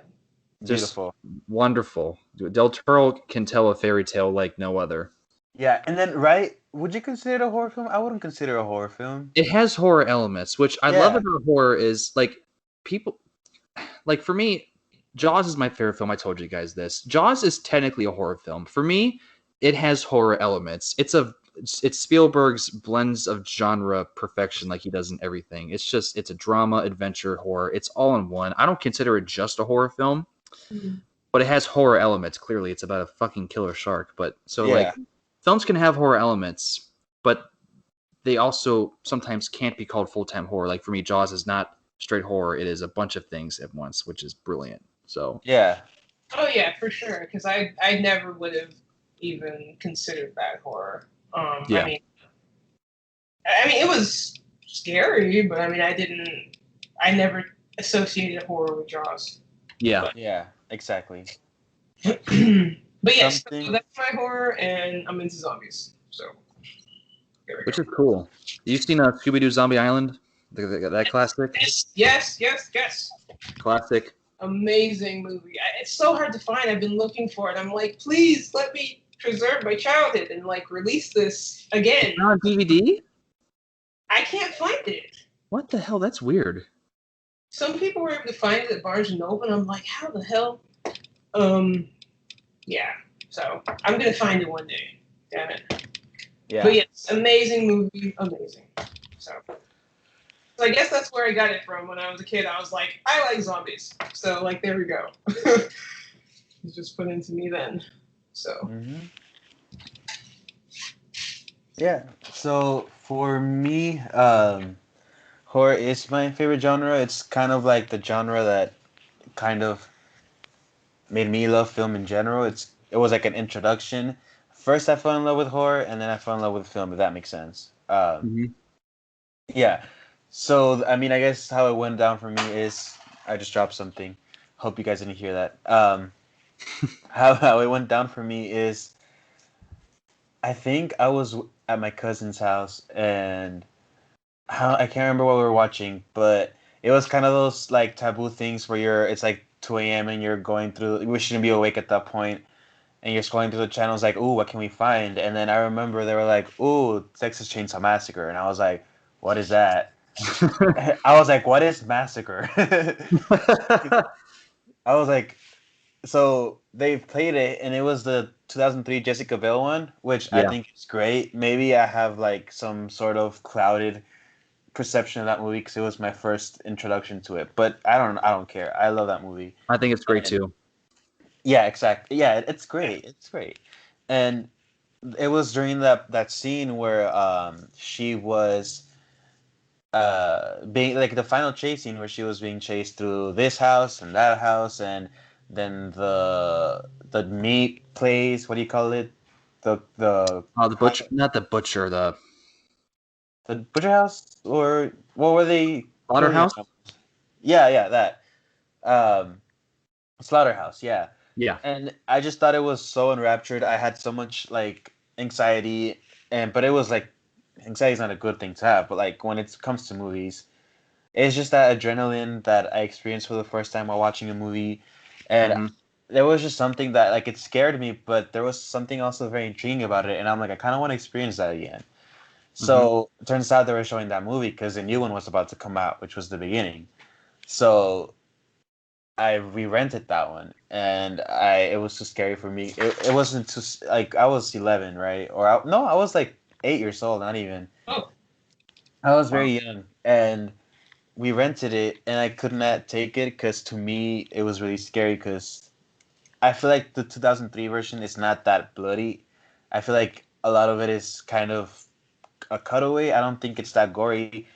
Just Beautiful. wonderful. Del Toro can tell a fairy tale like no other. Yeah, and then right, would you consider it a horror film? I wouldn't consider it a horror film. It has horror elements, which I love Yeah. about horror is like people like for me, Jaws is my favorite film. I told you guys this. Jaws is technically a horror film. For me, it has horror elements. It's Spielberg's blends of genre perfection like he does in everything. It's a drama, adventure, horror. It's all in one. I don't consider it just a horror film, but it has horror elements. Clearly, it's about a fucking killer shark. But so like films can have horror elements, but they also sometimes can't be called full-time horror. Like for me, Jaws is not straight horror. It is a bunch of things at once, which is brilliant. So Yeah. Oh yeah, for sure. Because I never would have even considered that horror. Yeah. I mean, it was scary, but I mean, I never associated horror with Jaws. yeah. Yeah, exactly. But yes, Something- so that's my horror, and I'm into zombies. So there we Which go. is cool. You've seen Scooby-Doo Zombie Island? That classic? Yes. Classic. Amazing movie. It's so hard to find. I've been looking for it. I'm like, please let me preserve my childhood and like release this again. Not on DVD? I can't find it. What the hell? That's weird. Some people were able to find it at Barnes and Noble, and I'm like, how the hell? Yeah. So I'm gonna find it one day. Damn it. Yeah. But yes, amazing movie, amazing. So I guess that's where I got it from. When I was a kid, I was like, I like zombies. So like, there we go. It's just put into me then. So. Mm-hmm. Yeah. So for me, horror is my favorite genre. It's kind of like the genre that kind of made me love film in general. It was like an introduction. First, I fell in love with horror, and then I fell in love with film. If that makes sense. Yeah. So I mean, I guess how it went down for me is I just dropped something. Hope you guys didn't hear that. How it went down for me is I think I was at my cousin's house and I can't remember what we were watching, but it was kind of those like taboo things where it's like 2 a.m. and you're going through. We shouldn't be awake at that point, and you're scrolling through the channels like, ooh, what can we find? And then I remember they were like, ooh, Texas Chainsaw Massacre, and I was like, what is that? I was like, what is Massacre? I was like, so they played it, and it was the 2003 Jessica Biel one, which I think is great. Maybe I have like some sort of clouded perception of that movie because it was my first introduction to it. But I don't care. I love that movie. I think it's great too. Yeah, exactly. Yeah, it's great. It's great. And it was during that scene where she was being like the final chase scene where she was being chased through this house and that house and then the meat place, what do you call it? The butcher, not the butcher, the butcher house, or what were they? slaughterhouse? Yeah, that. Slaughterhouse, yeah. Yeah. And I just thought it was so enraptured. I had so much like anxiety, but it was like anxiety is not a good thing to have. But like when it comes to movies, it's just that adrenaline that I experienced for the first time while watching a movie, and there was just something that like it scared me, but there was something also very intriguing about it, and I'm like, I kind of want to experience that again. So it turns out they were showing that movie because the new one was about to come out, which was the beginning. So I re-rented that one, and it was too scary for me. It wasn't too like I was 11, right? No, I was like 8 years old, not even. Oh, I was very young, and we rented it, and I could not take it because to me it was really scary. Because I feel like the 2003 version is not that bloody. I feel like a lot of it is kind of a cutaway. I don't think it's that gory.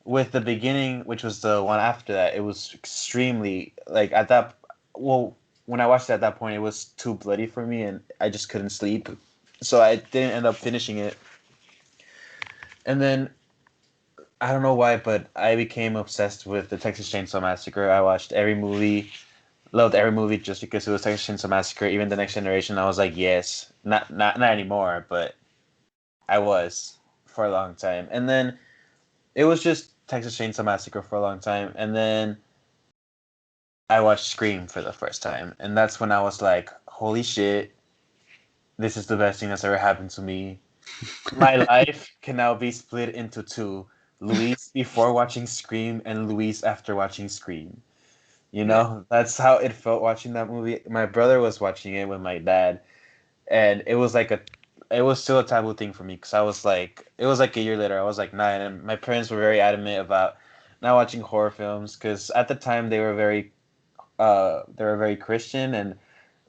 With the beginning, which was the one after that, it was extremely like at that. Well, when I watched it at that point, it was too bloody for me, and I just couldn't sleep. So I didn't end up finishing it. And then I don't know why, but I became obsessed with the Texas Chainsaw Massacre. I watched every movie, loved every movie just because it was Texas Chainsaw Massacre. Even the Next Generation, I was like, yes, not anymore, but I was for a long time. And then it was just Texas Chainsaw Massacre for a long time, and then I watched Scream for the first time, and that's when I was like, holy shit, this is the best thing that's ever happened to me. My life can now be split into two. Luis before watching Scream and Luis after watching Scream. You know, that's how it felt watching that movie. My brother was watching it with my dad, and it was still a taboo thing for me because I was like, it was like a year later. I was like 9, and my parents were very adamant about not watching horror films because at the time they were very Christian, and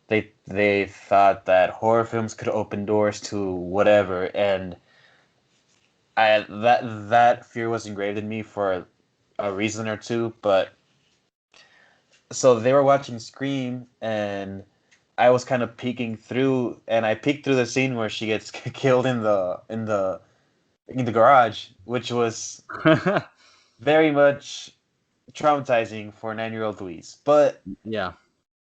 they thought that horror films could open doors to whatever, and that fear was engraved in me for a reason or two. But so they were watching Scream, and I was kind of peeking through, and I peeked through the scene where she gets killed in the garage, which was very much traumatizing for 9-year-old Louise. But Yeah.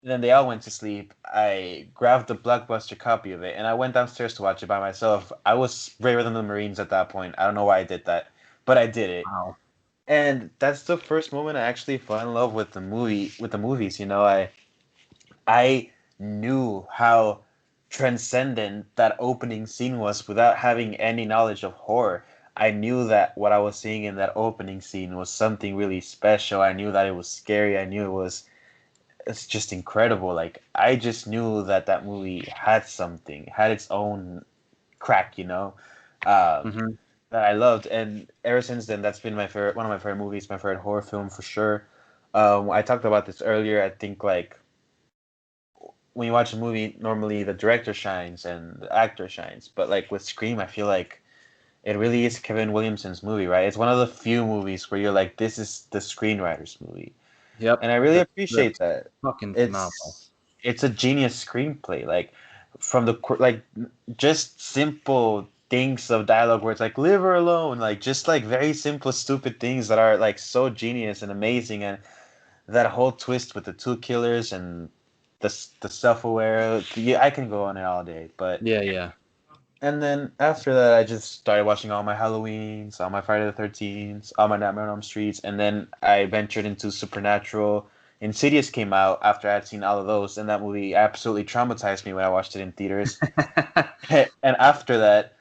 then they all went to sleep. I grabbed the Blockbuster copy of it, and I went downstairs to watch it by myself. I was braver than the Marines at that point. I don't know why I did that, but I did it. Wow. And that's the first moment I actually fell in love with the movies. You know, I knew how transcendent that opening scene was without having any knowledge of horror. I knew that what I was seeing in that opening scene was something really special. I knew that it was scary. I knew it's just incredible. Like I just knew that that movie had something, had its own crack, um, hmm that I loved. And ever since then, that's been one of my favorite movies, my favorite horror film for sure. I talked about this earlier. I think like when you watch a movie, normally the director shines and the actor shines, but like with Scream, I feel like it really is Kevin Williamson's movie, right? It's one of the few movies where you're like, this is the screenwriter's movie, Yep. and I really The appreciate that. fucking phenomenal. It's a genius screenplay, like from like just simple things of dialogue where it's like "live her alone," like just like very simple, stupid things that are like so genius and amazing, and that whole twist with the two killers and the self-aware. Yeah, I can go on it all day, but Yeah, yeah. and then after that, I just started watching all my Halloweens, all my Friday the 13th, all my Nightmare on Elm Streets, and then I ventured into Supernatural. Insidious came out after I had seen all of those, and that movie absolutely traumatized me when I watched it in theaters. And after that,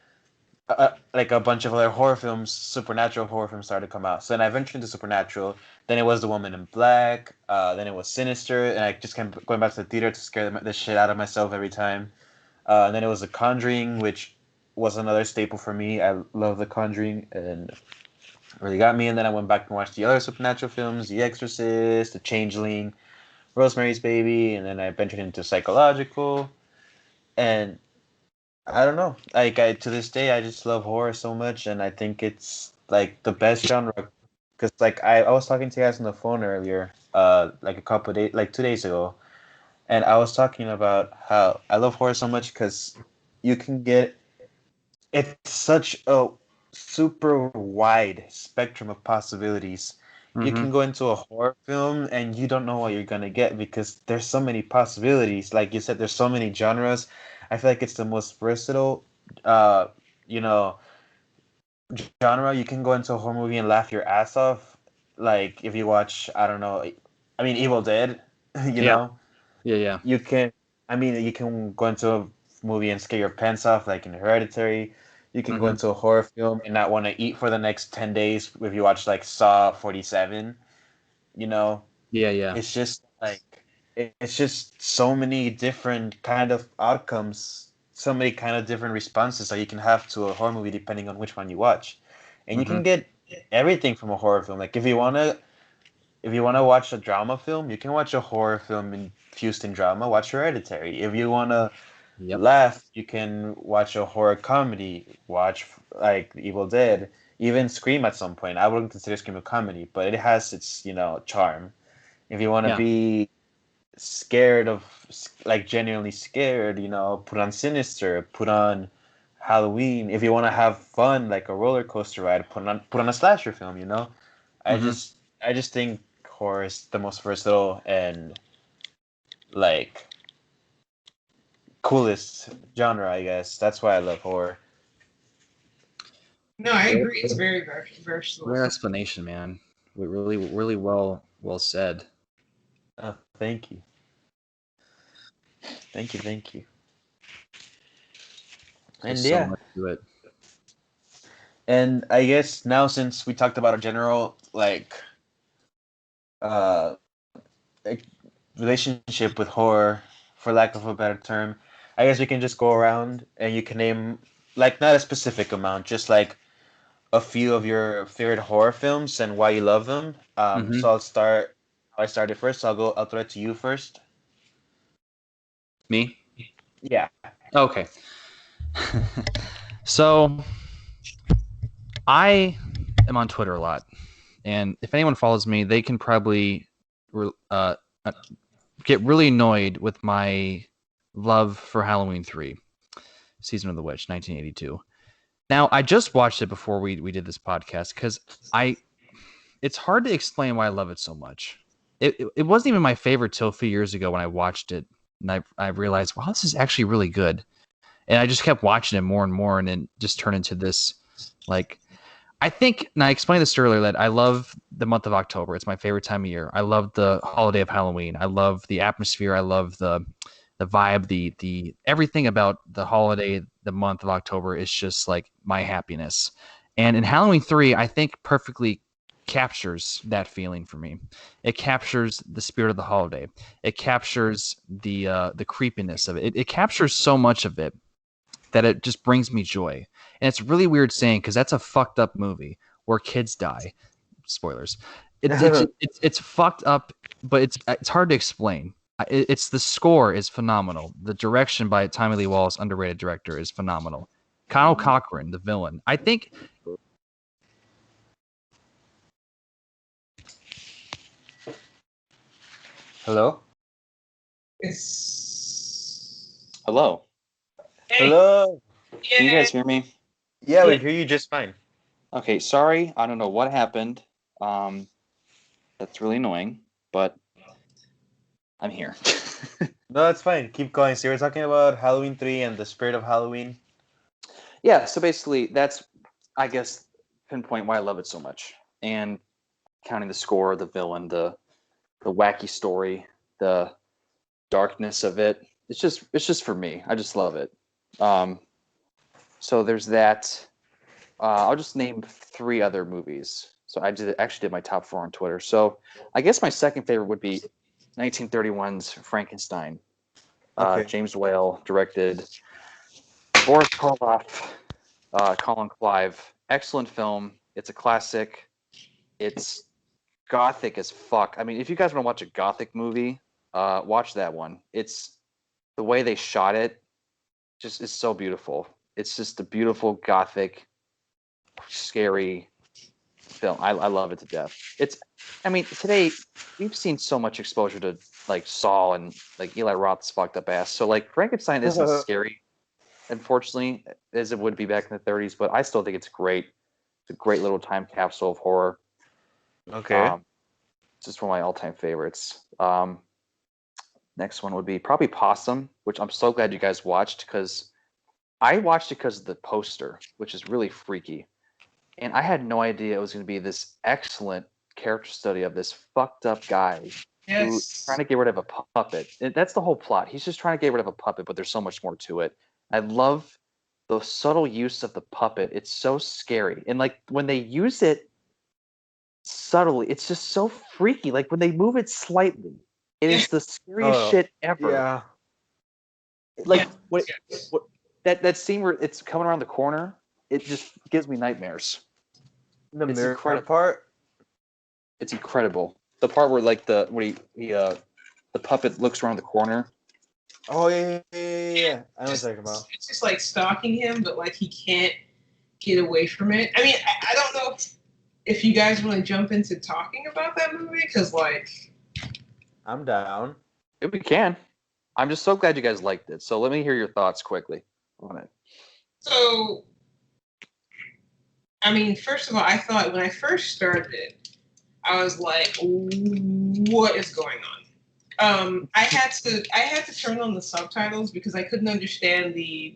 like a bunch of other horror films, supernatural horror films started to come out. So then I ventured into Supernatural. Then it was The Woman in Black. Then it was Sinister, and I just kept going back to the theater to scare the shit out of myself every time. And then it was The Conjuring, which was another staple for me. I love The Conjuring, and really got me. And then I went back and watched the other supernatural films, The Exorcist, The Changeling, Rosemary's Baby, and then I ventured into psychological. And I don't know. Like to this day, I just love horror so much, and I think it's like the best genre. Because like I was talking to you guys on the phone earlier, like a couple of days, like 2 days ago, and I was talking about how I love horror so much because you can get it's such a super wide spectrum of possibilities. You hmm can go into a horror film and you don't know what you're gonna get because there's so many possibilities. Like you said, there's so many genres. I feel like it's the most versatile, uh, you know, genre. You can go into a horror movie and laugh your ass off. Like if you watch, I don't know, I mean, Evil Dead, you Yeah. know. Yeah. You can, I mean, you can go into a movie and scare your pants off, like in Hereditary. You can go Mm-hmm. into a horror film and not want to eat for the next 10 days if you watch like Saw 47, you know? Yeah. It's just like it's just so many different kind of outcomes, so many kind of different responses that you can have to a horror movie depending on which one you watch. And you Mm-hmm. can get everything from a horror film. Like if you wanna watch a drama film, you can watch a horror film infused in drama, watch Hereditary. If you wanna Yep. laugh, you can watch a horror comedy, watch like Evil Dead, even Scream at some point. I wouldn't consider Scream a comedy, but it has its, charm. If you want to Yeah. be scared of, like genuinely scared, put on Sinister, put on Halloween. If you want to have fun, like a roller coaster ride, put on a slasher film. I Mm-hmm. just I just think horror is the most versatile and like coolest genre, I guess. That's why I love horror. No, I agree. It's very versatile. Great explanation, man. Really, really well said. Oh, thank you. Thank you. There's And so yeah, much to it. and I guess now since we talked about a general uh like, relationship with horror, for lack of a better term, I guess we can just go around and you can name like not a specific amount, just like a few of your favorite horror films and why you love them. Mm-hmm. So I'll start. I started first. So I'll throw it to you first. Me? Yeah. Okay. So I am on Twitter a lot, and if anyone follows me, they can probably uh, uh, get really annoyed with my love for Halloween 3, Season of the Witch, 1982. Now, I just watched it before we did this podcast because it's hard to explain why I love it so much. It wasn't even my favorite till a few years ago when I watched it, and I realized, wow, this is actually really good. And I just kept watching it more and more, and it just turned into this like I think, and I explained this earlier, that I love the month of October. It's my favorite time of year. I love the holiday of Halloween. I love the atmosphere. I love the vibe, the everything about the holiday, the month of October is just like my happiness. And in Halloween 3, I think perfectly captures that feeling for me. It captures the spirit of the holiday. It captures the creepiness of it. It captures so much of it that it just brings me joy. And it's really weird saying because that's a fucked up movie where kids die. Spoilers. It's fucked up, but it's hard to explain. It's the score is phenomenal. The direction by Tommy Lee Wallace, underrated director, is phenomenal. Kyle Cochran, the villain. I think Hello. It's Hello. hey, Hello. Can you yeah, guys hear me? Yeah, yeah. we hear you just fine. Okay, sorry. I don't know what happened. That's really annoying, but I'm here. No, that's fine. Keep going. So you were talking about Halloween 3 and the spirit of Halloween. Yeah, so basically that's I guess pinpoint why I love it so much. And counting the score, the villain, the wacky story, the darkness of it. It's just for me. I just love it. Um, so there's that. I'll just name 3 other movies. So actually did my top 4 on Twitter. So I guess my second favorite would be 1931's Frankenstein. Okay. James Whale directed. Boris Karloff, Colin Clive. Excellent film. It's a classic. It's gothic as fuck. I mean, if you guys want to watch a gothic movie, watch that one. It's the way they shot it. Just is so beautiful. It's just a beautiful gothic, scary film. I love it to death. I mean, today we've seen so much exposure to like Saw and like Eli Roth's fucked up ass. So like Frankenstein isn't as scary, unfortunately, as it would be back in the 30s. But I still think it's great. It's a great little time capsule of horror. Okay. It's just one of my all-time favorites. Next one would be probably Possum, which I'm so glad you guys watched because I watched it because of the poster, which is really freaky. And I had no idea it was going to be this excellent character study of this fucked up guy Yes. trying to get rid of a puppet. That's the whole plot. He's just trying to get rid of a puppet, but there's so much more to it. I love the subtle use of the puppet. It's so scary. And like when they use it subtly, it's just so freaky. Like when they move it slightly, it is the scariest shit ever. Yeah. Like what that scene where it's coming around the corner, it just gives me nightmares. The It's mirror incredible. part. It's incredible. The part where like the puppet looks around the corner. Oh yeah. I know what you're talking about. It's just like stalking him, but like he can't get away from it. I mean, I don't know if you guys want to jump into talking about that movie, because like I'm down. If we can. I'm just so glad you guys liked it. So let me hear your thoughts quickly on it. So, I mean, first of all, I thought when I first started it, I was like, what is going on? I had to turn on the subtitles because I couldn't understand the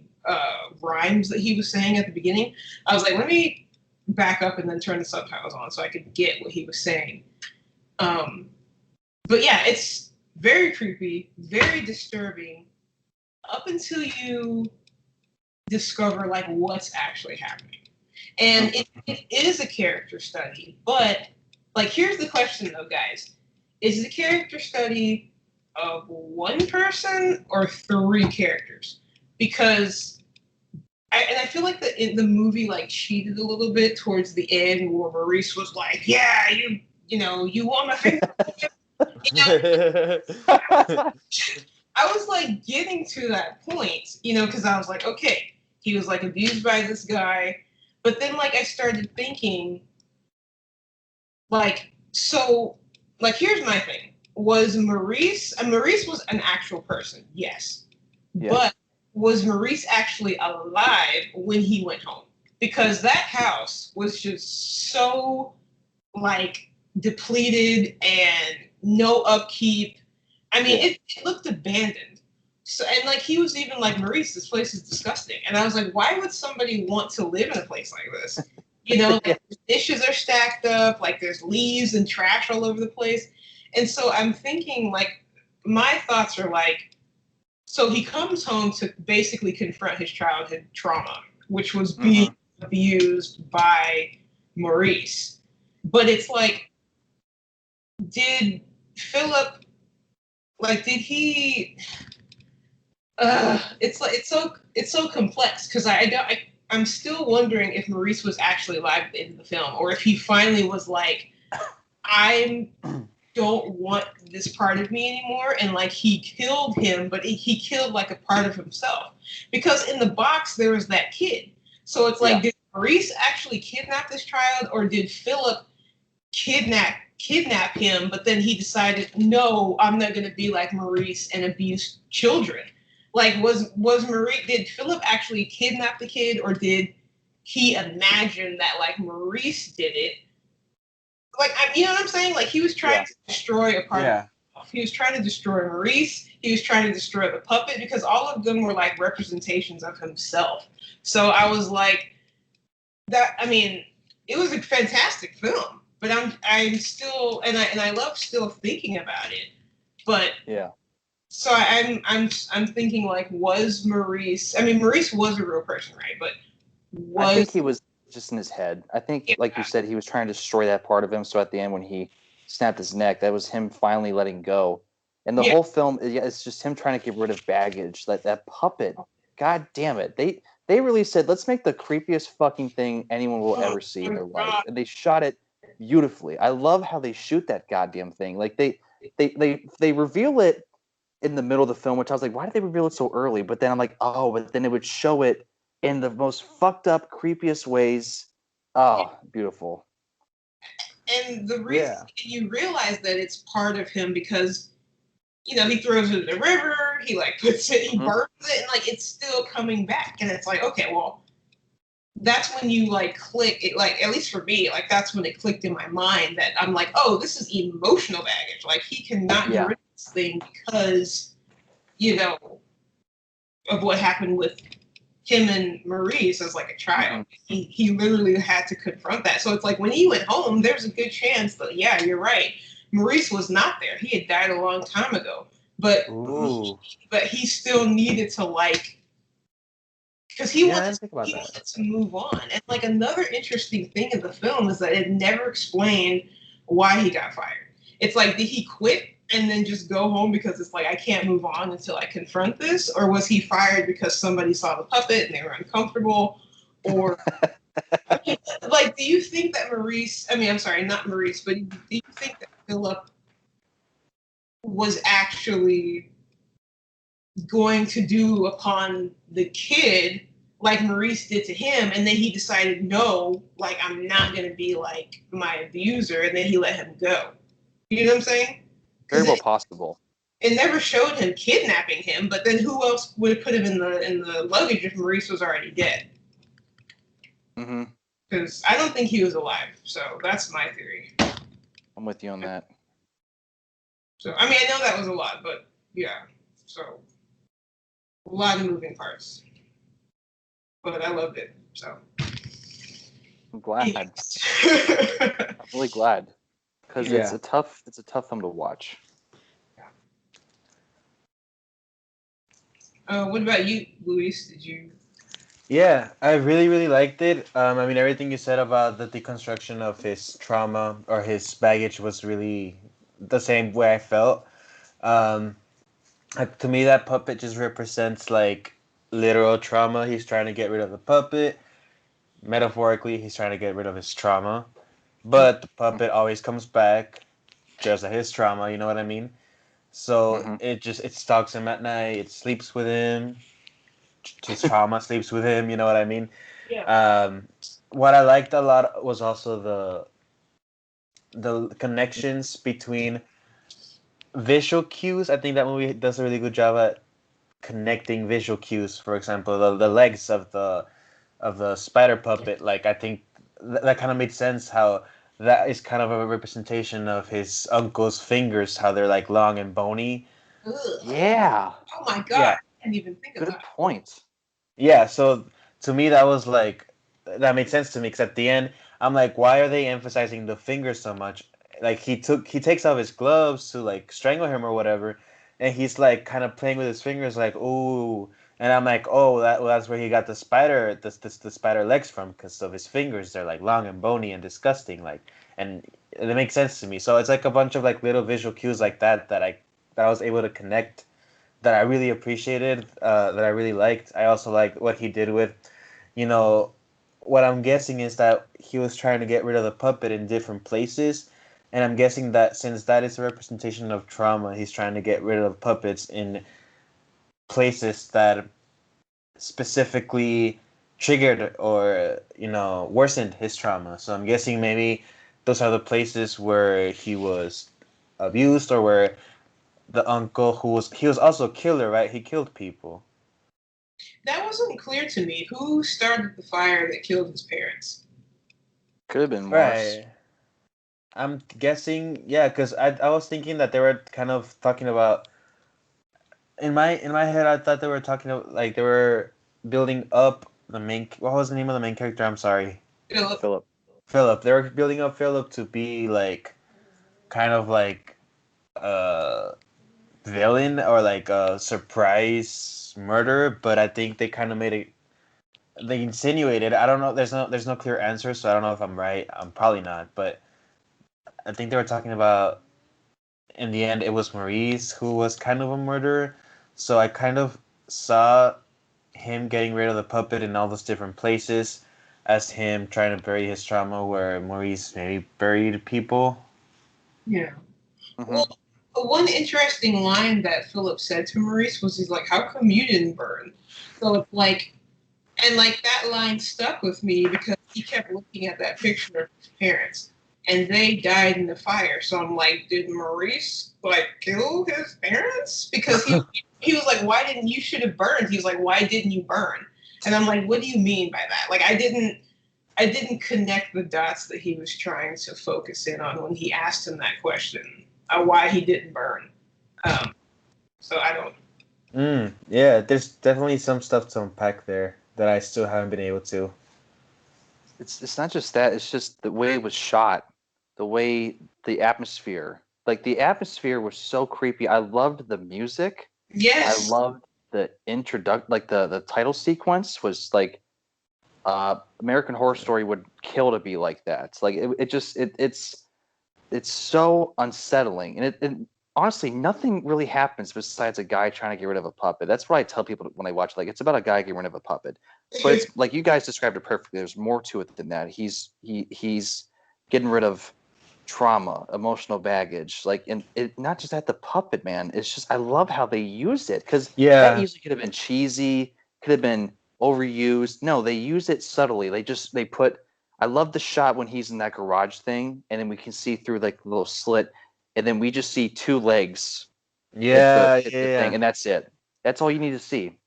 rhymes that he was saying at the beginning. I was like, let me back up and then turn the subtitles on so I could get what he was saying. But yeah, it's very creepy, very disturbing, up until you discover like what's actually happening. And it is a character study, but like here's the question though, guys. Is it a character study of one person or three characters? Because I feel like the movie like cheated a little bit towards the end where Maurice was like, yeah, you want my finger. I was like getting to that point, because I was like, okay, he was like abused by this guy. But then like I started thinking, like, so like here's my thing. Was Maurice was an actual person, yes. Yeah. But was Maurice actually alive when he went home? Because that house was just so like depleted and no upkeep. I mean, it looked abandoned. So, and like he was even like, Maurice, this place is disgusting. And I was like, why would somebody want to live in a place like this? Like, dishes are stacked up, like there's leaves and trash all over the place. And so I'm thinking, like, my thoughts are like, so he comes home to basically confront his childhood trauma, which was being abused by Maurice. But it's like, did Philip, like, did he? It's so complex because I'm still wondering if Maurice was actually alive in the film, or if he finally was like, I don't want this part of me anymore, and like he killed him, but he killed like a part of himself, because in the box there was that kid. So it's like, did Maurice actually kidnap this child, or did Philip kidnap him, but then he decided, no, I'm not going to be like Maurice and abuse children? Like, did Philip actually kidnap the kid, or did he imagine that like Maurice did it? Like, you know what I'm saying? Like, he was trying to destroy a part of himself. He was trying to destroy Maurice. He was trying to destroy the puppet, because all of them were like representations of himself. So I was like, I mean, it was a fantastic film. But I'm still, and I love still thinking about it. But so I'm thinking, like, was Maurice? I mean, Maurice was a real person, right? But I think he was just in his head. I think, like you said, he was trying to destroy that part of him. So at the end, when he snapped his neck, that was him finally letting go. And the whole film, it's just him trying to get rid of baggage. Like that puppet, god damn it! They really said, let's make the creepiest fucking thing anyone will ever see in their life, and they shot it beautifully. I love how they shoot that goddamn thing. Like they reveal it in the middle of the film, which I was like, why did they reveal it so early? But then I'm like, oh, but then it would show it in the most fucked up, creepiest ways. Oh, beautiful. And the reason you realize that it's part of him, because he throws it in the river, he like puts it, he burns it, and like it's still coming back. And it's like, okay, well, that's when you like click it, like, at least for me, like that's when it clicked in my mind that I'm like, oh, this is emotional baggage. Like, he cannot get rid of this thing because of what happened with him and Maurice as like a child. He literally had to confront that. So it's like, when he went home, there's a good chance that, yeah, you're right, Maurice was not there. He had died a long time ago. But he still needed to like, because he wanted to move on. And like another interesting thing in the film is that it never explained why he got fired. It's like, did he quit and then just go home because it's like, I can't move on until I confront this? Or was he fired because somebody saw the puppet and they were uncomfortable? Or like, do you think that Maurice, I'm sorry, not Maurice, but do you think that Philip was actually going to do upon the kid like Maurice did to him, and then he decided, no, like, I'm not going to be like my abuser, and then he let him go? You know what I'm saying? Very well possible. It never showed him kidnapping him, but then who else would have put him in the luggage if Maurice was already dead? Mm-hmm. Because I don't think he was alive, so that's my theory. I'm with you on that. So, I mean, I know that was a lot, but yeah, so a lot of moving parts. But I loved it, so. I'm glad. I'm really glad. Because it's a tough film to watch. What about you, Luis? Did you? Yeah, I really, really liked it. I mean, everything you said about the deconstruction of his trauma or his baggage was really the same way I felt. To me, that puppet just represents like literal trauma. He's trying to get rid of the puppet. Metaphorically, he's trying to get rid of his trauma. But the puppet always comes back just at his trauma, you know what I mean? So it stalks him at night, it sleeps with him, his trauma sleeps with him, you know what I mean? Yeah. What I liked a lot was also the connections between visual cues. I think that movie does a really good job at connecting visual cues. For example, the legs of the spider puppet. Like, I think that kind of made sense how that is kind of a representation of his uncle's fingers, how they're like long and bony. Ugh. Yeah. Oh my god! Yeah. I didn't even think of Good that. point. Yeah. So to me, that was like that made sense to me because at the end, I'm like, why are they emphasizing the fingers so much? Like he takes off his gloves to like strangle him or whatever, and he's like kind of playing with his fingers, like, ooh. And I'm like, oh, that's where he got the spider legs from, because of his fingers. They're like long and bony and disgusting, like, and it makes sense to me. So it's like a bunch of like little visual cues like that I was able to connect, that I really appreciated, that I really liked. I also liked what he did with, you know, what I'm guessing is that he was trying to get rid of the puppet in different places. And I'm guessing that since that is a representation of trauma, he's trying to get rid of puppets in places that specifically triggered or, worsened his trauma. So I'm guessing maybe those are the places where he was abused, or where the uncle he was also a killer, right? He killed people. That wasn't clear to me. Who started the fire that killed his parents? Could have been Morris. Right. I'm guessing, yeah, because I was thinking that they were kind of talking about, in my head, I thought they were talking about, like, they were building up what was the name of the main character? I'm sorry. Philip. Philip. They were building up Philip to be like kind of like a villain or like a surprise murderer, but I think they kind of made it. They insinuated. I don't know. There's no clear answer, so I don't know if I'm right. I'm probably not, but I think they were talking about, in the end, it was Maurice who was kind of a murderer. So I kind of saw him getting rid of the puppet in all those different places as him trying to bury his trauma, where Maurice maybe buried people. Yeah. Mm-hmm. Well, one interesting line that Philip said to Maurice was, he's like, "How come you didn't burn?" So it's like, and like that line stuck with me because he kept looking at that picture of his parents, and they died in the fire. So I'm like, did Maurice like kill his parents? Because he was like, "Why didn't you should have burned?" He was like, "Why didn't you burn?" And I'm like, "What do you mean by that?" Like I didn't connect the dots that he was trying to focus in on when he asked him that question, why he didn't burn. So I don't. Yeah, there's definitely some stuff to unpack there that I still haven't been able to. It's not just that. It's just the way it was shot, the way the atmosphere. Like the atmosphere was so creepy. I loved the music. Yes. I loved the like the title sequence was like American Horror Story would kill to be like that. Like it's so unsettling, and it honestly nothing really happens besides a guy trying to get rid of a puppet. That's what I tell people when they watch. Like it's about a guy getting rid of a puppet, but it's like you guys described it perfectly. There's more to it than that. He's getting rid of trauma, emotional baggage, like, and it not just at the puppet, man. It's just I love how they use it because that Yeah. easily could have been cheesy, could have been overused. No, they use it subtly. They put. I love the shot when he's in that garage thing, and then we can see through like the little slit, and then we just see two legs Yeah, hit the thing, and that's it. That's all you need to see.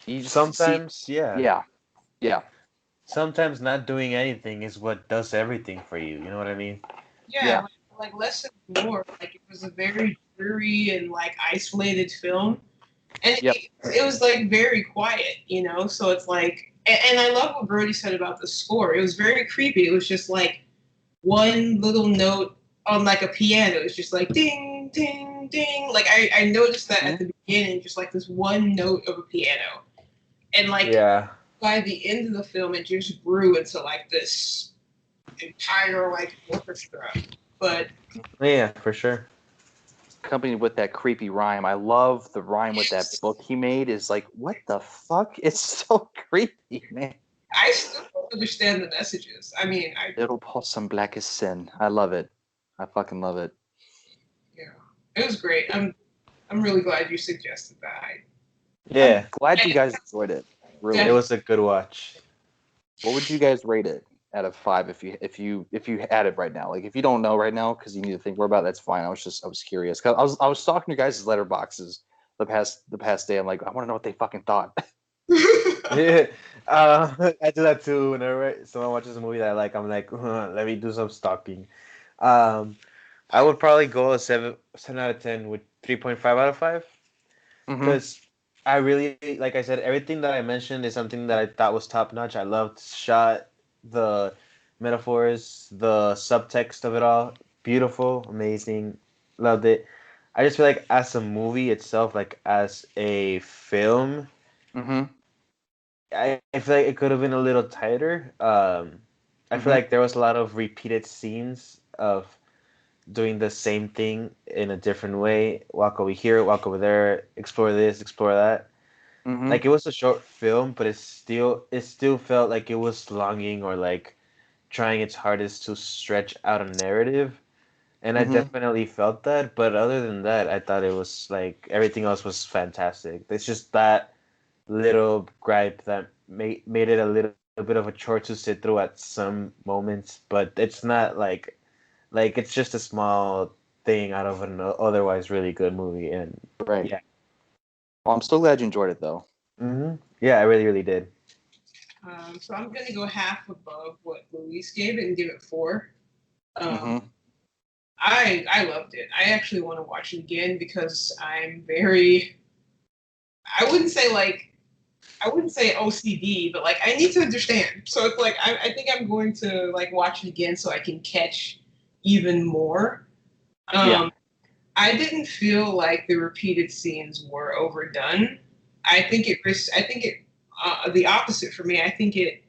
You just sometimes, see, yeah. yeah. Sometimes not doing anything is what does everything for you. You know what I mean? Yeah, like less is more. Like it was a very dreary and like isolated film, and it was like very quiet, you know. So it's like, and I love what Brodey said about the score. It was very creepy. It was just like one little note on like a piano. It's just like ding, ding, ding. Like I noticed that at the beginning, just like this one note of a piano, and like by the end of the film, it just grew into like this entire like orchestra. But yeah, for sure. Accompanied with that creepy rhyme. I love the rhyme with that book he made. Is like, what the fuck? It's so creepy, man. I still don't understand the messages. I mean, Little Possum Black as Sin. I love it. I fucking love it. Yeah, it was great. I'm really glad you suggested that. Yeah, I'm glad you guys enjoyed it. Really, it was a good watch. What would you guys rate it out of 5 if you had it right now? Like if you don't know right now because you need to think more about it, that's fine. I was curious because I was stalking your guys' letterboxes the past day. I'm like, I want to know what they fucking thought. Yeah, I do that too. Whenever someone watches a movie that I like, I'm like, let me do some stalking. I would probably go a 7 out of 10 with 3.5 out of 5 because I really, like I said, everything that I mentioned is something that I thought was top notch. I loved shot, the metaphors, the subtext of it all, beautiful, amazing, loved it. I just feel like as a movie itself, like as a film, I feel like it could have been a little tighter. I feel like there was a lot of repeated scenes of doing the same thing in a different way. Walk over here, walk over there, explore this, explore that. Like it was a short film, but it still felt like it was longing or like trying its hardest to stretch out a narrative. And I definitely felt that. But other than that, I thought it was like everything else was fantastic. It's just that little gripe that made it a little bit of a chore to sit through at some moments, but it's not like it's just a small thing out of an otherwise really good movie. And yeah. Well, I'm so glad you enjoyed it though. Yeah, I really did. So I'm gonna go half above what Luis gave it and give it 4. I loved it. I actually want to watch it again because I'm very. I wouldn't say OCD, but like I need to understand. So it's like I think I'm going to like watch it again so I can catch even more. I didn't feel like the repeated scenes were overdone. I think it the opposite for me. I think it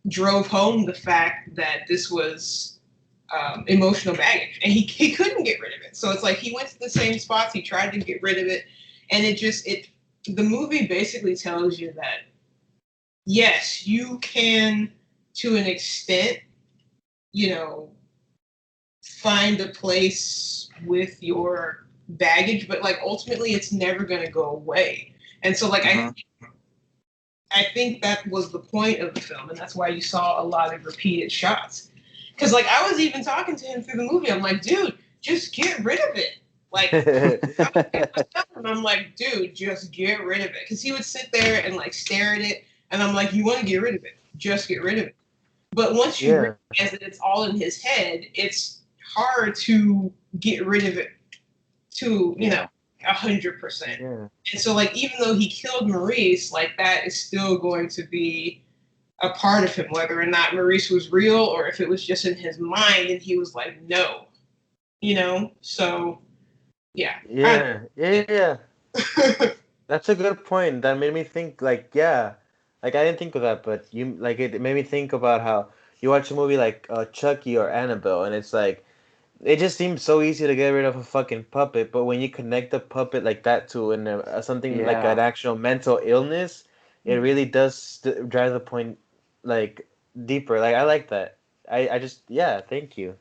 drove home the fact that this was emotional baggage, and he couldn't get rid of it. So it's like he went to the same spots, he tried to get rid of it, and the movie basically tells you that yes, you can to an extent, you know, find a place with your baggage, but like ultimately it's never going to go away. And so like I think that was the point of the film, and that's why you saw a lot of repeated shots. Because like I was even talking to him through the movie. I'm like, dude, just get rid of it. Like, and I'm like, dude, just get rid of it. Because he would sit there and like stare at it, and I'm like, you want to get rid of it? Just get rid of it. But once you realize that it's all in his head, it's hard to get rid of it to 100%. And so like even though he killed Maurice, like that is still going to be a part of him, whether or not Maurice was real or if it was just in his mind and he was like, no, So, yeah. Yeah. That's a good point. That made me think, like, yeah, like I didn't think of that, but it made me think about how you watch a movie like Chucky or Annabelle, and it's like it just seems so easy to get rid of a fucking puppet, but when you connect a puppet like that to something like an Yeah. actual mental illness, it really does drive the point like deeper. Like I like that. I just yeah, thank you.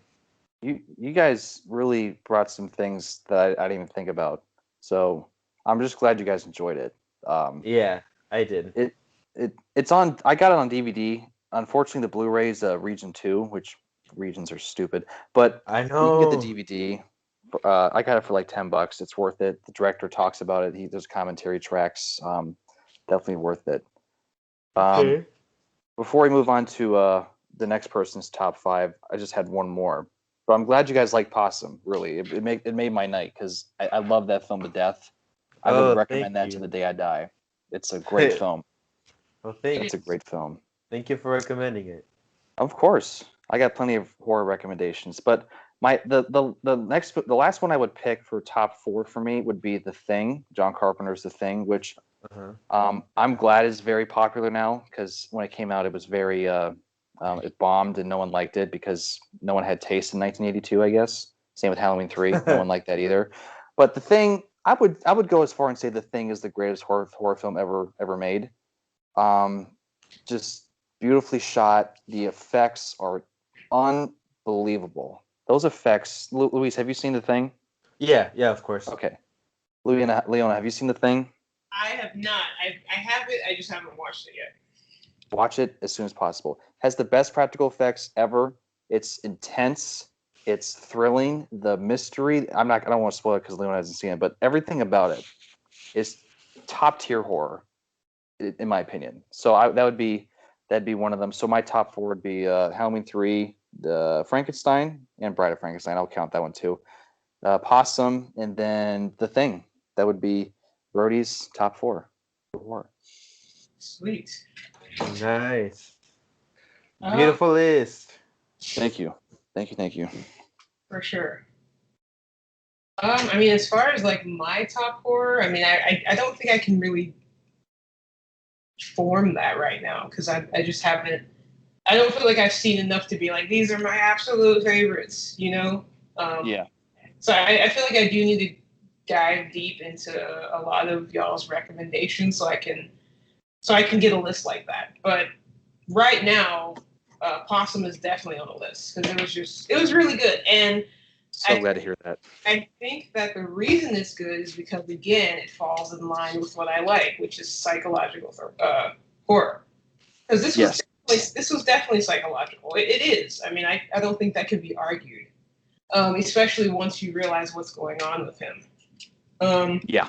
You guys really brought some things that I didn't even think about. So I'm just glad you guys enjoyed it. Yeah, I did. It's on. I got it on DVD. Unfortunately, the Blu-ray's Region 2, which regions are stupid. But I you can get the know. DVD. I got it for like $10. It's worth it. The director talks about it. There's commentary tracks. Definitely worth it. Um, Okay. Before we move on to the next person's top 5, I just had one more. But I'm glad you guys like Possum. Really, it made my night because I love that film to death. I would Oh, recommend thank that to the you. day I die. It's a great film. Well, It's a great film. thank you for recommending it. Of course, I got plenty of horror recommendations, but the last one I would pick for top 4 for me would be The Thing, John Carpenter's The Thing, which Uh-huh. I'm glad is very popular now because when it came out, it was very it bombed and no one liked it because no one had taste in 1982, I guess. Same with Halloween 3, no one liked that either. But The Thing, I would go as far and say The Thing is the greatest horror film ever made. Um, just beautifully shot. The effects are unbelievable. Those effects, Luis, have you seen The Thing? Yeah, of course. Okay, Leona, have you seen The Thing? I have not. I have it. I just haven't watched it yet. Watch it as soon as possible. Has the best practical effects ever. It's intense. It's thrilling. The mystery. I don't want to spoil it because Leona hasn't seen it, but everything about it is top tier horror, in my opinion. So that'd be one of them. So my top 4 would be Halloween 3, the Frankenstein, and Bride of Frankenstein. I'll count that one too. Possum, and then The Thing. That would be Brodey's top 4 for horror. Sweet. Nice. Uh, Beautiful list. Thank you. Thank you. for sure. I mean, as far as like my top 4, I mean, I don't think I can really form that right now because I just haven't. I don't feel like I've seen enough to be like these are my absolute favorites. Yeah. So I feel like I do need to dive deep into a lot of y'all's recommendations so I can get a list like that. But right now, Possum is definitely on the list because it was really good. And So glad to hear that. I think that the reason it's good is because again it falls in line with what I like, which is psychological horror. Because this was definitely psychological. It is. I mean, I don't think that could be argued, especially once you realize what's going on with him. Yeah.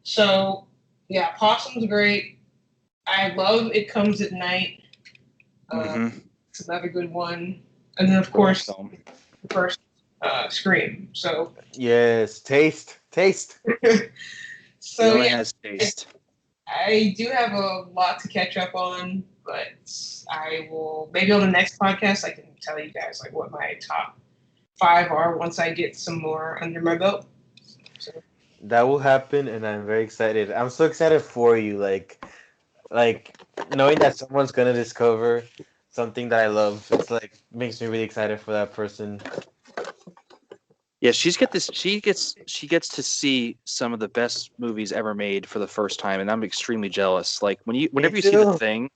So yeah, Possum's great. I love It Comes at Night. It's another good one. And then, of course, film. the first Scream. So Yes, taste. so Leona yeah, has taste. I do have a lot to catch up on, but I will maybe on the next podcast I can tell you guys like what my top 5 are once I get some more under my belt. So. That will happen, and I'm very excited. I'm so excited for you. Like knowing that someone's gonna discover something that I love. It's like makes me really excited for that person. Yeah, she gets to see some of the best movies ever made for the first time, and I'm extremely jealous. Like whenever you see The too. Thing,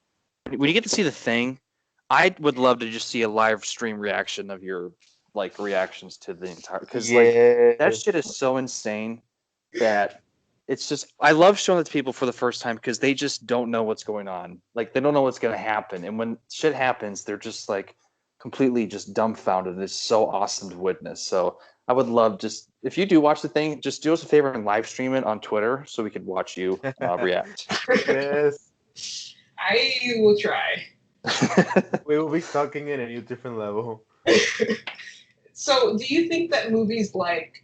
when you get to see The Thing, I would love to just see a live stream reaction of your like reactions to the entire because like that shit is so insane that it's just I love showing it to people for the first time because they just don't know what's going on. Like they don't know what's gonna happen, and when shit happens, they're just like completely just dumbfounded. It's so awesome to witness. So I would love just if you do watch The Thing, just do us a favor and live stream it on Twitter so we could watch you react. Yes. I will try. We will be stalking it at a different level. So, do you think that movies like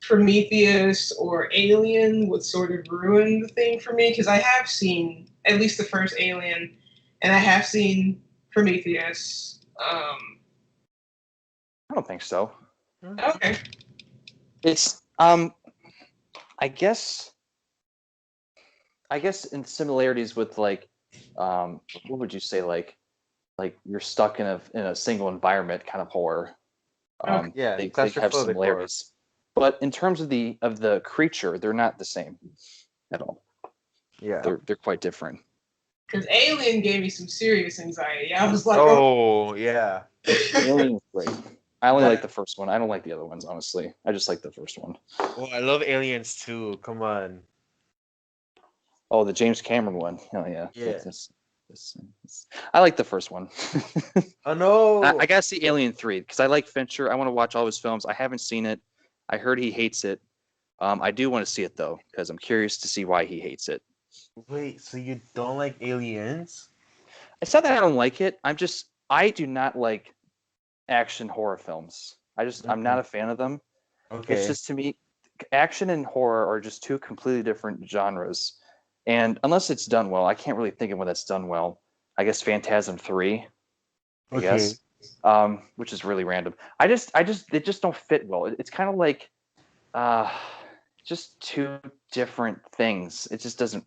Prometheus or Alien would sort of ruin The Thing for me? Because I have seen at least the first Alien, and I have seen Prometheus. I don't think so. Okay. It's I guess in similarities with like what would you say, like you're stuck in a single environment kind of horror. Yeah, They have claustrophobic horror. similarities, but in terms of the creature, they're not the same at all. Yeah. They're quite different. Because Alien gave me some serious anxiety. I was like, Oh, yeah. Alien is great. I only like the first one. I don't like the other ones, honestly. I just like the first one. Oh, I love Aliens too. Come on. Oh, the James Cameron one. Oh yeah. Yeah. I like the first one. Oh no. I gotta see Alien 3 because I like Fincher. I want to watch all his films. I haven't seen it. I heard he hates it. I do want to see it though because I'm curious to see why he hates it. Wait, so you don't like Aliens? It's not that I don't like it. I do not like action horror films. I'm not a fan of them. Okay. It's just, to me, action and horror are just two completely different genres. And unless it's done well, I can't really think of one that's done well. I guess Phantasm 3, I guess, which is really random. They just don't fit well. It's kind of like just two different things. It just doesn't,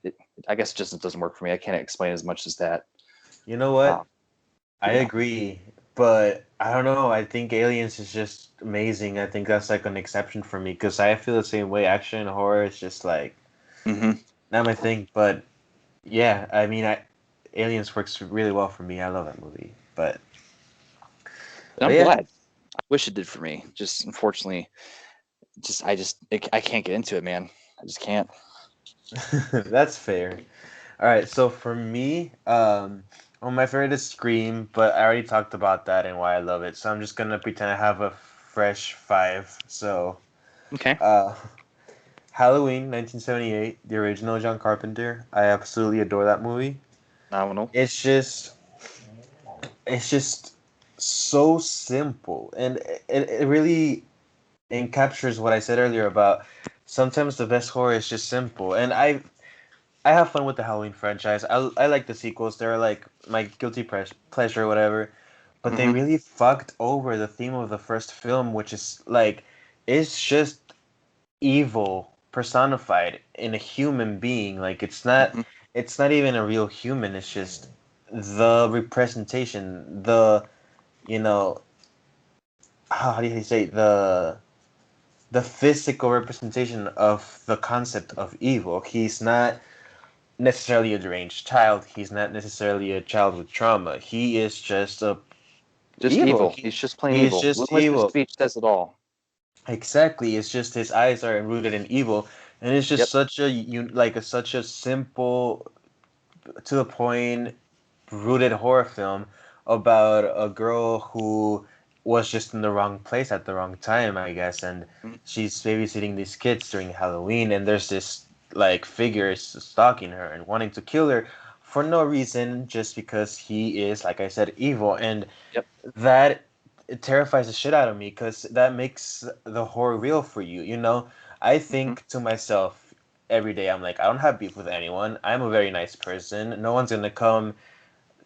I guess it just doesn't work for me. I can't explain as much as that. You know what? I yeah. agree, but I don't know. I think Aliens is just amazing. I think that's like an exception for me because I feel the same way. Action and horror is just like not my thing. But yeah, I mean, Aliens works really well for me. I love that movie. But I'm yeah. glad. I wish it did for me. Just unfortunately, I can't get into it, man. I just can't. That's fair. All right, so for me, well, my favorite is Scream, but I already talked about that and why I love it. So I'm just gonna pretend I have a fresh 5. So, Okay. Halloween, 1978, the original John Carpenter. I absolutely adore that movie. Phenomenal. It's just so simple, and it really encaptures what I said earlier about sometimes the best horror is just simple. And I have fun with the Halloween franchise. I like the sequels. They're like my guilty pleasure or whatever. But they really fucked over the theme of the first film, which is like, it's just evil personified in a human being. Like it's not even a real human. It's just the representation, you know, how do you say, the physical representation of the concept of evil. He's not necessarily a deranged child. He's not necessarily a child with trauma. He is just evil. He, He's just plain he's evil. just Willingness to evil. speech says it all. Exactly. It's just his eyes are rooted in evil, and it's just such a simple, to the point, rooted horror film about a girl who was just in the wrong place at the wrong time, I guess, and she's babysitting these kids during Halloween, and there's this like figure stalking her and wanting to kill her for no reason, just because he is, like I said, evil, and that it terrifies the shit out of me because that makes the horror real for you. You know, I think to myself every day, I'm like, I don't have beef with anyone. I'm a very nice person. No one's gonna come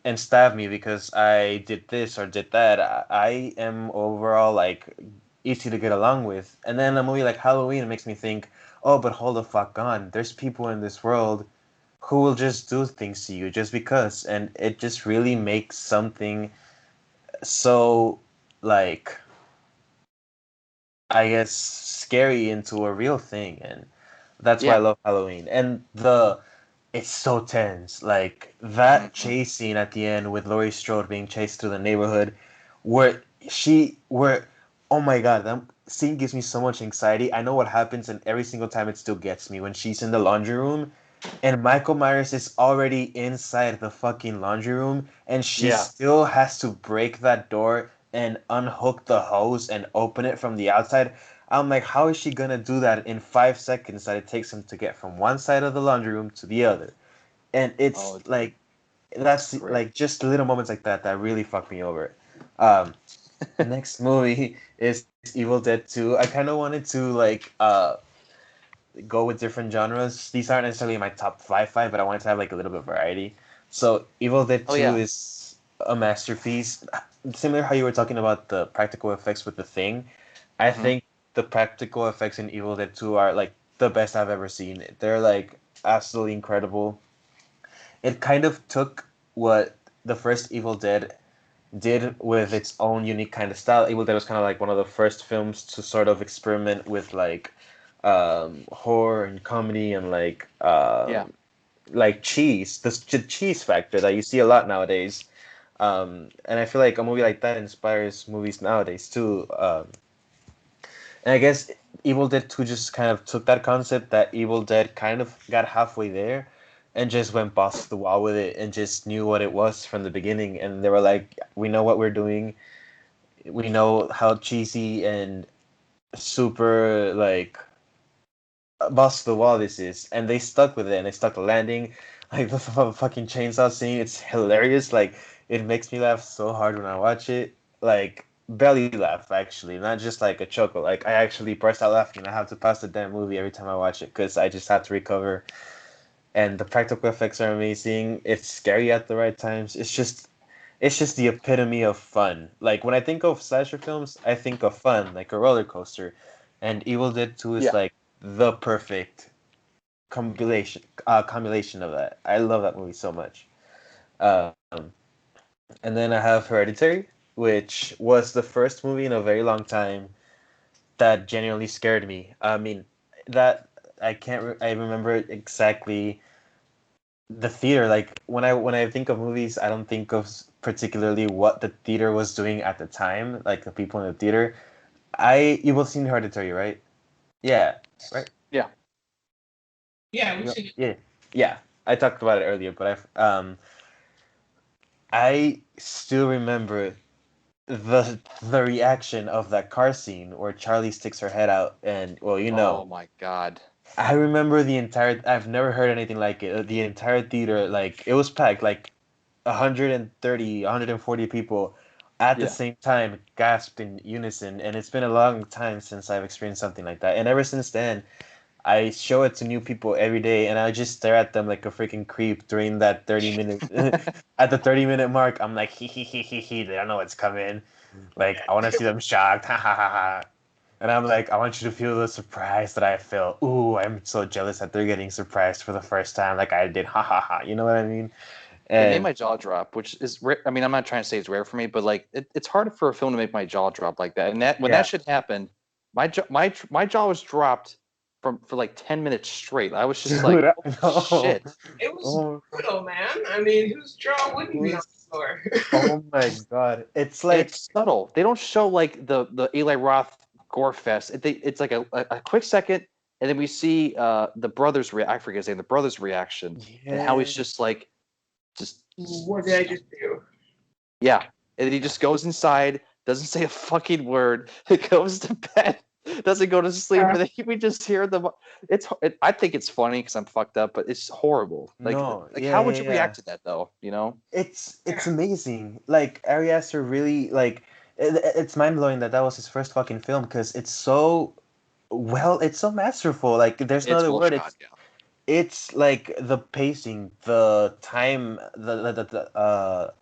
and stab me because I did this or did that. I am overall like easy to get along with. And then a movie like Halloween makes me think, oh, but hold the fuck on. There's people in this world who will just do things to you just because, and it just really makes something so, like, I guess scary into a real thing, and that's why I love Halloween. And it's so tense. Like that chase scene at the end with Laurie Strode being chased through the neighborhood, where oh my god, that scene gives me so much anxiety. I know what happens, and every single time it still gets me when she's in the laundry room, and Michael Myers is already inside the fucking laundry room, and she still has to break that door and unhook the hose and open it from the outside. I'm like, how is she gonna do that in 5 seconds that it takes him to get from one side of the laundry room to the other? And it's like, that's like just little moments like that that really fuck me over. Next movie is Evil Dead 2. I kind of wanted to like go with different genres. These aren't necessarily my top five, but I wanted to have like a little bit of variety. So Evil Dead Oh, 2 yeah. is a masterpiece. Similar how you were talking about the practical effects with The Thing, I Mhm. think the practical effects in Evil Dead 2 are like the best I've ever seen. They're like absolutely incredible. It kind of took what the first Evil Dead did with its own unique kind of style. Evil Dead was kind of like one of the first films to sort of experiment with like horror and comedy and Yeah. like cheese, the cheese factor that you see a lot nowadays. And I feel like a movie like that inspires movies nowadays too. And I guess Evil Dead 2 just kind of took that concept that Evil Dead kind of got halfway there and just went balls to the wall with it and just knew what it was from the beginning. And they were like, we know what we're doing. We know how cheesy and super like balls to the wall this is. And they stuck with it and they stuck the landing. Like the fucking chainsaw scene, it's hilarious. Like it makes me laugh so hard when I watch it. Like belly laugh actually, not just like a chuckle. Like I actually burst out laughing and I have to pause the damn movie every time I watch it because I just have to recover. And the practical effects are amazing. It's scary at the right times. It's just the epitome of fun. Like when I think of slasher films, I think of fun, like a roller coaster. And Evil Dead 2 is Yeah. like the perfect combination of that. I love that movie so much. Um, and then I have Hereditary, which was the first movie in a very long time that genuinely scared me. I mean, that I can't. I remember exactly the theater. Like when I think of movies, I don't think of particularly what the theater was doing at the time, like the people in the theater. You both seen Hereditary, right? Yeah, right. Yeah. Yeah, we've No, seen it. yeah, yeah. I talked about it earlier, but I still remember the reaction of that car scene where Charlie sticks her head out, and well, Oh my God. I remember the entire. I've never heard anything like it. The entire theater, like it was packed, like 130, 140 people at the Yeah. same time gasped in unison, and it's been a long time since I've experienced something like that. And ever since then, I show it to new people every day, and I just stare at them like a freaking creep during that 30 minute. At the 30-minute mark, I'm like, hee hee hee hee hee. They don't know what's coming. Like, I want to see them shocked. Ha ha ha ha. And I'm like, I want you to feel the surprise that I feel. Ooh, I'm so jealous that they're getting surprised for the first time, like I did. Ha ha ha. You know what I mean? It made And my jaw drop, which is rare. I mean, I'm not trying to say it's rare for me, but like it's hard for a film to make my jaw drop like that. And that when yeah, that shit happened, my jaw was dropped for like 10 minutes straight. I was just like, dude, I holy know. shit. It was Oh, brutal, man. I mean, whose jaw wouldn't be on the floor? oh my god. It's And like, it's subtle. They don't show like the Eli Roth gore fest. It's like a quick second, and then we see the brother's I forget his name, the brother's reaction, and how he's yeah. just like just What did I just do? yeah. And then he just goes inside, doesn't say a fucking word. He goes to bed, doesn't go to sleep, and then we just hear them. I think it's funny because I'm fucked up, but it's horrible. No, Like yeah, how yeah, would you yeah. react to that though? You know? It's amazing. Like Ari Aster really like it's mind blowing that that was his first fucking film because it's so well, it's so masterful. Like there's no It's other well word. shot. Yeah. It's like the pacing, the time, the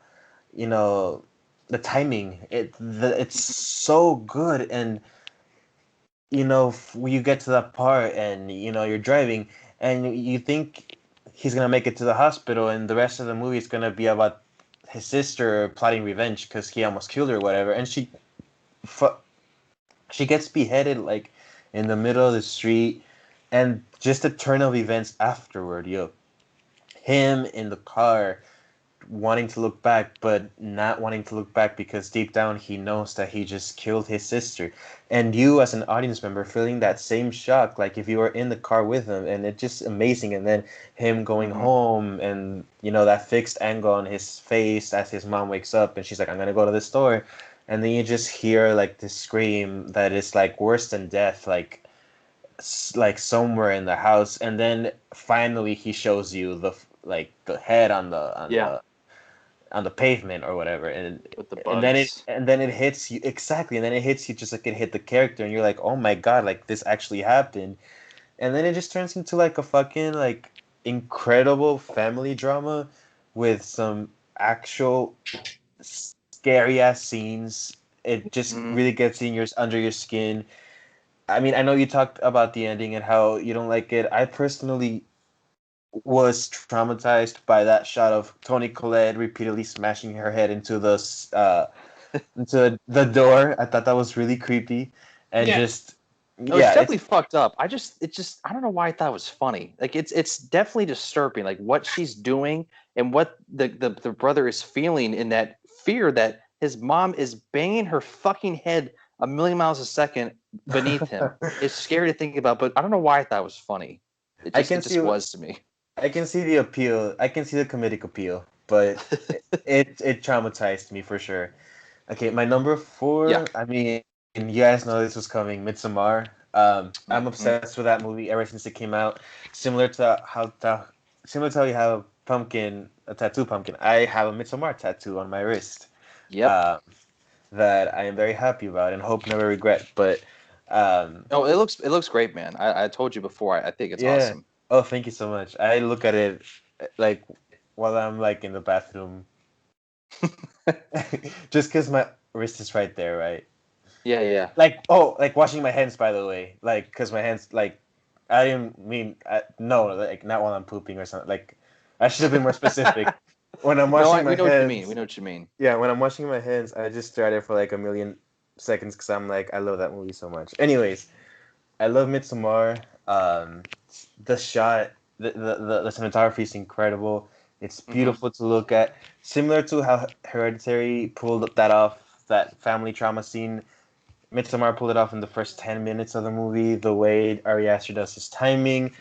you know the timing. It's so good, and when you get to that part, and you're driving, and you think he's gonna make it to the hospital, and the rest of the movie is gonna be about his sister plotting revenge because he almost killed her, or whatever, and fu- she gets beheaded like in the middle of the street, and just the turn of events afterward, him in the car wanting to look back but not wanting to look back because deep down he knows that he just killed his sister, and you as an audience member feeling that same shock like if you were in the car with him, and it's just amazing. And then him going Mm-hmm. home, and that fixed angle on his face as his mom wakes up and she's like, I'm gonna go to the store, and then you just hear like this scream that is like worse than death, like somewhere in the house, and then finally he shows you the head Yeah. on the pavement or whatever, and With the and then it bugs. and then it hits you exactly, and then it hits you just like it hit the character, and you're like, oh my god, like this actually happened, and then it just turns into like a fucking like incredible family drama with some actual scary ass scenes. It just Mhm. really gets in your under your skin. I mean, I know you talked about the ending and how you don't like it. I personally was traumatized by that shot of Toni Collette repeatedly smashing her head into the door. I thought that was really creepy, and Yeah. just No, it's yeah, definitely fucked up. I don't know why I thought it was funny. Like it's definitely disturbing. Like what she's doing and what the brother is feeling in that fear that his mom is banging her fucking head a million miles a second beneath him. It's scary to think about, but I don't know why I thought it was funny. It I just can it just see was to me. I can see the appeal. I can see the comedic appeal, but it traumatized me for sure. Okay, my number Yeah. four. I mean, you guys know this was coming. Midsommar. I'm Mhm. obsessed with that movie ever since it came out. Similar to similar to how you have a pumpkin, a tattoo pumpkin. I have a Midsommar tattoo on my wrist. Yep. Um, that I am very happy about and hope never regret. But um, Oh, it looks great, man. I told you before. I think it's yeah. awesome. Oh, thank you so much. I look at it like while I'm like in the bathroom, just because my wrist is right there, right? Yeah, yeah. Like oh, like washing my hands. By the way, like because my hands like I didn't mean no, like not while I'm pooping or something. Like I should have been more specific. When I'm No, washing we my know what you mean. We hands, know what you mean. yeah, when I'm washing my hands, I just stare at it for like a million seconds because I'm like I love that movie so much. Anyways, I love Midsommar. The shot, the cinematography is incredible. It's Hmm. beautiful to look at. Similar to how Hereditary pulled that off, that family trauma scene. Midsommar pulled it off in the first 10 minutes of the movie. The way Ari Aster does his timing,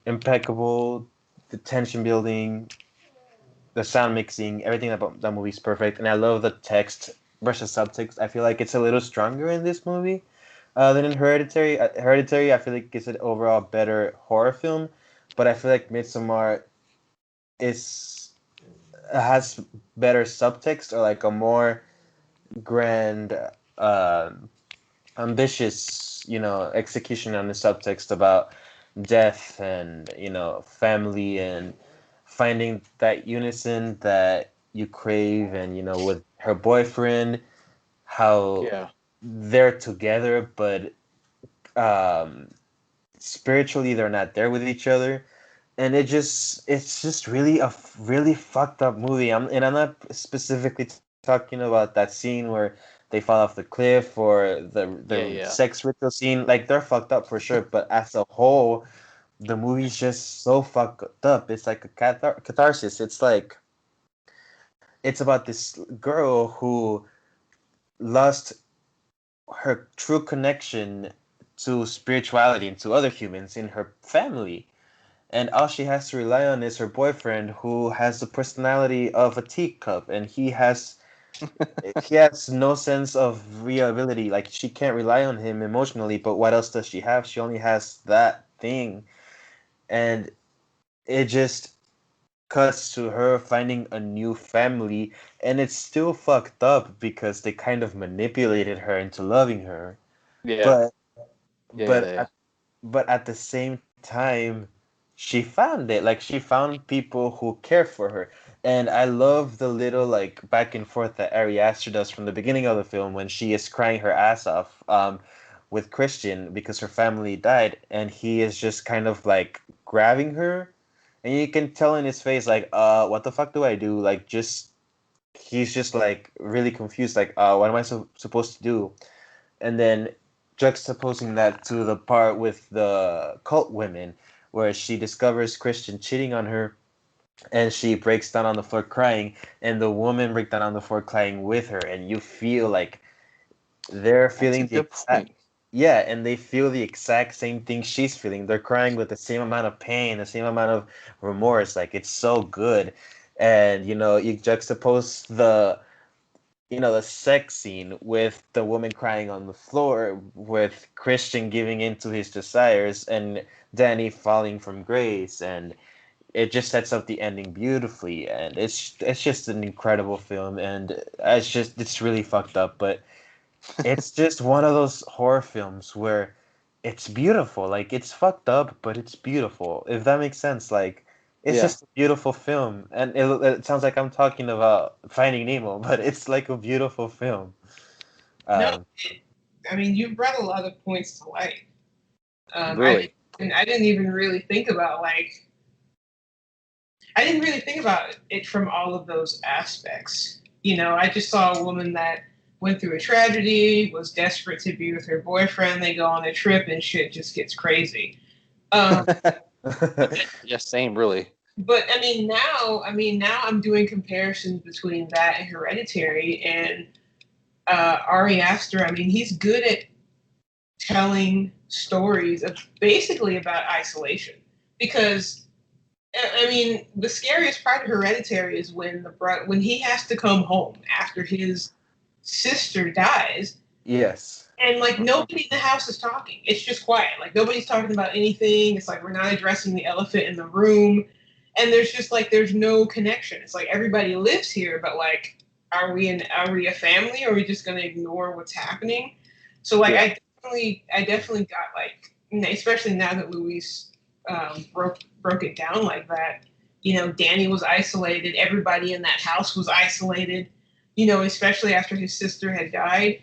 impeccable. The tension building, the sound mixing, everything about that movie is perfect. And I love the text versus subtext. I feel like it's a little stronger in this movie than in Hereditary. Hereditary, I feel like it's an overall better horror film, but I feel like Midsommar is has better subtext or like a more grand, uh, ambitious, execution on the subtext about death and family and finding that unison that you crave, and with her boyfriend, how Yeah. they're together but um spiritually they're not there with each other, and it's just really really fucked up movie. I'm not specifically talking about that scene where they fall off the cliff or Yeah, the yeah. sex ritual scene. Like they're fucked up for sure, but as a whole, the movie's just so fucked up. It's like a catharsis. It's like it's about this girl who lost her true connection to spirituality and to other humans in her family, and all she has to rely on is her boyfriend, who has the personality of a teacup, and he has no sense of reliability. Like she can't rely on him emotionally, but what else does she have? She only has that thing, and it just cuts to her finding a new family, and it's still fucked up because they kind of manipulated her into loving her, Yeah. but Yeah, but yeah, yeah. at, but at the same time she found it. Like she found people who care for her, and I love the little like back and forth that Ari Aster does from the beginning of the film when she is crying her ass off with Christian because her family died, and he is just kind of like grabbing her, and you can tell in his face like what the fuck do I do, like just he's just like really confused, like what am I supposed to do? And then juxtaposing that to the part with the cult women where she discovers Christian cheating on her, and she breaks down on the floor crying, and the woman breaks down on the floor crying with her, and you feel like they're That's a feeling the good exact, point. yeah, and they feel the exact same thing she's feeling. They're crying with the same amount of pain, the same amount of remorse. Like it's so good. And you juxtapose the sex scene with the woman crying on the floor, with Christian giving in to his desires and Danny falling from grace, and it just sets up the ending beautifully, and it's just an incredible film, and it's really fucked up, but it's just one of those horror films where it's beautiful. Like it's fucked up, but it's beautiful. If that makes sense, like It's Yeah. just a beautiful film, and it sounds like I'm talking about Finding Nemo, but it's like a beautiful film. No, Um, I mean, you brought a lot of points to light. Really. I didn't even really think about I didn't really think about it from all of those aspects. You know, I just saw a woman that went through a tragedy, was desperate to be with her boyfriend. They go on a trip, and shit just gets crazy. Um, Yeah, same, really. but I mean, now I'm doing comparisons between that and Hereditary, and Ari Aster. I mean, he's good at telling stories of basically about isolation because I mean, the scariest part of Hereditary is when he has to come home after his sister dies, yes. and like nobody in the house is talking. It's just quiet. Like nobody's talking about anything. It's like we're not addressing the elephant in the room, and there's just like there's no connection. It's like everybody lives here, but like, are we a family, or are we just gonna ignore what's happening? So like, Yeah. I definitely got like, especially now that Luis broke it down like that. You know, Danny was isolated. Everybody in that house was isolated. You know, especially after his sister had died.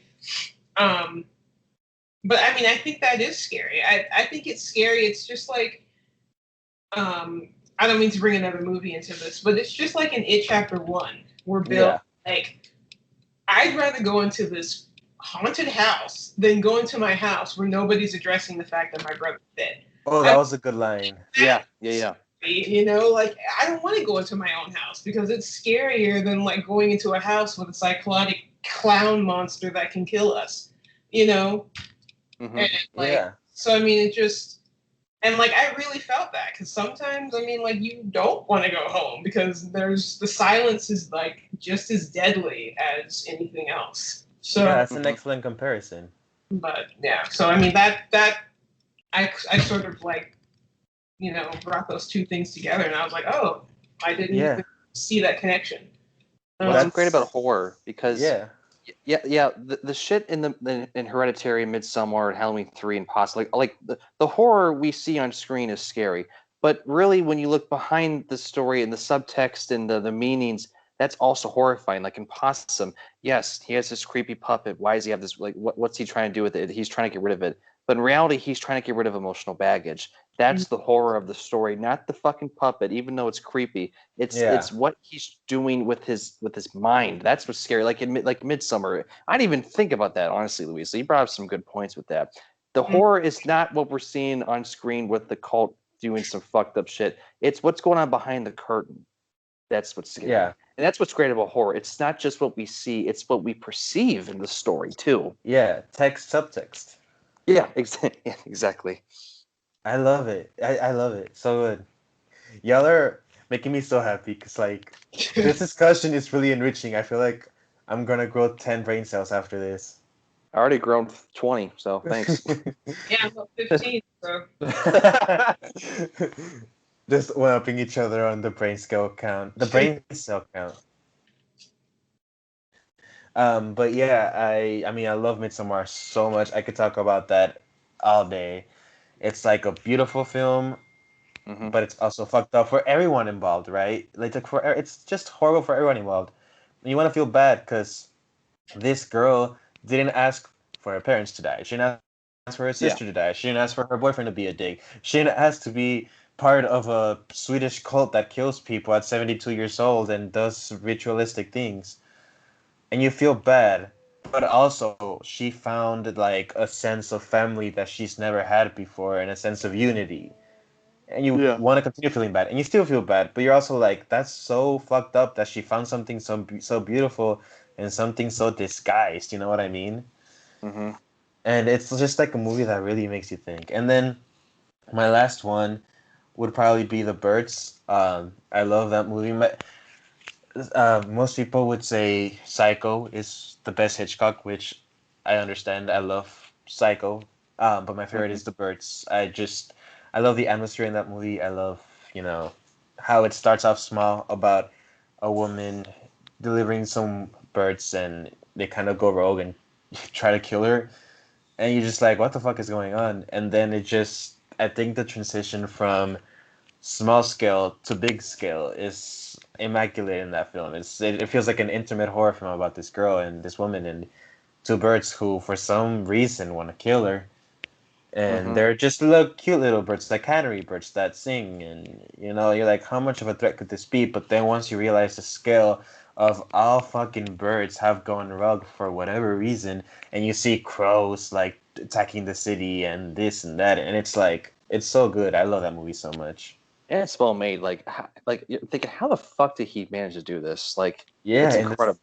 Um, but I mean, I think that is scary. I think it's scary. It's just like, I don't mean to bring another movie into this, but it's just like in It Chapter 1, where Bill, Yeah. like, I'd rather go into this haunted house than go into my house where nobody's addressing the fact that my brother's dead. Oh, that was a good line. Yeah. Yeah. You know, like, I don't want to go into my own house because it's scarier than like going into a house with a psychotic clown monster that can kill us, you know? Mm-hmm. And like, Yeah. so I mean, it just, and like, I really felt that because sometimes, I mean, like, you don't want to go home because the silence is like just as deadly as anything else. So, Yeah, that's an Mhm. excellent comparison. but yeah, so I mean, I sort of like, you know, brought those two things together and I was like, oh, I didn't Yeah. even see that connection. What's Um, great about horror, because Yeah. the shit in Hereditary, Midsommar, and Halloween 3, and possibly like the horror we see on screen is scary, but really when you look behind the story and the subtext and the meanings, that's also horrifying. Like in Possum, yes, he has this creepy puppet. Why does he have this? Like, what's he trying to do with it? He's trying to get rid of it, but in reality, he's trying to get rid of emotional baggage. That's the horror of the story, not the fucking puppet. Even though it's creepy, Yeah. it's what he's doing with his mind. That's what's scary. Like like Midsummer, I didn't even think about that, honestly, Louise. So you brought up some good points with that. The horror is not what we're seeing on screen with the cult doing some fucked up shit. It's what's going on behind the curtain. That's what's scary. Yeah. And that's what's great about horror. It's not just what we see, it's what we perceive in the story too. Yeah. Text, subtext. Yeah, exactly. I love it. I love it. So good. Y'all are making me so happy because, like, this discussion is really enriching. I feel like I'm gonna grow 10 brain cells after this. I already grown 20, so thanks. yeah, I'm about 15, so Just one-upping each other on the brain scale count. The brain cell count. But yeah, I mean, I love Midsommar so much. I could talk about that all day. It's like a beautiful film, Hmm. but it's also fucked up for everyone involved, right? Like for it's just horrible for everyone involved. And you want to feel bad because this girl didn't ask for her parents to die. She didn't ask for her Yeah. sister to die. She didn't ask for her boyfriend to be a dick. She didn't ask to be part of a Swedish cult that kills people at 72 years old and does ritualistic things. And you feel bad, but also she found like a sense of family that she's never had before and a sense of unity. And you Yeah. want to continue feeling bad, and you still feel bad, but you're also like, that's so fucked up that she found something so beautiful and something so disguised. You know what I mean? Hmm. And it's just like a movie that really makes you think. And then my last one would probably be The Birds. I love that movie. Most people would say Psycho is the best Hitchcock, which I understand. I love Psycho, but my favorite Hmm. is The Birds. I love the atmosphere in that movie. I love, how it starts off small about a woman delivering some birds and they kind of go rogue and try to kill her. And you're just like, what the fuck is going on? And then I think the transition from small scale to big scale is immaculate in that film. It feels like an intimate horror film about this girl and this woman and two birds who, for some reason, want to kill her. And they're just little cute little birds, like canary birds that sing. And you're like, how much of a threat could this be? But then once you realize the scale of all fucking birds have gone rogue for whatever reason, and you see crows like attacking the city and this and that, and it's like it's so good. I love that movie so much. And it's well made. Like you're thinking, how the fuck did he manage to do this? Like, Yeah, it's incredible.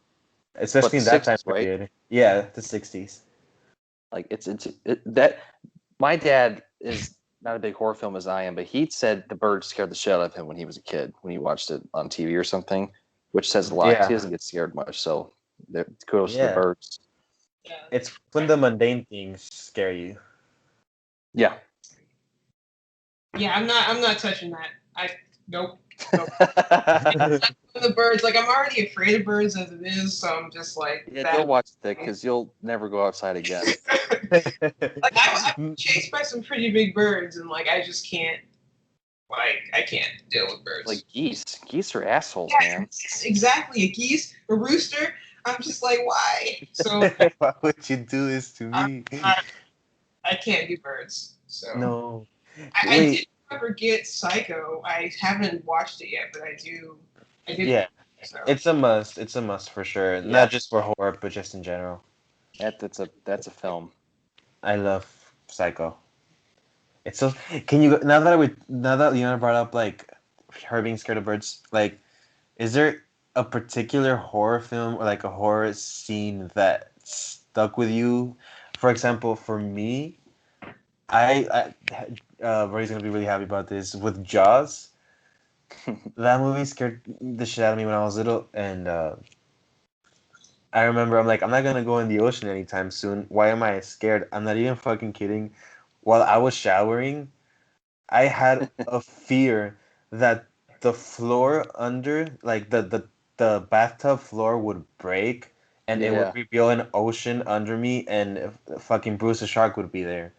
Especially But in that time 60s, right? period. Yeah, the 60s. Like that. My dad is not a big horror film as I am, but he said The Bird scared the shit out of him when he was a kid, when he watched it on TV or something, which says a lot. 'Cause he Yeah. doesn't get scared much, so kudos to The Yeah. Birds. Yeah. It's when the mundane things scare you. Yeah. Yeah, I'm not touching that. Nope. The birds, like I'm already afraid of birds as it is, so I'm just like Yeah, that. don't watch it because you'll never go outside again. Like I'm chased by some pretty big birds, and like I just can't. Like I can't deal with birds. Like geese. Geese are assholes, yeah, man. exactly. A geese, a rooster. I'm just like, why? So Why would you do this to me? I can't do birds. So No. I did ever get Psycho. I haven't watched it yet, but I do. I did. Yeah. So. It's a must. It's a must for sure. Yeah. Not just for horror, but just in general. That's a film. I love Psycho. It's so. Can you now that Leona brought up like her being scared of birds? Like, is there a particular horror film or like a horror scene that stuck with you? For example, for me, Rory's gonna be really happy about this with Jaws. That movie scared the shit out of me when I was little, and I remember I'm like, I'm not gonna go in the ocean anytime soon. Why am I scared? I'm not even fucking kidding. While I was showering, I had a fear that the floor under, like the bathtub floor would break and it would Yeah. reveal an ocean under me and fucking Bruce the Shark would be there.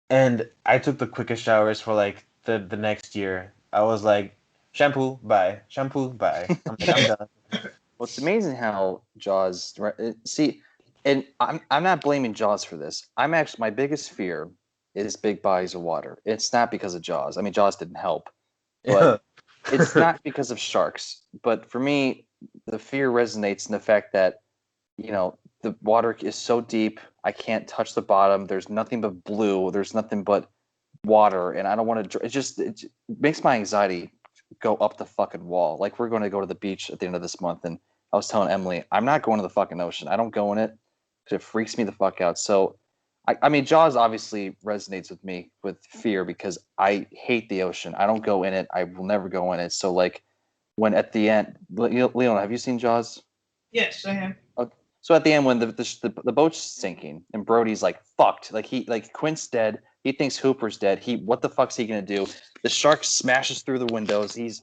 And I took the quickest showers for like the next year. I was like, shampoo, bye. I'm like, I'm done. Well, it's amazing how Jaws. See, and I'm not blaming Jaws for this. I'm actually, my biggest fear is big bodies of water. It's not because of Jaws. I mean, Jaws didn't help, but it's not because of sharks. But for me, the fear resonates in the fact that the water is so deep, I can't touch the bottom. There's nothing but blue. There's nothing but water, and I don't want to. It makes my anxiety go up the fucking wall. Like we're going to go to the beach at the end of this month, and I was telling Emily, I'm not going to the fucking ocean. I don't go in it because it freaks me the fuck out. So, I mean, Jaws obviously resonates with me with fear because I hate the ocean. I don't go in it. I will never go in it. So, like, when at the end, Leona, have you seen Jaws? Yes, I have. Okay. So at the end, when the boat's sinking and Brodey's like fucked, like Quint's dead. He thinks Hooper's dead. What the fuck's he gonna do? The shark smashes through the windows. He's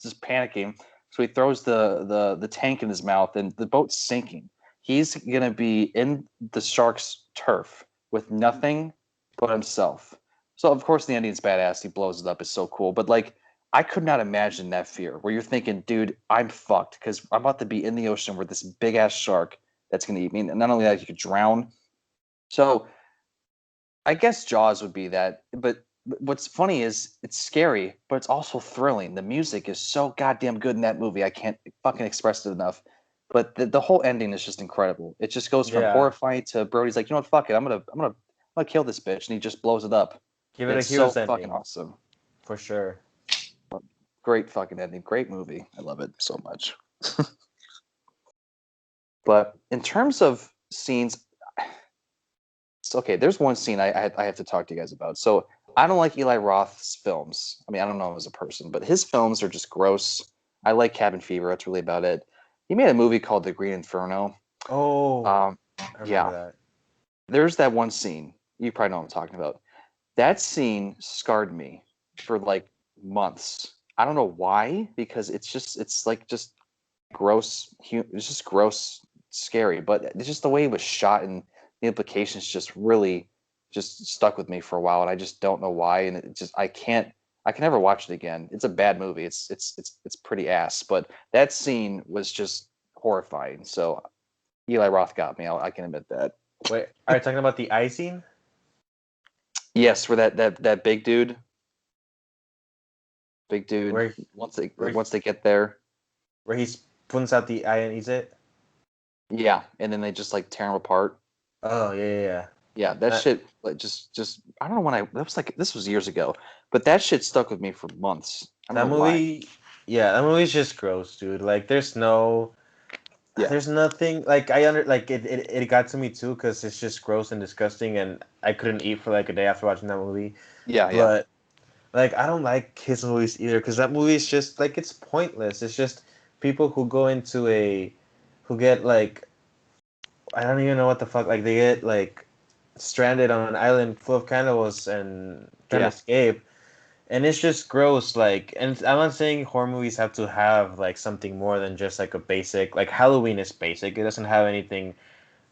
just panicking. So he throws the tank in his mouth, and the boat's sinking. He's gonna be in the shark's turf with nothing but himself. So of course the ending's badass. He blows it up. It's so cool. But like, I could not imagine that fear where you're thinking, dude, I'm fucked because I'm about to be in the ocean with this big ass shark that's gonna eat me. And not only that, you could drown. So I guess Jaws would be that, but what's funny is it's scary, but it's also thrilling. The music is so goddamn good in that movie. I can't fucking express it enough. But the whole ending is just incredible. It just goes from Yeah. horrifying to Brody's like, you know what, fuck it, I'm gonna kill this bitch, and he just blows it up. Give it It's a hero's so ending. fucking awesome. For sure. Great fucking ending. Great movie. I love it so much. But in terms of scenes, it's okay. There's one scene I have to talk to you guys about. So I don't like Eli Roth's films. I mean, I don't know him as a person, but his films are just gross. I like Cabin Fever. That's really about it. He made a movie called The Green Inferno. Oh, I remember Yeah. that. There's that one scene. You probably know what I'm talking about. That scene scarred me for like months. I don't know why, because it's like just gross. It's just gross, scary. But it's just the way it was shot and the implications just really just stuck with me for a while, and I just don't know why. And it just I I can never watch it again. It's a bad movie. It's pretty ass. But that scene was just horrifying. So Eli Roth got me. I can admit that. Wait, are you talking about the eye scene? Yes, where that big dude. Big dude. Where- once they get there. Where he pulls out the eye and eats it? Yeah, and then they just like tear him apart. Oh, yeah. Yeah, that shit like just I don't know when this was years ago, but that shit stuck with me for months. I don't That know why. movie, yeah, that movie's just gross, dude. Like, there's nothing, like, it got to me too, because it's just gross and disgusting, and I couldn't eat for like a day after watching that movie. Yeah, But, like, I don't like his movies either, because that movie is just, like, it's pointless. It's just people who who get, like, I don't even know what the fuck, like, they get, like, stranded on an island full of cannibals and trying to escape. And it's just gross, like, and I'm not saying horror movies have to have, like, something more than just, like, a basic, like, Halloween is basic. It doesn't have anything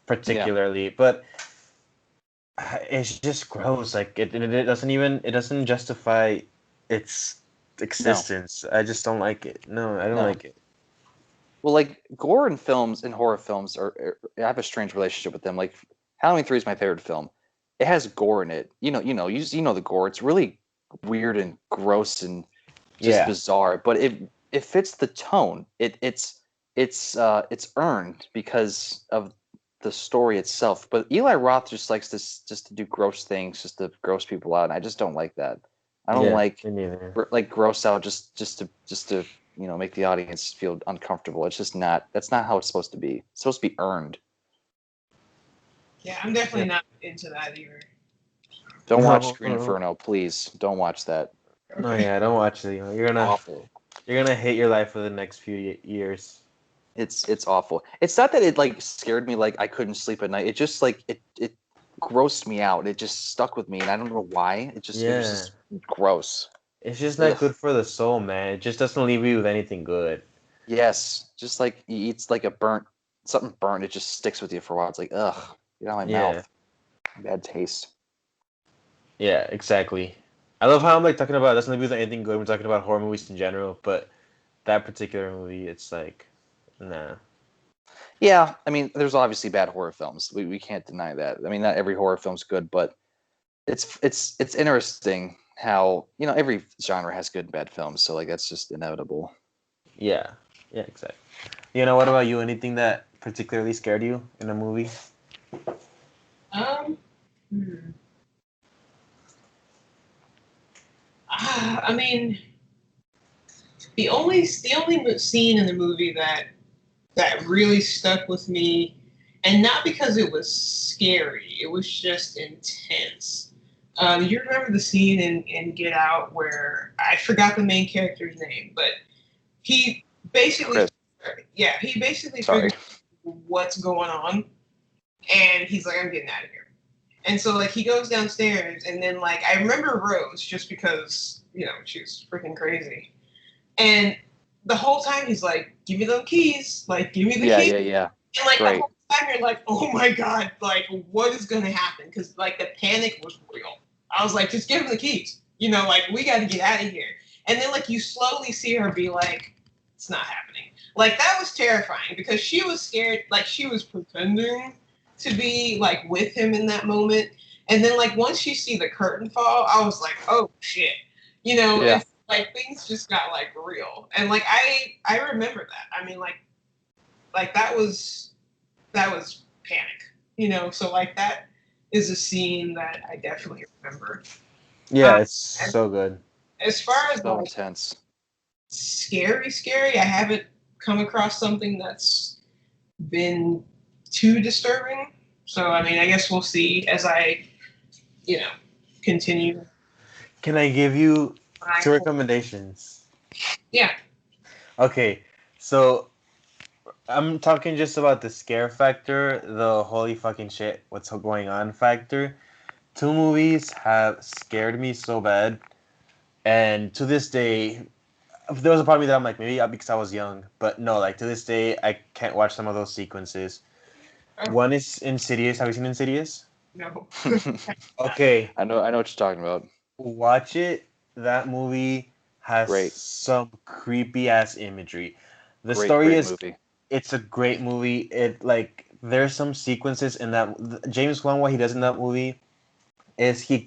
particularly, but it's just gross. Like, it doesn't justify its existence. I just don't like it. No, I don't like it. Well, like gore in films and horror films I have a strange relationship with them. Like Halloween 3 is my favorite film. It has gore in it. You know the gore. It's really weird and gross and just bizarre, but it fits the tone. It's earned because of the story itself. But Eli Roth just likes this just to do gross things, just to gross people out, and I just don't like that. I don't like gross out just to make the audience feel uncomfortable. It's just that's not how it's supposed to be. It's supposed to be earned. Yeah, I'm definitely not into that either. Don't watch Green Inferno, please. Don't watch that. No, don't watch it. You're gonna hate your life for the next few years. It's awful. It's not that it like scared me, like I couldn't sleep at night. It just like it grossed me out. It just stuck with me, and I don't know why. It was just gross. It's just not good for the soul, man. It just doesn't leave you with anything good. Yes, just like he eats like something burnt. It just sticks with you for a while. It's like, ugh, get out of my mouth. Bad taste. Yeah, exactly. I love how I'm like talking about it doesn't leave you with anything good. We're talking about horror movies in general, but that particular movie, it's like, nah. Yeah, I mean, there's obviously bad horror films. We can't deny that. I mean, not every horror film's good, but it's interesting how every genre has good and bad films. So like that's just inevitable. Yeah, exactly. What about you? Anything that particularly scared you in a movie? I mean, the only scene in the movie that really stuck with me, and not because it was scary, it was just intense. You remember the scene in Get Out where I forgot the main character's name, but he basically, figures what's going on, and he's like, "I'm getting out of here." And so like he goes downstairs, and then like I remember Rose just because she's freaking crazy, and the whole time he's like, "Give me them keys, like give me the keys." Yeah. And like the whole time you're like, "Oh my god, like what is gonna happen?" Because like the panic was real. I was like, "Just give him the keys, like we got to get out of here." And then like you slowly see her be like, "It's not happening." Like that was terrifying because she was scared, like she was pretending to be like with him in that moment. And then like once you see the curtain fall, I was like, "Oh shit," It's like things just got like real. And like I remember that. I mean like that was panic, so like that is a scene that I definitely remember. Yeah, it's so good. As far as so intense, scary, I haven't come across something that's been too disturbing. So I mean, I guess we'll see as I, continue. Can I give you 2 recommendations? Yeah. Okay, so I'm talking just about the scare factor, the holy fucking shit, what's going on factor. 2 movies have scared me so bad, and to this day, there was a part of me that I'm like, maybe because I was young, but no, like to this day, I can't watch some of those sequences. One is Insidious. Have you seen Insidious? No. Okay. I know what you're talking about. Watch it that movie has Great. some creepy ass imagery. The Great, story great is movie. it's a great movie. It like there's some sequences in that James Wan what he does in that movie is he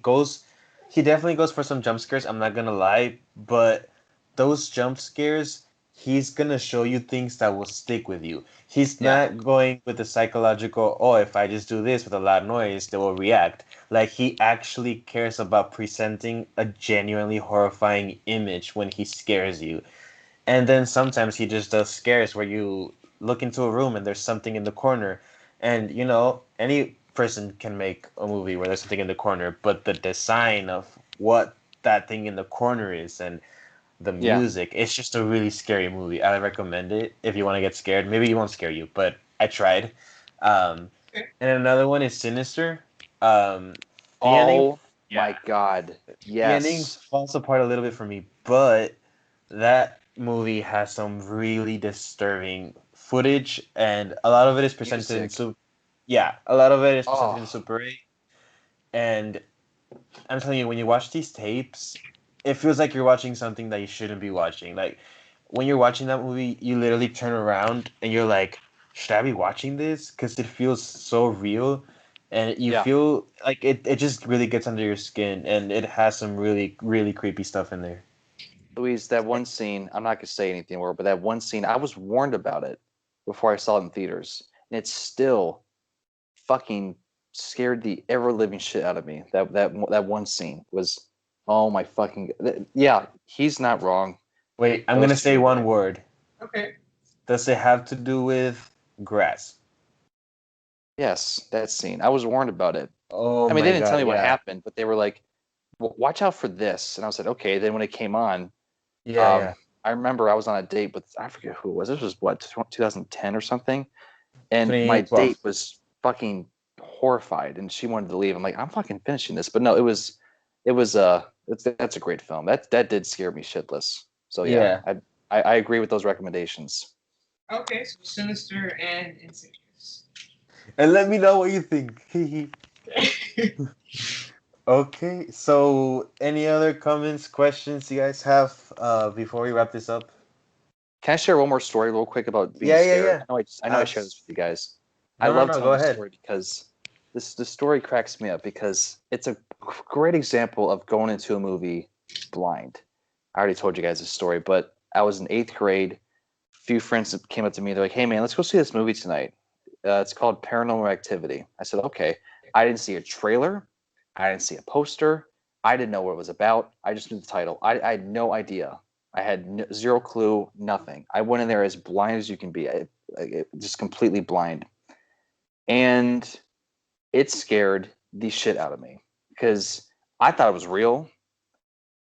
definitely goes for some jump scares, I'm not gonna lie, but those jump scares he's gonna show you things that will stick with you. He's Yeah. not going with the psychological, oh, if I just do this with a loud noise, they will react. Like he actually cares about presenting a genuinely horrifying image when he scares you. And then sometimes he just does scares where you look into a room and there's something in the corner. And you know, any person can make a movie where there's something in the corner, but the design of what that thing in the corner is and the Yeah. music, it's just a really scary movie. I recommend it if you want to get scared. Maybe it won't scare you, but I tried. Um, and another one is Sinister. The ending, Oh my God. the ending Yes. falls apart a little bit for me, but that movie has some really disturbing footage, and a lot of it is presented in Music. a lot of it is presented in Oh, Super 8. And I'm telling you, when you watch these tapes, it feels like you're watching something that you shouldn't be watching. Like when you're watching that movie, you literally turn around and you're like, should I be watching this? Because it feels so real. And you yeah. feel like it just really gets under your skin, and it has some really, really creepy stuff in there. Louise, that one scene, I'm not going to say anything more, but that one scene, I was warned about it before I saw it in theaters. And it still fucking scared the ever living shit out of me. That one scene was, oh my fucking, yeah, he's not wrong. Wait, I'm Those gonna two say are one right. word. Okay. Does it have to do with grass? Yes, that scene. I was warned about it. Oh I mean, they my didn't tell god, me what yeah. happened, but they were like, watch out for this. And I was like, okay. Then when it came on, Yeah, yeah. I remember I was on a date with, I forget who it was. This was what, 2010 or something? And my 2012. date was fucking horrified and she wanted to leave. I'm like, I'm fucking finishing this. But no, that's a great film. That did scare me shitless. So yeah, Yeah. I agree with those recommendations. Okay, so Sinister and Insidious. And let me know what you think. Okay, so any other comments, questions you guys have before we wrap this up? Can I share one more story real quick about being Yeah, yeah, scared? yeah. I know I shared this with you guys. I No, no, love no, telling go this ahead. story because the story cracks me up because it's a great example of going into a movie blind. I already told you guys this story, but I was in 8th grade. A few friends came up to me. They're like, "Hey, man, let's go see this movie tonight. It's called Paranormal Activity." I said, "Okay." I didn't see a trailer. I didn't see a poster. I didn't know what it was about. I just knew the title. I had no idea. I had zero clue, nothing. I went in there as blind as you can be, just completely blind. And it scared the shit out of me because I thought it was real.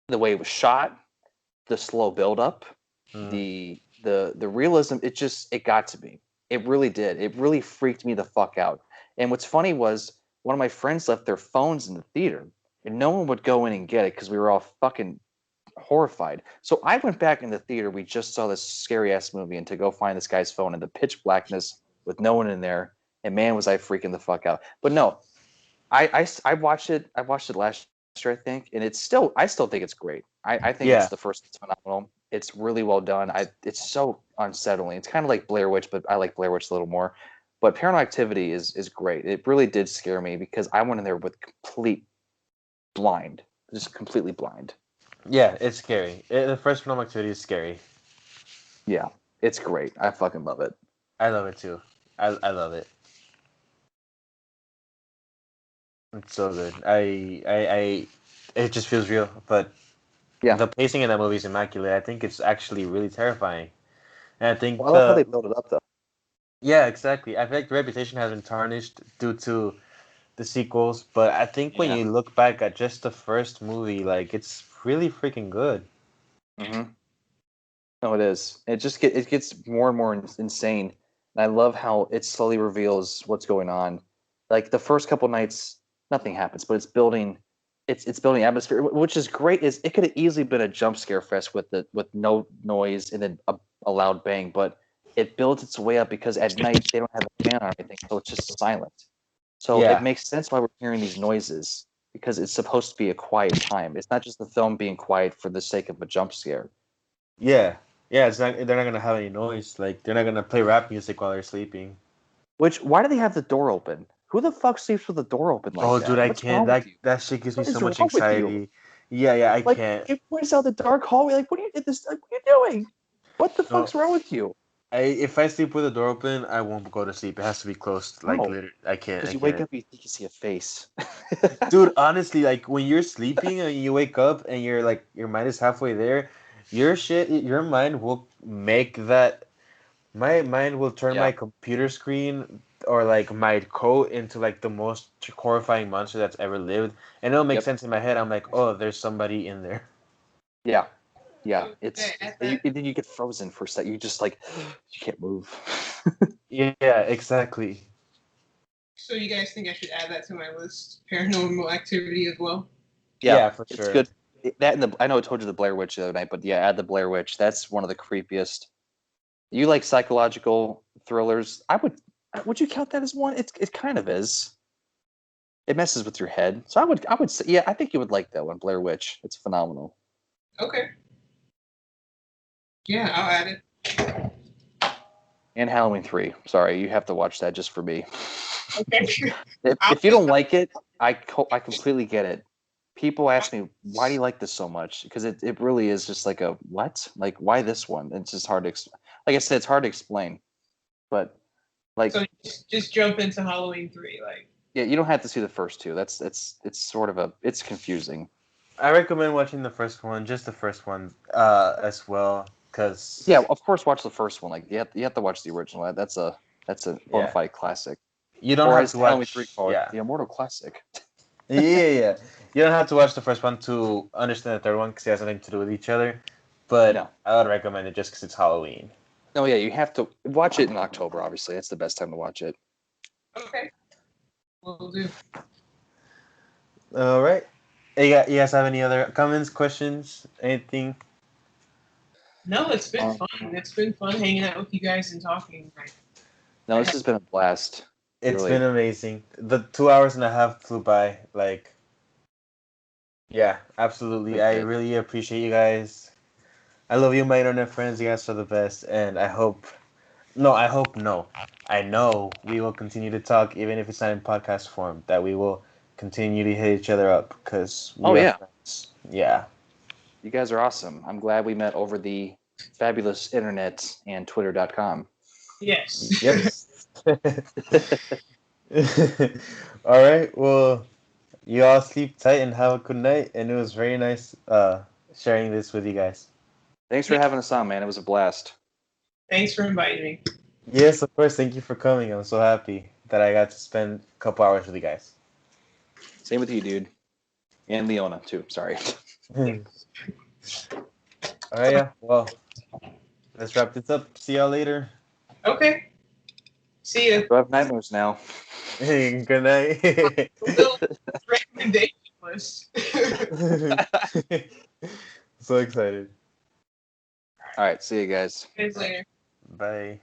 The way it was shot, the slow buildup, Mm. the realism, it got to me. It really did. It really freaked me the fuck out. And what's funny was one of my friends left their phones in the theater, and no one would go in and get it because we were all fucking horrified. So I went back in the theater. We just saw this scary ass movie, and to go find this guy's phone in the pitch blackness with no one in there, and man, was I freaking the fuck out. But no, I watched it. I watched it last year, I think, and I still think it's great. I think it's Yeah. the first. It's phenomenal. It's really well done. It's so unsettling. It's kind of like Blair Witch, but I like Blair Witch a little more. But Paranormal Activity is great. It really did scare me because I went in there with complete blind, just completely blind. Yeah, it's scary. The first Paranormal Activity is scary. Yeah, it's great. I fucking love it. I love it too. I love it. It's so good. It just feels real. But Yeah. the pacing in that movie is immaculate. I think it's actually really terrifying. And I think Well, I love how they build it up, though. yeah, exactly. I feel like the reputation has been tarnished due to the sequels, but I think when Yeah. you look back at just the first movie, like it's really freaking good. Mm-hmm. No, it is. It gets more and more insane, and I love how it slowly reveals what's going on. Like the first couple nights, nothing happens, but it's building atmosphere, which is great. Is it could have easily been a jump scare fest with no noise and then a loud bang, but it builds its way up because at night they don't have a fan or anything, so it's just silent. So it Yeah, makes sense why we're hearing these noises because it's supposed to be a quiet time. It's not just the film being quiet for the sake of a jump scare. Yeah, it's not. They're not gonna have any noise. Like they're not gonna play rap music while they're sleeping. Why do they have the door open? Who the fuck sleeps with the door open like Oh, that? dude, I What's can't. wrong with you? That shit gives me What is so much wrong with you? anxiety. Yeah, I Like, can't. it points out the dark hallway. Like, what are you doing? What the No. fuck's wrong with you? If I sleep with the door open, I won't go to sleep. It has to be closed. Like No. literally, I can't. Because I you wake can't. up, you think you see a face. Dude, honestly, like when you're sleeping and you wake up and you're like your mind is halfway there, your mind will make that. My mind will turn Yeah. my computer screen or like my coat into like the most horrifying monster that's ever lived, and it'll make Yep. sense in my head. I'm like, oh, there's somebody in there. Yeah. It's Okay, at and that- then you get frozen for a second. You just like you can't move. Yeah, exactly. So you guys think I should add that to my list? Paranormal Activity as well. Yeah, for it's sure. good. That and I know I told you the Blair Witch the other night, but yeah, add the Blair Witch. That's one of the creepiest. You like psychological thrillers? Would you count that as one? It kind of is. It messes with your head, so I would say, yeah, I think you would like that one, Blair Witch. It's phenomenal. Okay. Yeah, I'll add it. And Halloween 3. Sorry, you have to watch that just for me. Okay. If you don't like it, I completely get it. People ask me, why do you like this so much? Because it really is just like a what? Like, why this one? It's just hard to like I said, it's hard to explain. But like, So just jump into Halloween 3, like. yeah, you don't have to see the first two. It's sort of it's confusing. I recommend watching the first one, just the first one, as well, because Yeah, of course, watch the first one. Like you have to watch the original. That's a bona fide classic. you don't Or have as to Halloween watch. 3 called, Yeah, the immortal classic. yeah. You don't have to watch the first one to understand the third one because it has nothing to do with each other. But No. I would recommend it just because it's Halloween. Oh yeah, you have to watch it in October. Obviously, that's the best time to watch it. Okay. Will do. All right. You guys have any other comments, questions, anything? No, it's been fun. It's been fun hanging out with you guys and talking. No, this has been a blast. It's Really. been amazing. The 2 hours and a half flew by. Like, yeah, absolutely. I really appreciate you guys. I love you, my internet friends. You guys are the best, and I know we will continue to talk, even if it's not in podcast form. That we will continue to hit each other up because we are friends. Yeah. You guys are awesome. I'm glad we met over the fabulous internet and twitter.com. Yes. Yes. All right. Well, you all sleep tight and have a good night. And it was very nice sharing this with you guys. Thanks for having us on, man. It was a blast. Thanks for inviting me. Yes, of course. Thank you for coming. I'm so happy that I got to spend a couple hours with you guys. Same with you, dude. And Leona, too. Sorry. All right. Yeah. Well, let's wrap this up. See y'all later. Okay. See ya. I have nightmares now. Hey, good night. Little recommendation list. So excited. All right. See you guys. Guys later. Bye.